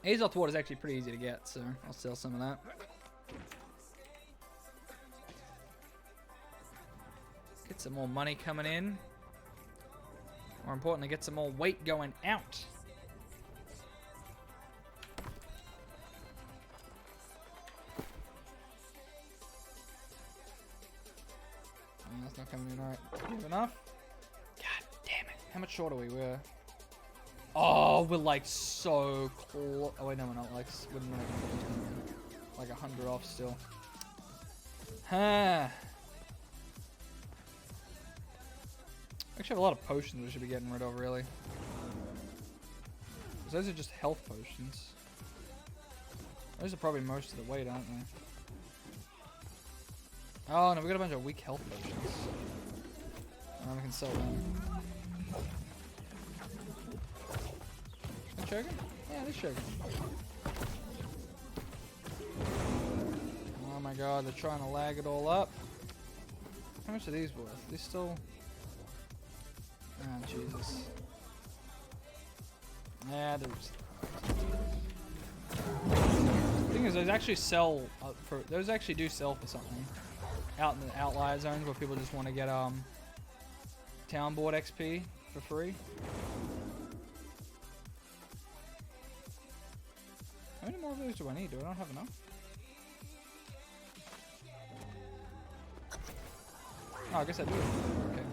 Azoth water is actually pretty easy to get, so I'll sell some of that. Get some more money coming in. More importantly, get some more weight going out. That's not coming in right. Do you have enough? God damn it. How much short are we? We're... Oh, we're like so close. Oh wait, no, we're not. Like, we're not like 100 off still. Huh. Actually have a lot of potions we should be getting rid of, really. Because those are just health potions. Those are probably most of the weight, aren't they? Oh no, we got a bunch of weak health potions. Oh, we can sell them. Are they choking? Yeah, they're choking. Oh my god, they're trying to lag it all up. How much are these worth? These still... Oh, Jesus. Yeah, there's... The thing is, those actually sell for... Those actually do sell for something. Out in the outlier zones where people just want to get, town board XP for free. How many more of those do I need? Do I not have enough? Oh, I guess I do. Okay.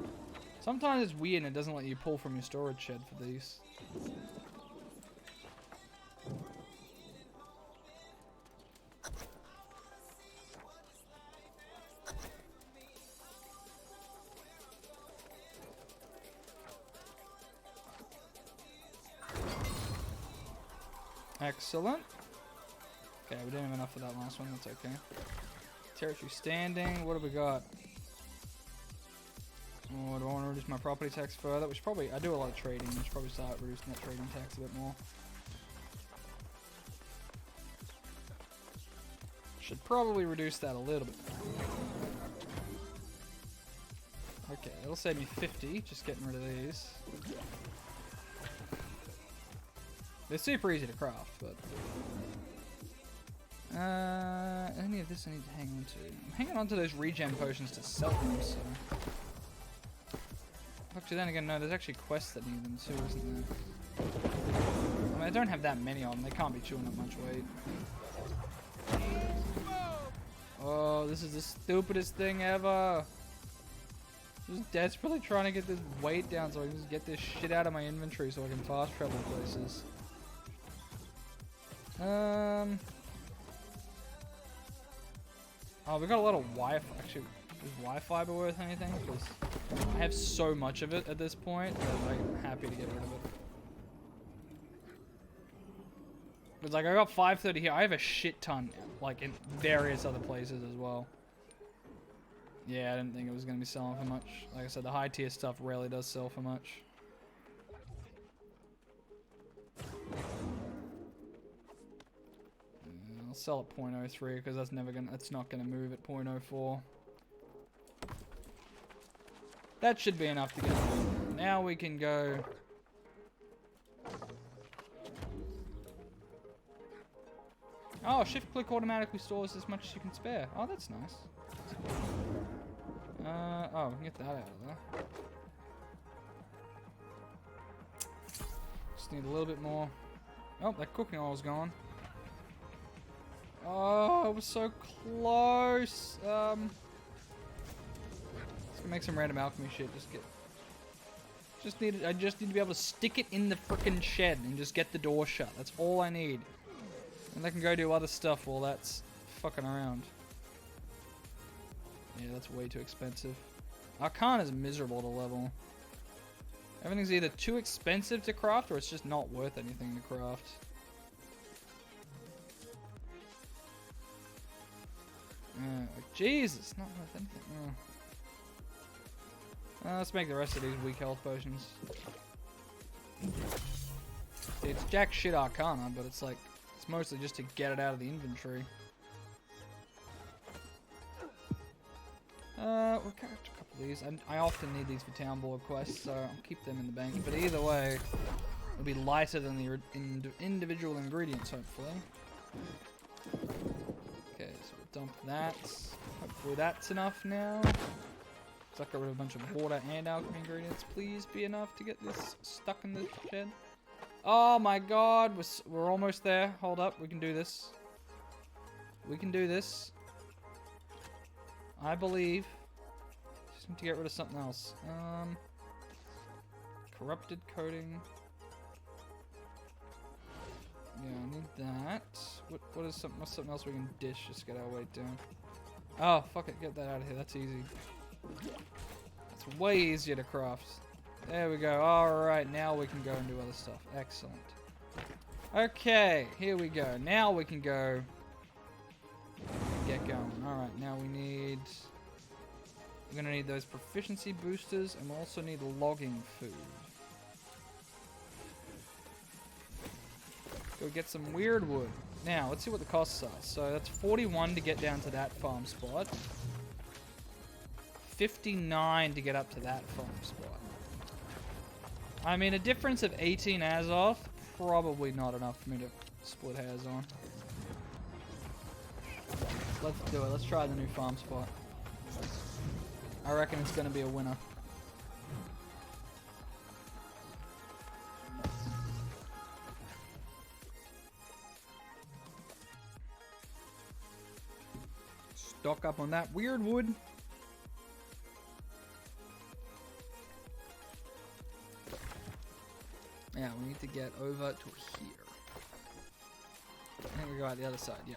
Sometimes it's weird and it doesn't let you pull from your storage shed for these. Excellent. Okay, we didn't have enough for that last one. That's okay. Territory standing. What do we got? Oh, do I want to reduce my property tax further? Which probably, I do a lot of trading. We should probably start reducing that trading tax a bit more. Should probably reduce that a little bit. Okay, it'll save me 50, just getting rid of these. They're super easy to craft, but... any of this I need to hang on to. I'm hanging on to those regen potions to sell them, so... Actually, then again, no, there's actually quests that need them too, isn't there? I mean, I don't have that many of them. They can't be chewing up much weight. Oh, this is the stupidest thing ever. Just desperately trying to get this weight down so I can just get this shit out of my inventory so I can fast travel places. Oh, we got a lot of Wi-Fi. Actually, is Wi-Fi worth anything? Because I have so much of it at this point that I'm happy to get rid of it. Because like I got 530 here. I have a shit ton, like in various other places as well. Yeah, I didn't think it was going to be selling for much. Like I said, the high tier stuff rarely does sell for much. I'll sell at 0.03 because that's not gonna move at 0.04. That should be enough to get it. Now we can go. Oh, shift click automatically stores as much as you can spare. Oh, that's nice. Oh, we can get that out of there. Just need a little bit more. Oh, that cooking oil's gone. Oh, it was so close. Let's go make some random alchemy shit. I just need to be able to stick it in the frickin' shed and just get the door shut. That's all I need. And I can go do other stuff while that's fucking around. Yeah, that's way too expensive. Arcana is miserable to level. Everything's either too expensive to craft or it's just not worth anything to craft. Jesus, not worth anything. Let's make the rest of these weak health potions. It's jack shit Arcana, but it's like, it's mostly just to get it out of the inventory. We'll catch a couple of these. I often need these for town board quests, so I'll keep them in the bank. But either way, it'll be lighter than the individual ingredients, hopefully. Okay, so we'll dump that. Hopefully that's enough now. I got rid of a bunch of water and alchemy ingredients. Please be enough to get this stuck in the shed. Oh my god, we're almost there. Hold up, we can do this. We can do this. I believe. Just need to get rid of something else. Corrupted coating. Yeah, I need that. What's something else we can dish? Just get our weight down. Oh, fuck it, get that out of here. That's easy. It's way easier to craft. There we go. Alright, now we can go and do other stuff. Excellent. Okay, here we go. Now we can go get going. Alright, now we're gonna need those proficiency boosters, and we'll also need logging food. Go get some weird wood. Now, let's see what the costs are. So that's 41 to get down to that farm spot. 59 to get up to that farm spot. I mean, a difference of 18 Azoth, probably not enough for me to split hairs on. Let's do it. Let's try the new farm spot. I reckon it's going to be a winner. Stock up on that weird wood. Yeah, we need to get over to here. I think we go out the other side, yeah.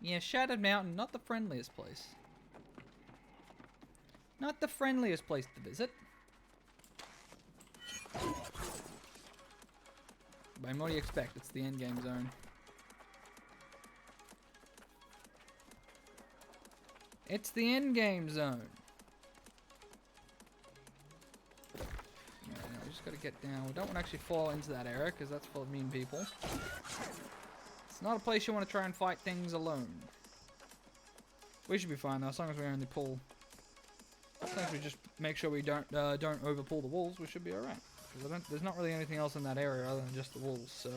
Yeah, Shattered Mountain, not the friendliest place. Not the friendliest place to visit. But what do you expect? It's the endgame zone. It's the endgame zone. We just gotta get down. We don't want to actually fall into that area because that's full of mean people. It's not a place you want to try and fight things alone. We should be fine though, as long as we only pull. As long as we just make sure we don't overpull the walls, we should be alright. Because there's not really anything else in that area other than just the walls, so.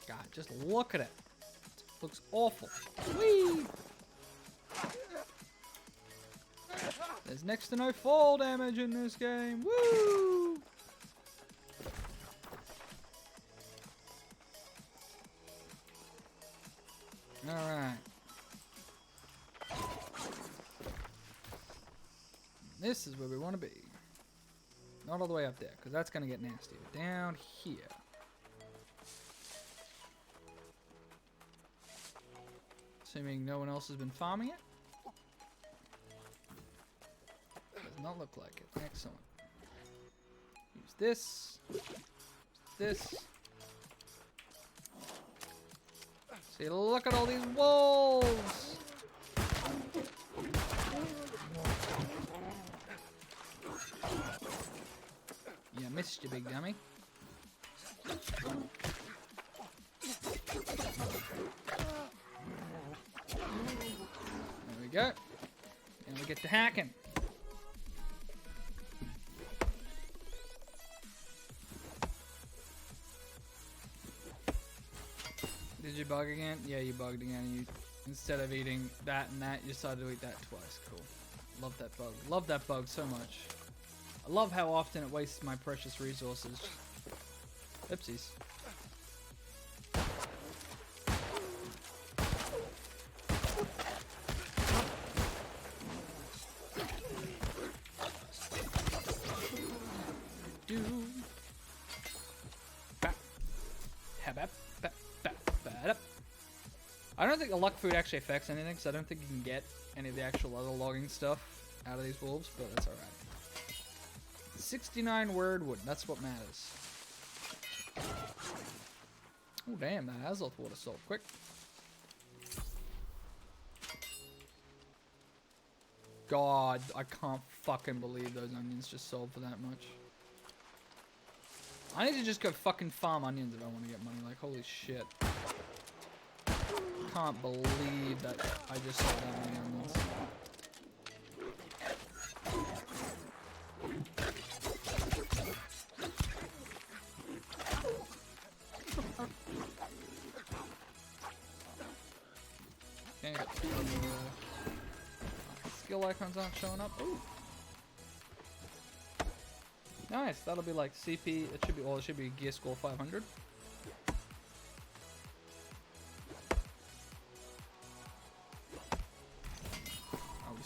God, just look at it. It looks awful. Whee! There's next to no fall damage in this game. Woo! Alright. This is where we want to be. Not all the way up there, because that's going to get nasty. But down here. Assuming no one else has been farming it. Does not look like it. Excellent. Use this. Use this. See, look at all these wolves. Yeah, missed you, big dummy. There we go. And we get to hacking. Did you bug again? Yeah, you bugged again. You, instead of eating that and that, you decided to eat that twice. Cool. Love that bug. Love that bug so much. I love how often it wastes my precious resources. Oopsies. I don't think the luck food actually affects anything, because I don't think you can get any of the actual other logging stuff out of these wolves, but that's alright. 69 word wood, that's what matters. Oh damn, that Azoth water sold quick. God, I can't fucking believe those onions just sold for that much. I need to just go fucking farm onions if I want to get money, like holy shit. Can't believe that I just sold that many onions. Okay, skill icons aren't showing up. Ooh. Nice, that'll be like CP, it should be, well, it should be gear score 500.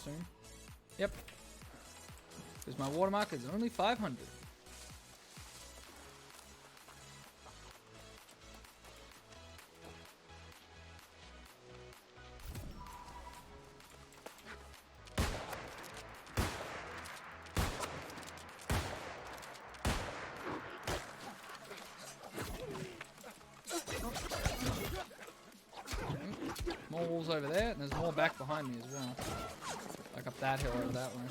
Soon. Yep. Because my watermark is only 500. More wolves over there, and there's more back behind me as well. Like up that hill over that way.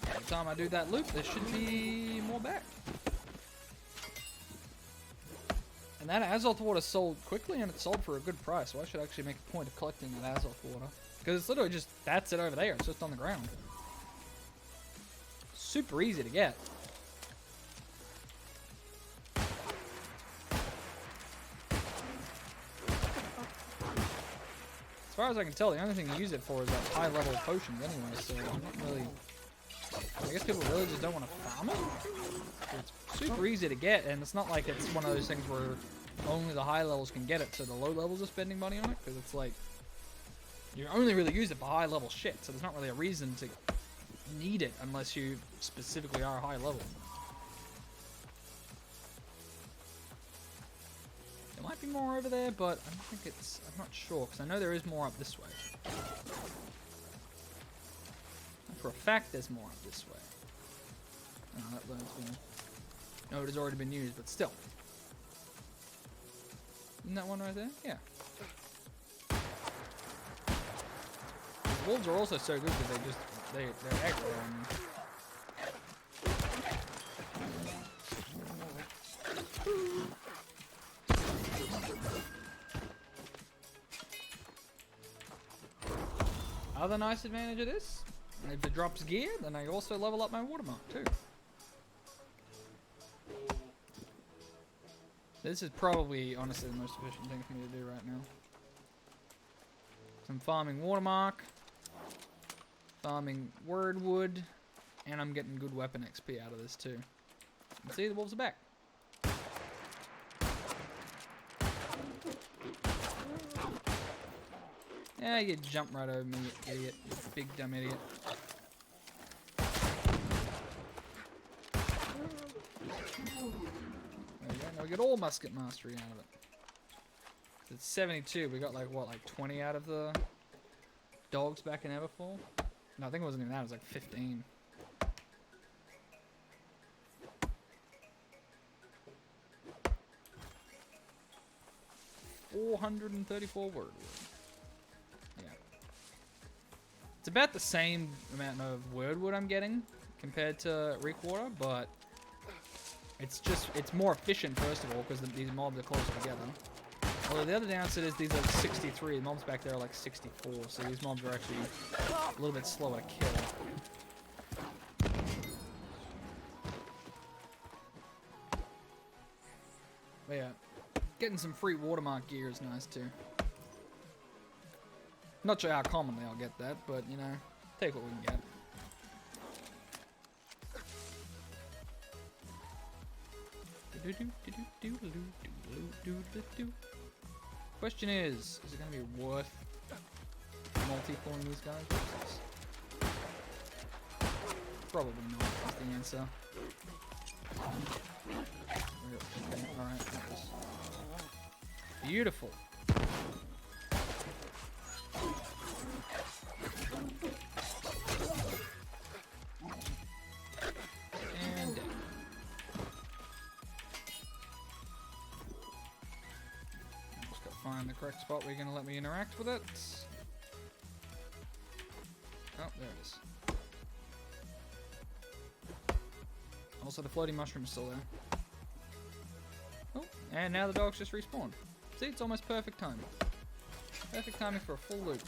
Every time I do that loop, there should be more back. And that Azoth water sold quickly, and it sold for a good price, so I should actually make a point of collecting that Azoth water. Because it's literally just, that's it over there, it's just on the ground. Super easy to get. As far as I can tell, the only thing you use it for is like high level potions anyway, so I'm not really... I guess people really just don't want to farm it? It's super easy to get, and it's not like it's one of those things where only the high levels can get it, so the low levels are spending money on it, because it's like... You only really use it for high level shit, so there's not really a reason to need it unless you specifically are high level. There might be more over there, but I don't think it's... I'm not sure, because I know there is more up this way. And for a fact, there's more up this way. Oh, that load's been... No, it has already been used, but still. Isn't that one right there? Yeah. The wolves are also so good that they just... They're aggro on me. Other nice advantage of this, if it drops gear, then I also level up my watermark too. This is probably, honestly, the most efficient thing for me to do right now. So I'm farming watermark, farming wordwood, and I'm getting good weapon XP out of this too. And see, the wolves are back. Yeah, you jump right over me, you idiot. You big dumb idiot. There we go. Now we get all musket mastery out of it. It's 72. We got like, what, like 20 out of the dogs back in Everfall? No, I think it wasn't even that. It was like 15. 434 wordwood. Yeah. It's about the same amount of wordwood I'm getting compared to Reekwater, but it's more efficient, first of all, because these mobs are closer together. Although the other downside is these are 63, the mobs back there are like 64, so these mobs are actually a little bit slower to kill. But yeah, getting some free watermark gear is nice too. Not sure how commonly I'll get that, but you know, take what we can get. Question is it going to be worth multi-pulling these guys? Probably not, is the answer. Okay, alright, that was beautiful. And down. Just gotta find the correct spot where you're gonna let me interact with it. Oh, there it is. Also, the floating mushroom is still there. Oh, and now the dogs just respawned. See, it's almost perfect timing. Perfect timing for a full loop.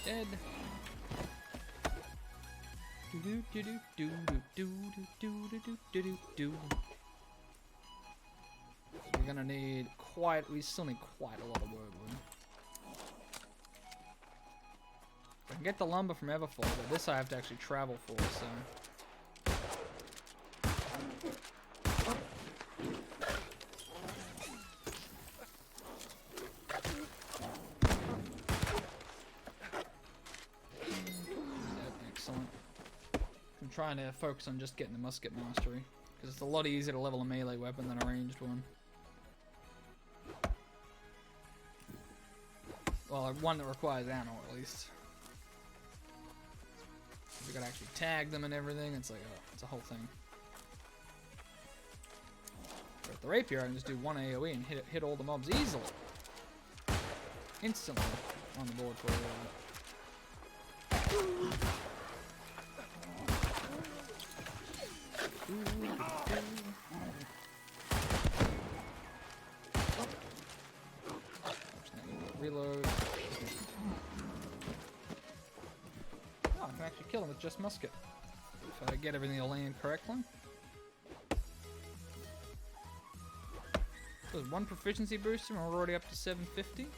Dead. Do do do do do do do do do do do. We're gonna need we still need quite a lot of wordwood. I can get the lumber from Everfall, but this I have to actually travel for, so. Excellent. I'm trying to focus on just getting the musket mastery, because it's a lot easier to level a melee weapon than a ranged one. Well, one that requires ammo, at least. We gotta actually tag them and everything. It's like, it's a whole thing. But with the rapier, I can just do one AoE and hit all the mobs easily. Instantly on the board for reload. Oh, I can actually kill him with just musket. If I get everything to land correctly. So there's one proficiency booster and we're already up to 750. It's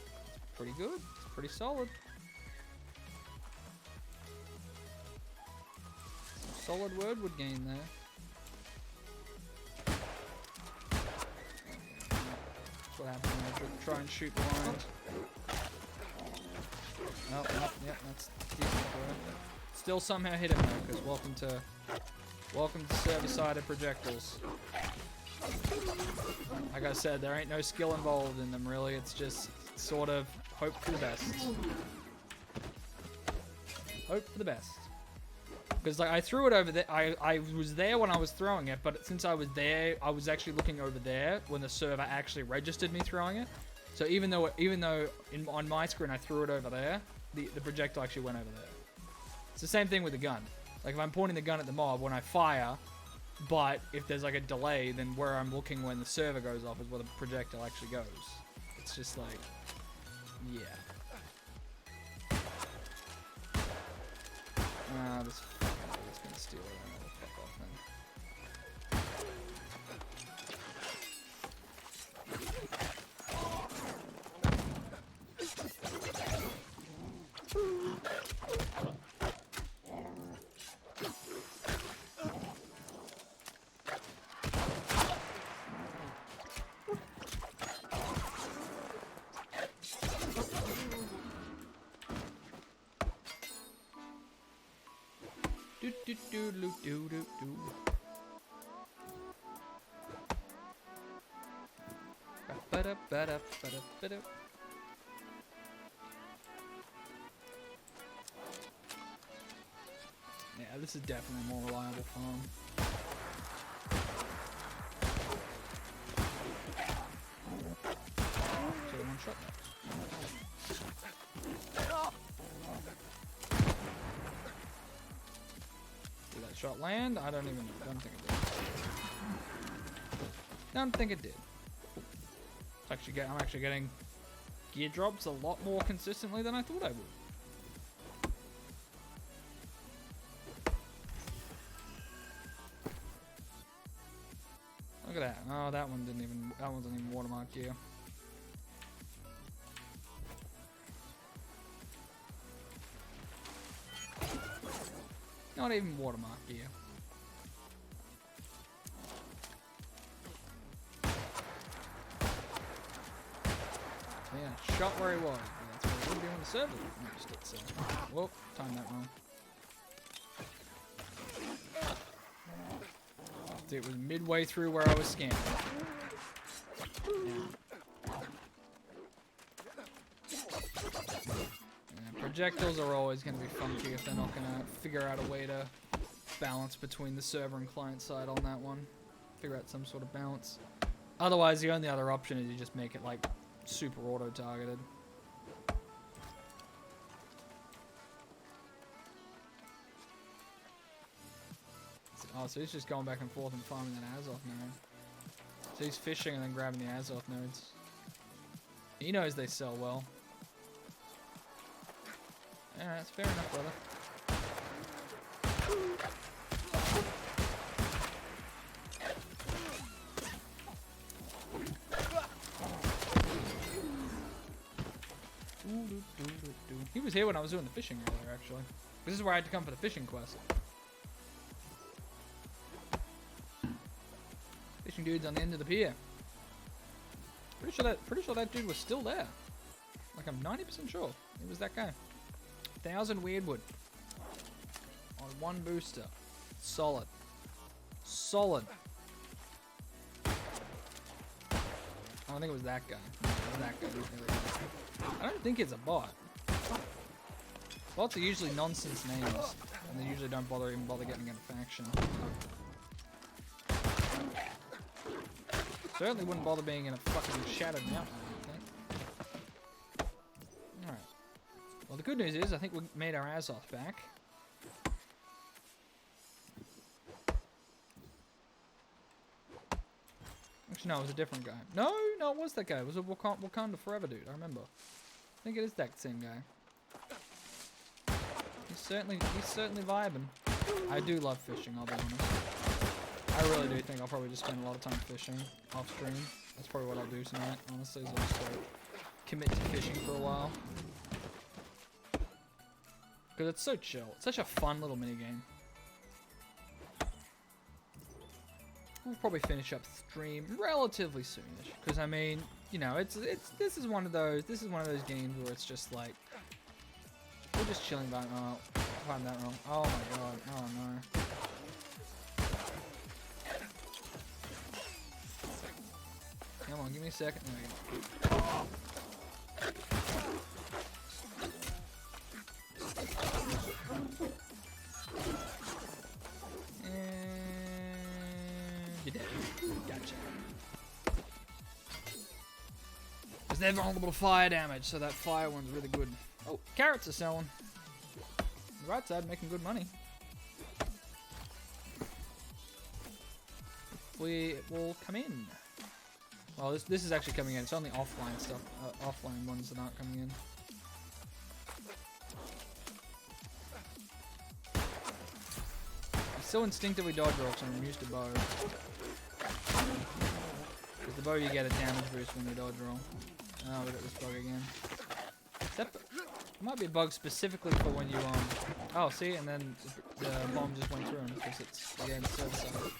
pretty good. It's pretty solid. Some solid wordwood gain there. That's what happens when I try and shoot blind. Oh, yeah, that's decent for it. Still somehow hit him though, because welcome to server-sided projectiles. Like I said, there ain't no skill involved in them really. It's just sort of hope for the best. Hope for the best. Because like I threw it over there. I was there when I was throwing it, but since I was there, I was actually looking over there when the server actually registered me throwing it. So even though on my screen I threw it over there, the projectile actually went over there. It's the same thing with the gun. Like if I'm pointing the gun at the mob when I fire, but if there's like a delay, then where I'm looking when the server goes off is where the projectile actually goes. It's just like, yeah. This is gonna steal it. I'll fuck off then. Do do do do do do do. Yeah, this is definitely a more reliable farm. So one shot. Did that shot land? I don't think it did. Don't think it did. I'm actually getting gear drops a lot more consistently than I thought I would. Look at that. Oh, that one wasn't even watermark gear. Not even watermark gear. Yeah, shot where he was. That's where he would be on the server. Whoop, timed that wrong. It was midway through where I was scanning. Yeah, projectiles are always going to be funky if they're not going to figure out a way to balance between the server and client side on that one. Figure out some sort of balance. Otherwise, the only other option is you just make it like super auto-targeted. Oh, so he's just going back and forth and farming that Azoth node. So he's fishing and then grabbing the Azoth nodes. He knows they sell well. Alright, that's fair enough, brother. He was here when I was doing the fishing earlier, actually. This is where I had to come for the fishing quest. Fishing dude's on the end of the pier. Pretty sure that dude was still there. Like, I'm 90% sure it was that guy. 1,000 weirdwood on one booster. Solid. Solid. Oh, I think it was that guy. No, it was that guy. I don't think it's a bot. Bots are usually nonsense names, and they usually don't even bother getting in a faction. Certainly wouldn't bother being in a fucking Shattered Mountain, I think. Alright. Well, the good news is, I think we made our Azoth back. Actually, no, it was a different guy. No, it was that guy. It was a Wakanda Forever dude, I remember. I think it is that same guy. He's certainly vibing. I do love fishing, I'll be honest. I really do think I'll probably just spend a lot of time fishing off stream. That's probably what I'll do tonight, honestly, is I'll just like, commit to fishing for a while. Because it's so chill. It's such a fun little minigame. We'll probably finish up stream relatively soonish. Because I mean, you know, this is one of those games where it's just like we're just chilling by find that wrong. Oh my god, oh no. Come on, give me a second. There we go. And you're dead. Gotcha. Because they're vulnerable to fire damage, so that fire one's really good. Oh, carrots are selling. On the right side, making good money. Hopefully it will come in. Well, this is actually coming in. It's only offline stuff. Offline ones that aren't coming in. I still instinctively dodge roll, so I'm used to bow. With the bow, you get a damage boost when you dodge roll. Oh, we got this bug again. It might be a bug specifically for when you oh, see, and then the bomb just went through him because it's again server side.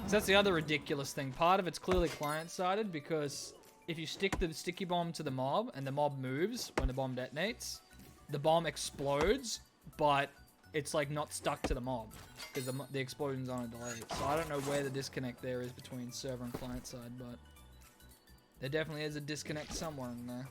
So that's the other ridiculous thing. Part of it's clearly client-sided because if you stick the sticky bomb to the mob and the mob moves when the bomb detonates, the bomb explodes, but it's like not stuck to the mob because the explosion's on a delay. So I don't know where the disconnect there is between server and client side, but There definitely is a disconnect somewhere in there.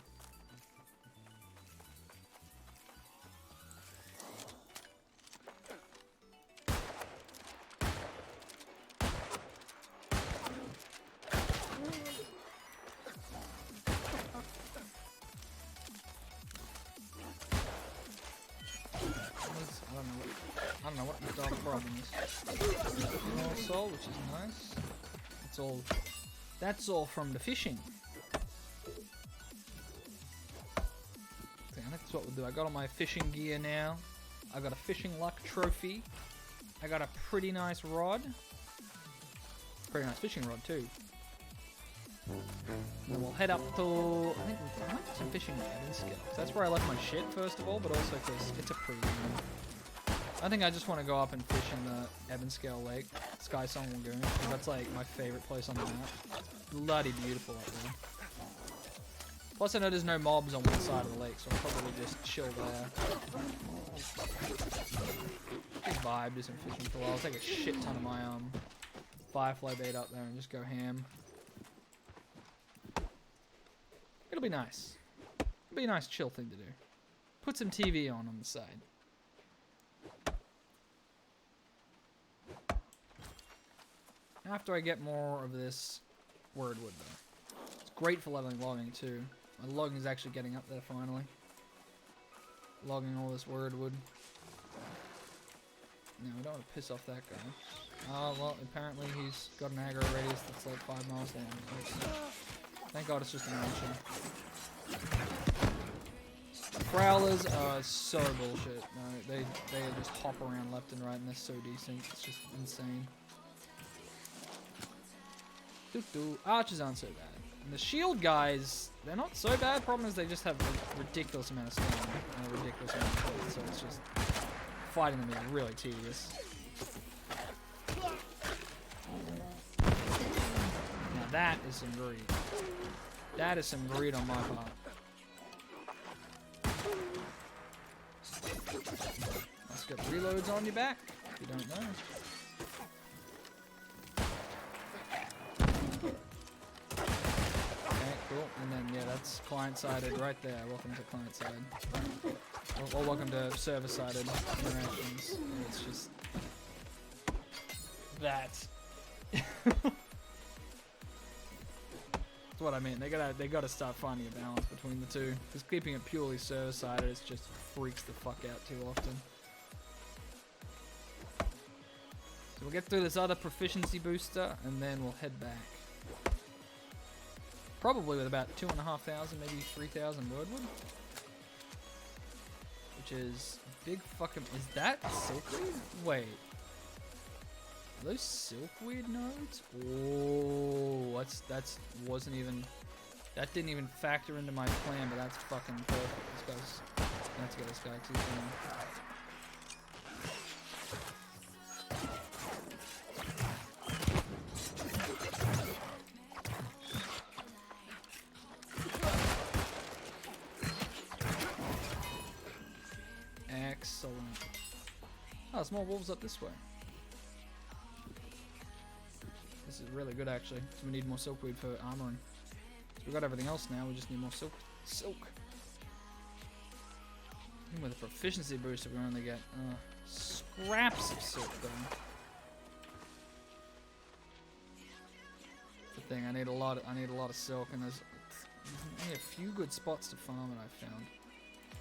I don't know what the dog problem is. More soul, which is nice. That's all from the fishing. Okay, I think that's what we'll do. I got all my fishing gear now. I got a fishing luck trophy. I got a pretty nice rod. Pretty nice fishing rod too. And we'll head up to, I think I might do some fishing in Evanscale. That's where I left my shit first of all, but also because it's a preview. I think I just want to go up and fish in the Evanscale Lake, Sky Song Lagoon. That's like my favorite place on the map. It's bloody beautiful up there. Plus I know there's no mobs on one side of the lake, so I'll probably just chill there. Good vibe, do some fishing for a while. I'll take a shit ton of my firefly bait up there and just go ham. It'll be nice. It'll be a nice chill thing to do. Put some TV on the side. After I get more of this wordwood though. It's great for leveling logging too. My logging is actually getting up there finally. Logging all this wordwood. No, we don't want to piss off that guy. Oh, well, apparently he's got an aggro radius that's like 5 miles long. Thank God it's just an archer. Prowlers are so bullshit. No, they just hop around left and right and they're so decent. It's just insane. Archers aren't so bad. And the shield guys, they're not so bad. Problem is they just have a ridiculous amount of stone and a ridiculous amount of health, so it's just fighting them is really tedious. Now that is some greed. That is some greed on my part. Let's get reloads on your back, if you don't know. Cool, and then yeah, that's client-sided right there. Welcome to client-side. Or welcome to server-sided interactions. And it's just that. That's what I mean. They gotta start finding a balance between the two. Because keeping it purely server-sided, it just freaks the fuck out too often. So we'll get through this other proficiency booster, and then we'll head back. Probably with about 2,500, maybe 3,000 wordwood. Which is a big fucking... Is that silkweed? Wait. Are those silkweed nodes? Oh, that's wasn't even... That didn't even factor into my plan, but that's fucking perfect. Let's get this guy too. Excellent. Oh, there's more wolves up this way. This is really good actually, because we need more silkweed for armoring. So we've got everything else now, we just need more silk. Even with a proficiency booster we only get scraps of silk though. The thing, I need a lot of silk, and there's only a few good spots to farm it I've found.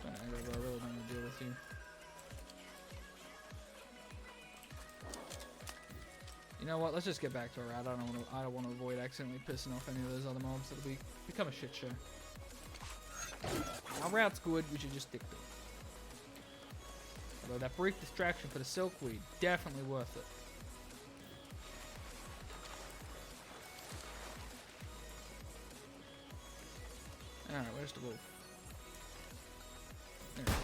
I really don't want to deal with you. You know what? Let's just get back to our route. I don't want to avoid accidentally pissing off any of those other mobs. It'll become a shit show. Our route's good. We should just stick to it. Although that brief distraction for the silkweed, definitely worth it. All right, where's the wolf? There it is.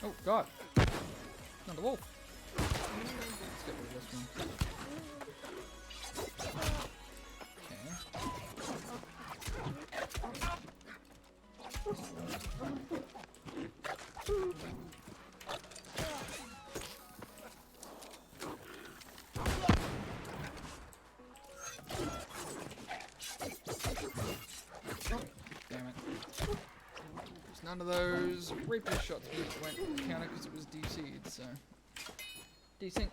Oh God! Not the wolf. Let's get rid of this one. Okay. none of those rapier shots went counter because it was DC'd, so decent.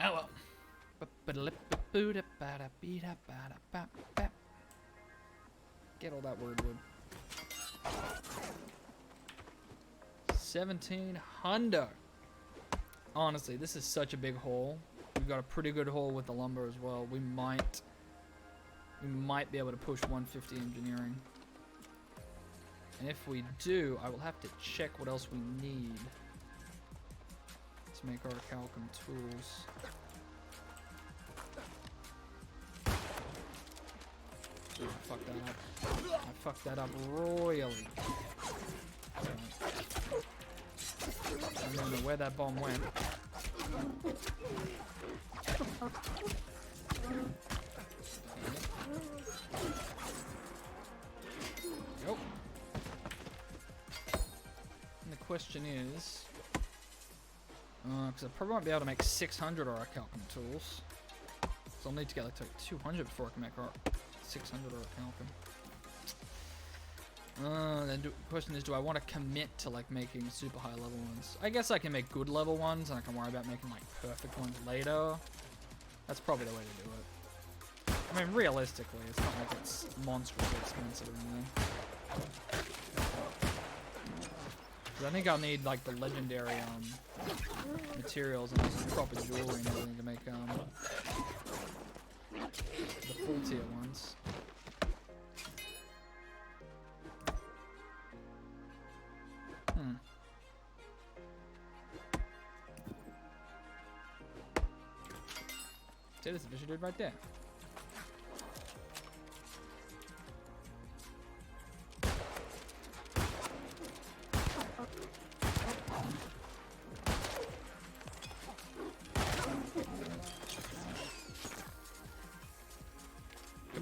Oh well. Get all that word wood. 1700. Honestly, this is such a big haul. We've got a pretty good haul with the lumber as well. We might be able to push 150 engineering. And if we do, I will have to check what else we need to make our Calcum tools. Ooh, I fucked that up. I fucked that up royally. I don't know where that bomb went. Go. And the question is, because I probably won't be able to make 600 aura Calcum tools. So I'll need to get like to 200 before I can make 600 aura Calcum. Then the question is, do I want to commit to like making super high level ones? I guess I can make good level ones and I can worry about making like perfect ones later. That's probably the way to do it. I mean, realistically, it's not like it's monstrously expensive or anything. 'Cause I think I'll need like the legendary materials and some proper jewelry and everything to make the full tier ones. See, there's a fishy dude right there.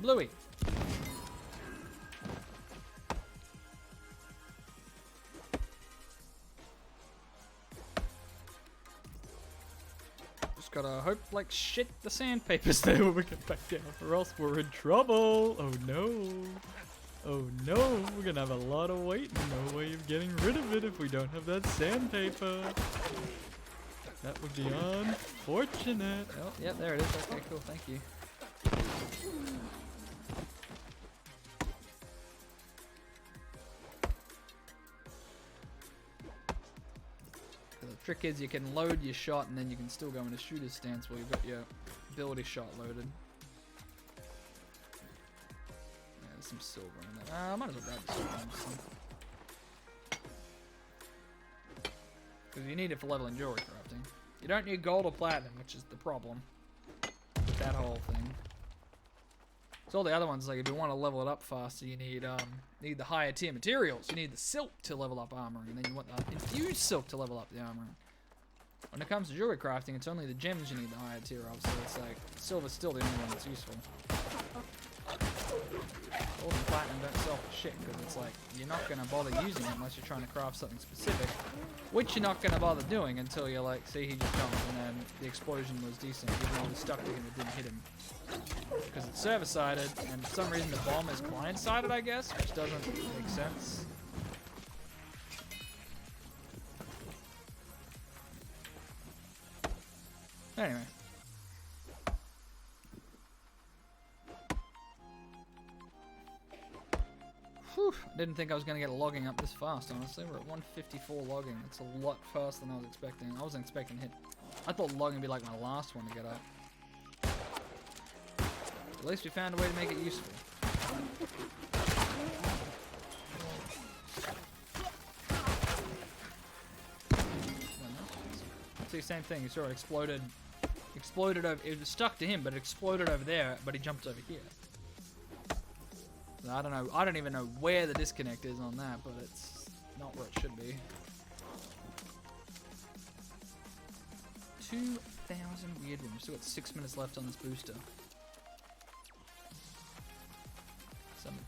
Bluey. Just gotta hope like shit the sandpaper's there when we get back down, or else we're in trouble. Oh no. Oh no, we're gonna have a lot of weight and no way of getting rid of it if we don't have that sandpaper. That would be unfortunate. Oh, yeah, there it is. Okay, cool, thank you. The trick is you can load your shot and then you can still go into shooter's stance while you've got your ability shot loaded. Yeah, there's some silver in that. I might as well grab the silver. Because you need it for leveling jewelry crafting. You don't need gold or platinum, which is the problem with that whole thing. So all the other ones, like if you want to level it up faster, you need the higher tier materials. You need the silk to level up armoring, and then you want the infused silk to level up the armoring. When it comes to jewelry crafting, it's only the gems you need the higher tier of, so it's like silver's still the only one that's useful. Gold and platinum don't sell for shit because it's like you're not gonna bother using it unless you're trying to craft something specific, which you're not gonna bother doing until you're like, see, he just jumped and then the explosion was decent, even though he was stuck to him, it didn't hit him. Because it's server-sided, and for some reason the bomb is client-sided, I guess, which doesn't make sense. Anyway. Whew, I didn't think I was going to get logging up this fast, honestly. We're at 154 logging. It's a lot faster than I was expecting. I wasn't expecting hit. I thought logging would be like my last one to get up. At least we found a way to make it useful. See, same thing. You saw it exploded over. It was stuck to him, but it exploded over there. But he jumped over here. So I don't know. I don't even know where the disconnect is on that, but it's not where it should be. 2,000 weird rooms. We've still got 6 minutes left on this booster. Some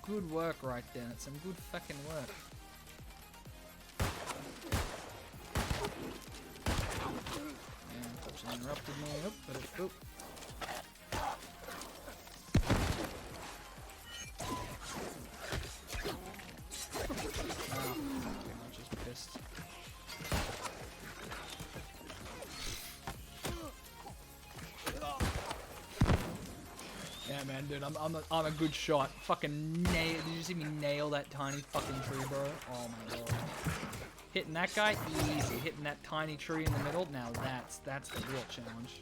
good work right there. That's some good fucking work. Yeah, touching interrupted me. Oh, but it, oh. man, dude. I'm a good shot. Fucking nail. Did you see me nail that tiny fucking tree, bro? Oh my god. Hitting that guy, easy. Hitting that tiny tree in the middle, now that's the real challenge.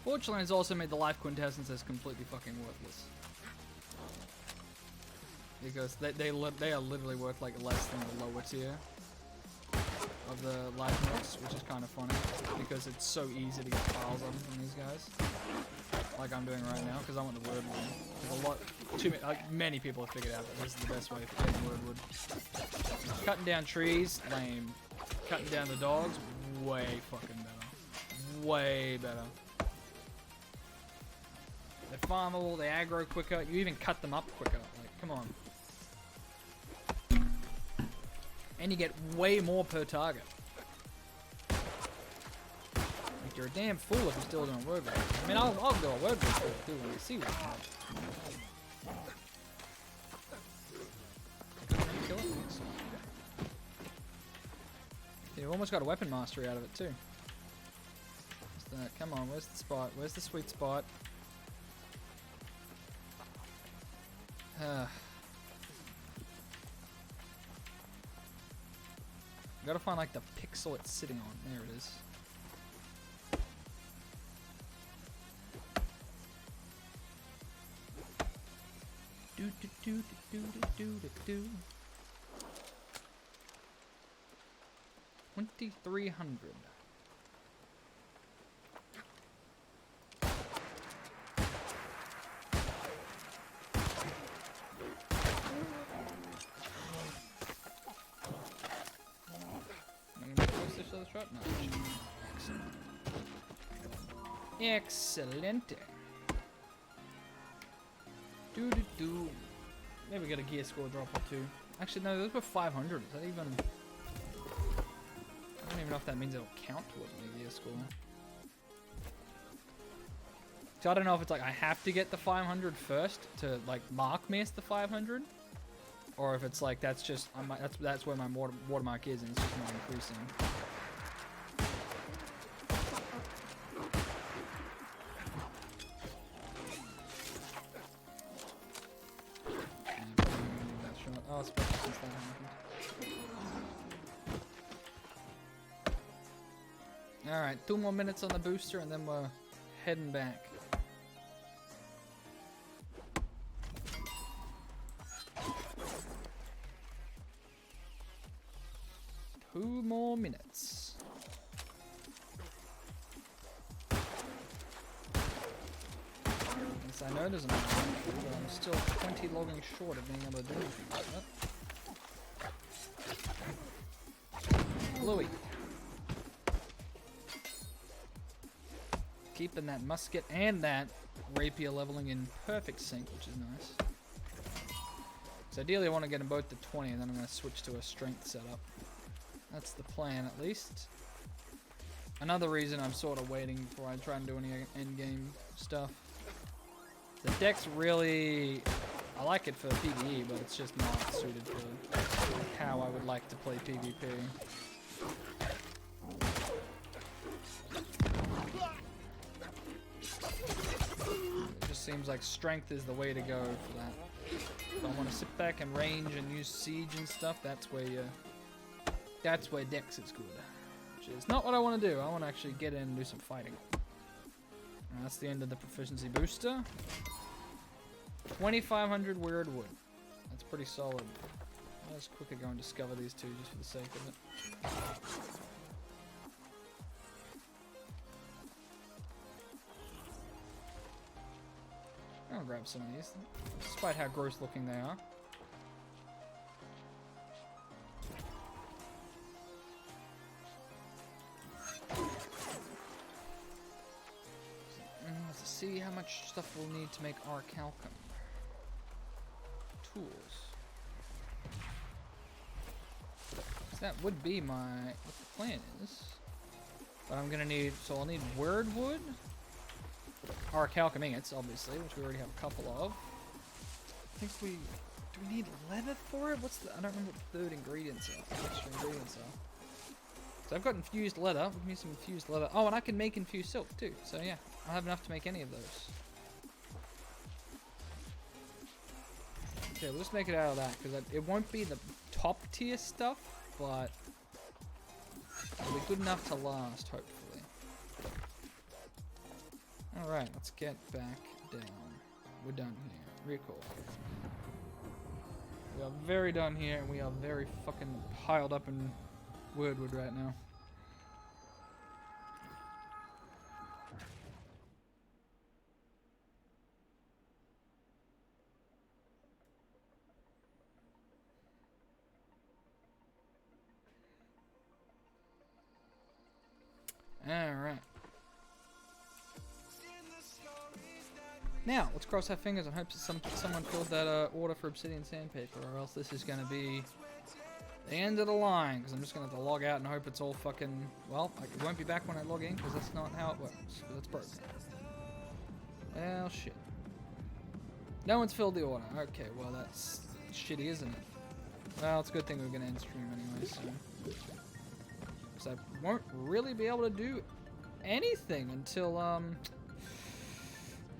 Fortunately, it's also made the life quintessence completely fucking worthless. Because they are literally worth like less than the lower tier of the life notes, which is kind of funny because it's so easy to get piles of them from these guys. Like I'm doing right now, because I want the word one. There's many people have figured out that this is the best way for getting wordwood. Cutting down trees, lame. Cutting down the dogs, way fucking better. Way better. They're farmable, they aggro quicker, you even cut them up quicker. Like, come on. And you get way more per target. Like, you're a damn fool if you're still doing word vote. I mean, I'll go a word vote too when we see what's happening. Kill it? Yeah, we almost got a weapon mastery out of it too. Come on, where's the spot? Where's the sweet spot? Gotta find like the pixel it's sitting on. There it is. Do do do do do do do do. 2300. Right now. Excellent. Do do do. Maybe get a gear score drop or two. Actually, no, those were 500. Is that even? I don't even know if that means it'll count towards my gear score. So I don't know if it's like I have to get the 500 first to like mark me as the 500, or if it's like that's just that's where my watermark is and it's just not increasing. Oh, especially since that happened. Alright, 2 more minutes on the booster and then we're heading back. Two more minutes. Yes, I know there's another one, but I'm still 20 logging short of being able to do anything like that. Bluey. Keeping that musket and that rapier leveling in perfect sync, which is nice. So ideally I want to get them both to 20 and then I'm going to switch to a strength setup. That's the plan at least. Another reason I'm sort of waiting before I try and do any endgame stuff. The deck's really... I like it for PvE, but it's just not suited for how I would like to play PvP. It just seems like strength is the way to go for that. If I want to sit back and range and use siege and stuff, that's where Dex is good. Which is not what I want to do. I want to actually get in and do some fighting. And that's the end of the proficiency booster. 2,500 weird wood. That's pretty solid. I'll just quickly go and discover these two just for the sake of it. I'll grab some of these, despite how gross looking they are. Let's see how much stuff we'll need to make our calcum. Tools. that would be what the plan is. But I'm gonna need, so I'll need word wood, or calcum ingots, obviously, which we already have a couple of. I think do we need leather for it? I don't remember what the third ingredients are, extra ingredients are. So I've got infused leather, give me some infused leather. Oh, and I can make infused silk too, so yeah, I'll have enough to make any of those. Okay, we'll just make it out of that, because it won't be the top tier stuff, but it'll be good enough to last, hopefully. Alright, let's get back down. We're done here. Recall. We are very done here, and we are very fucking piled up in wordwood right now. Alright. Now, let's cross our fingers and hope that someone fills that order for obsidian sandpaper, or else this is going to be the end of the line, because I'm just going to have to log out and hope it's all fucking... Well, it won't be back when I log in, because that's not how it works, because it's broken. Well, shit. No one's filled the order. Okay, well, that's shitty, isn't it? Well, it's a good thing we're going to end stream anyway, so... Because I won't really be able to do anything until,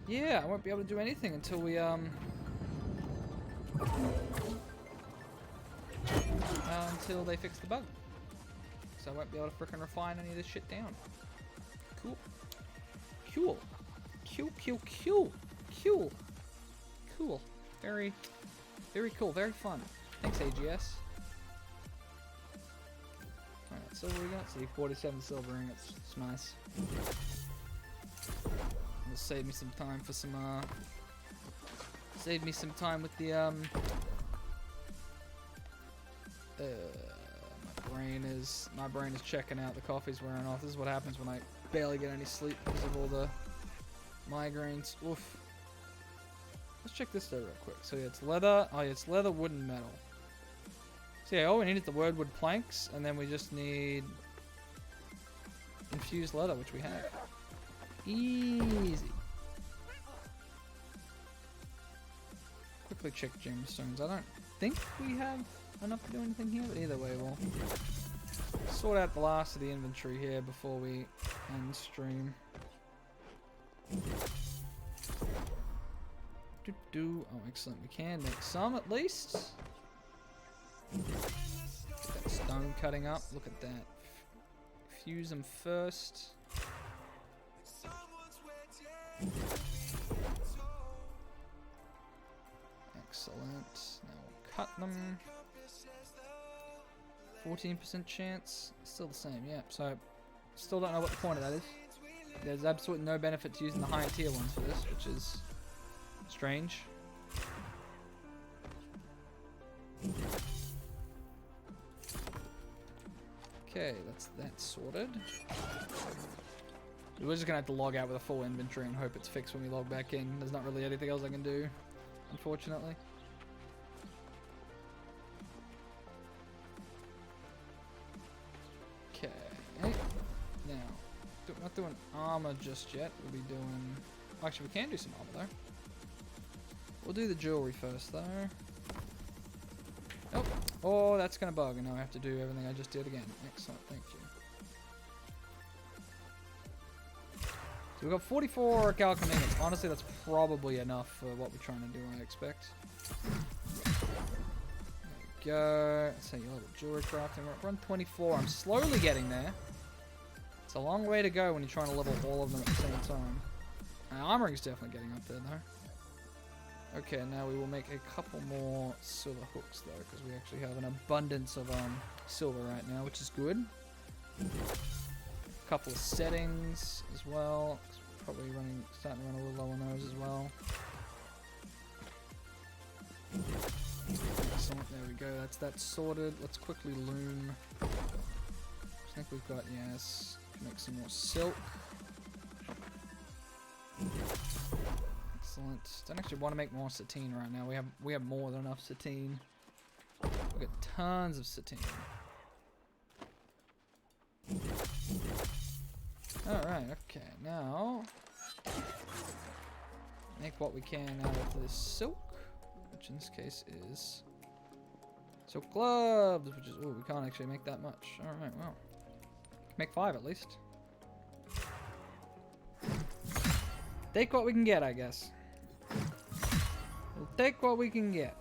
yeah, I won't be able to do anything until we, until they fix the bug. So I won't be able to frickin' refine any of this shit down. Cool. Cool. Cool, cool, cool. Cool. Cool. Very, very cool. Very fun. Thanks, AGS. Alright, so what we got? See, 47 silver ingots. It's nice. It'll save me some time for some, save me some time with the, my brain is checking out. The coffee's wearing off. This is what happens when I barely get any sleep because of all the migraines. Oof. Let's check this though real quick. So yeah, it's leather. Oh yeah, it's leather, wood, and metal. So yeah, all we need is the wordwood planks, and then we just need infused leather, which we have. Easy. Quickly check gemstones. I don't think we have enough to do anything here, but either way, we'll sort out the last of the inventory here before we end stream. Oh, excellent. We can make some at least. Get that stone cutting up. Look at that. Fuse them first. Excellent. Now we'll cut them. 14% chance. Still the same, yeah. So, still don't know what the point of that is. There's absolutely no benefit to using the higher tier ones for this, which is strange. Okay, that's that sorted. We're just gonna have to log out with a full inventory and hope it's fixed when we log back in. There's not really anything else I can do, unfortunately. Okay. Now, we're not doing armor just yet. We'll be doing... Actually, we can do some armor though. We'll do the jewelry first though. Oh, oh, that's gonna bug, and now I have to do everything I just did again. Excellent, thank you. So we've got 44 calcum ingots. Honestly, that's probably enough for what we're trying to do, I expect. There we go. Let's say your little jewelry crafting. We're on 24. I'm slowly getting there. It's a long way to go when you're trying to level all of them at the same time. Armoring's definitely getting up there, though. Okay, now we will make a couple more silver hooks, though, because we actually have an abundance of silver right now, which is good. A couple of settings as well. Probably starting to run a little low on those as well. Excellent, there we go. That's sorted. Let's quickly loom. I think we've got, yes, make some more silk. Excellent. Don't actually want to make more satine right now. We have more than enough satine. We've got tons of satine. Alright, okay, now make what we can out of this silk, which in this case is silk gloves, which is, oh, we can't actually make that much. Alright, well, make 5 at least. Take what we can get, I guess. We'll take what we can get.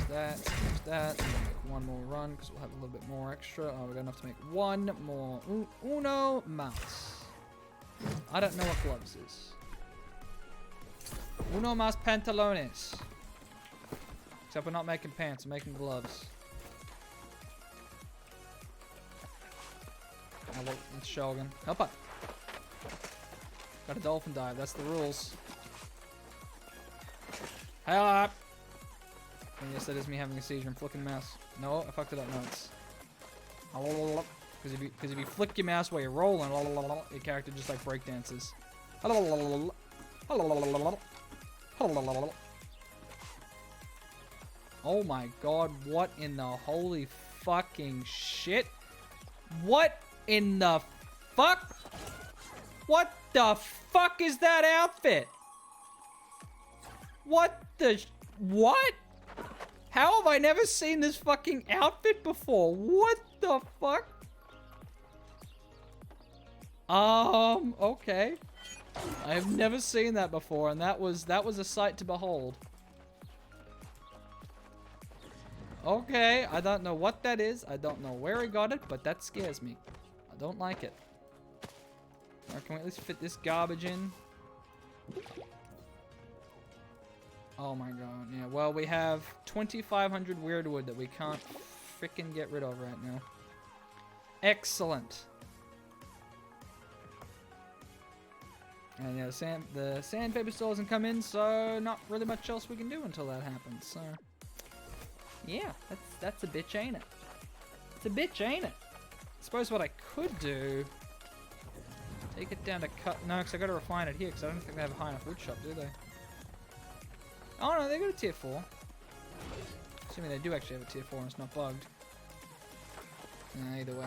There's that. We'll make one more run because we'll have a little bit more extra. Oh, we got enough to make one more. Uno mouse. I don't know what gloves is. Uno más pantalones. Except we're not making pants, we're making gloves. Now look, it's Shogun. Help up. Got a dolphin dive, that's the rules. Help! And yes, that is me having a seizure and flicking the mouse. No, I fucked it up. No, it's... Because if you flick your mouse while you're rolling, your character just like breakdances. Oh my god, what in the holy fucking shit? What in the fuck? What the fuck is that outfit? What the... What? How have I never seen this fucking outfit before? What the fuck? Okay. I have never seen that before, and that was a sight to behold. Okay, I don't know what that is. I don't know where I got it, but that scares me. I don't like it. Alright, can we at least fit this garbage in? Oh my god, yeah. Well, we have 2,500 weird wood that we can't frickin' get rid of right now. Excellent. And yeah, the sandpaper still hasn't come in, so not really much else we can do until that happens, so... Yeah, that's a bitch, ain't it? It's a bitch, ain't it? I suppose what I could do... Take it down to cut... No, because I gotta refine it here, because I don't think they have a high enough wood shop, do they? Oh no, they got a tier 4. Assuming they do actually have a tier 4 and it's not bugged. Either way.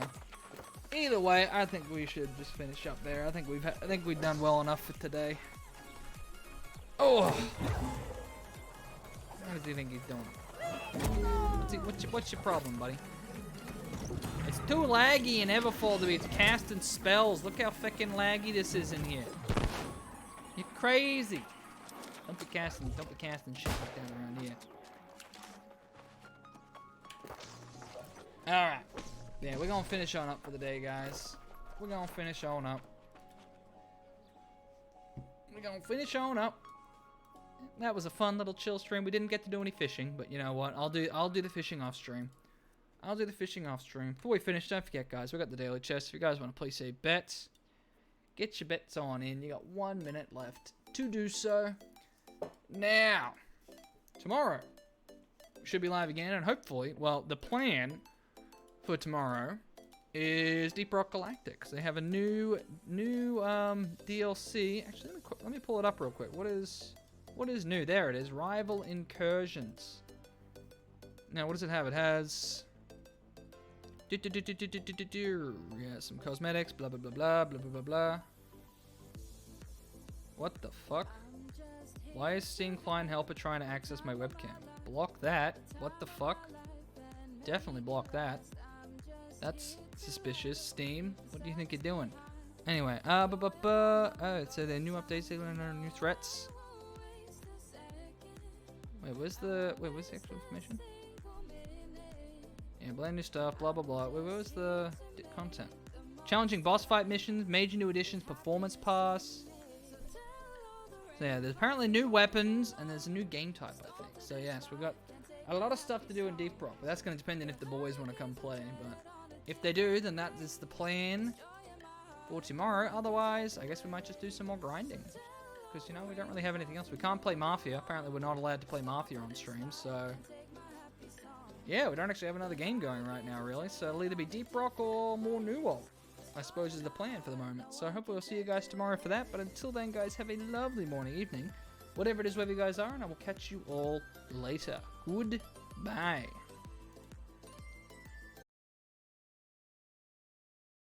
Either way, I think we should just finish up there. I think we've done well enough for today. Oh! What do you think he's doing? What's your problem, buddy? It's too laggy in Everfall to be casting spells. Look how fucking laggy this is in here. You're crazy. Don't be casting shit like that around here. Alright. Yeah, we're gonna finish on up for the day, guys. We're gonna finish on up. That was a fun little chill stream. We didn't get to do any fishing, but you know what? I'll do the fishing off stream. Before we finish, don't forget, guys, we got the daily chest. If you guys want to place a bet, get your bets on in. You got 1 minute left to do so. Now, tomorrow we should be live again, and hopefully, well, the plan for tomorrow is Deep Rock Galactic. They have a new DLC. Actually, let me pull it up real quick. What is new? There it is. Rival Incursions. Now, what does it have? It has yeah, some cosmetics, blah blah blah blah blah blah blah. What the fuck? Why is Steam Client Helper trying to access my webcam? Block that. What the fuck? Definitely block that. That's suspicious. Steam, what do you think you're doing? Anyway, so there are new updates, new threats. Where's the actual information? Yeah, brand new stuff, blah blah blah. Where was the content? Challenging boss fight missions, major new additions, performance pass. So yeah, there's apparently new weapons, and there's a new game type, I think. So yes, we've got a lot of stuff to do in Deep Rock, but that's going to depend on if the boys want to come play. But if they do, then that is the plan for tomorrow. Otherwise, I guess we might just do some more grinding. Because, you know, we don't really have anything else. We can't play Mafia. Apparently, we're not allowed to play Mafia on stream, so... Yeah, we don't actually have another game going right now, really. So it'll either be Deep Rock or more New World. I suppose is the plan for the moment. So I hope we'll see you guys tomorrow for that. But until then, guys, have a lovely morning, evening, whatever it is, wherever you guys are, and I will catch you all later. Goodbye.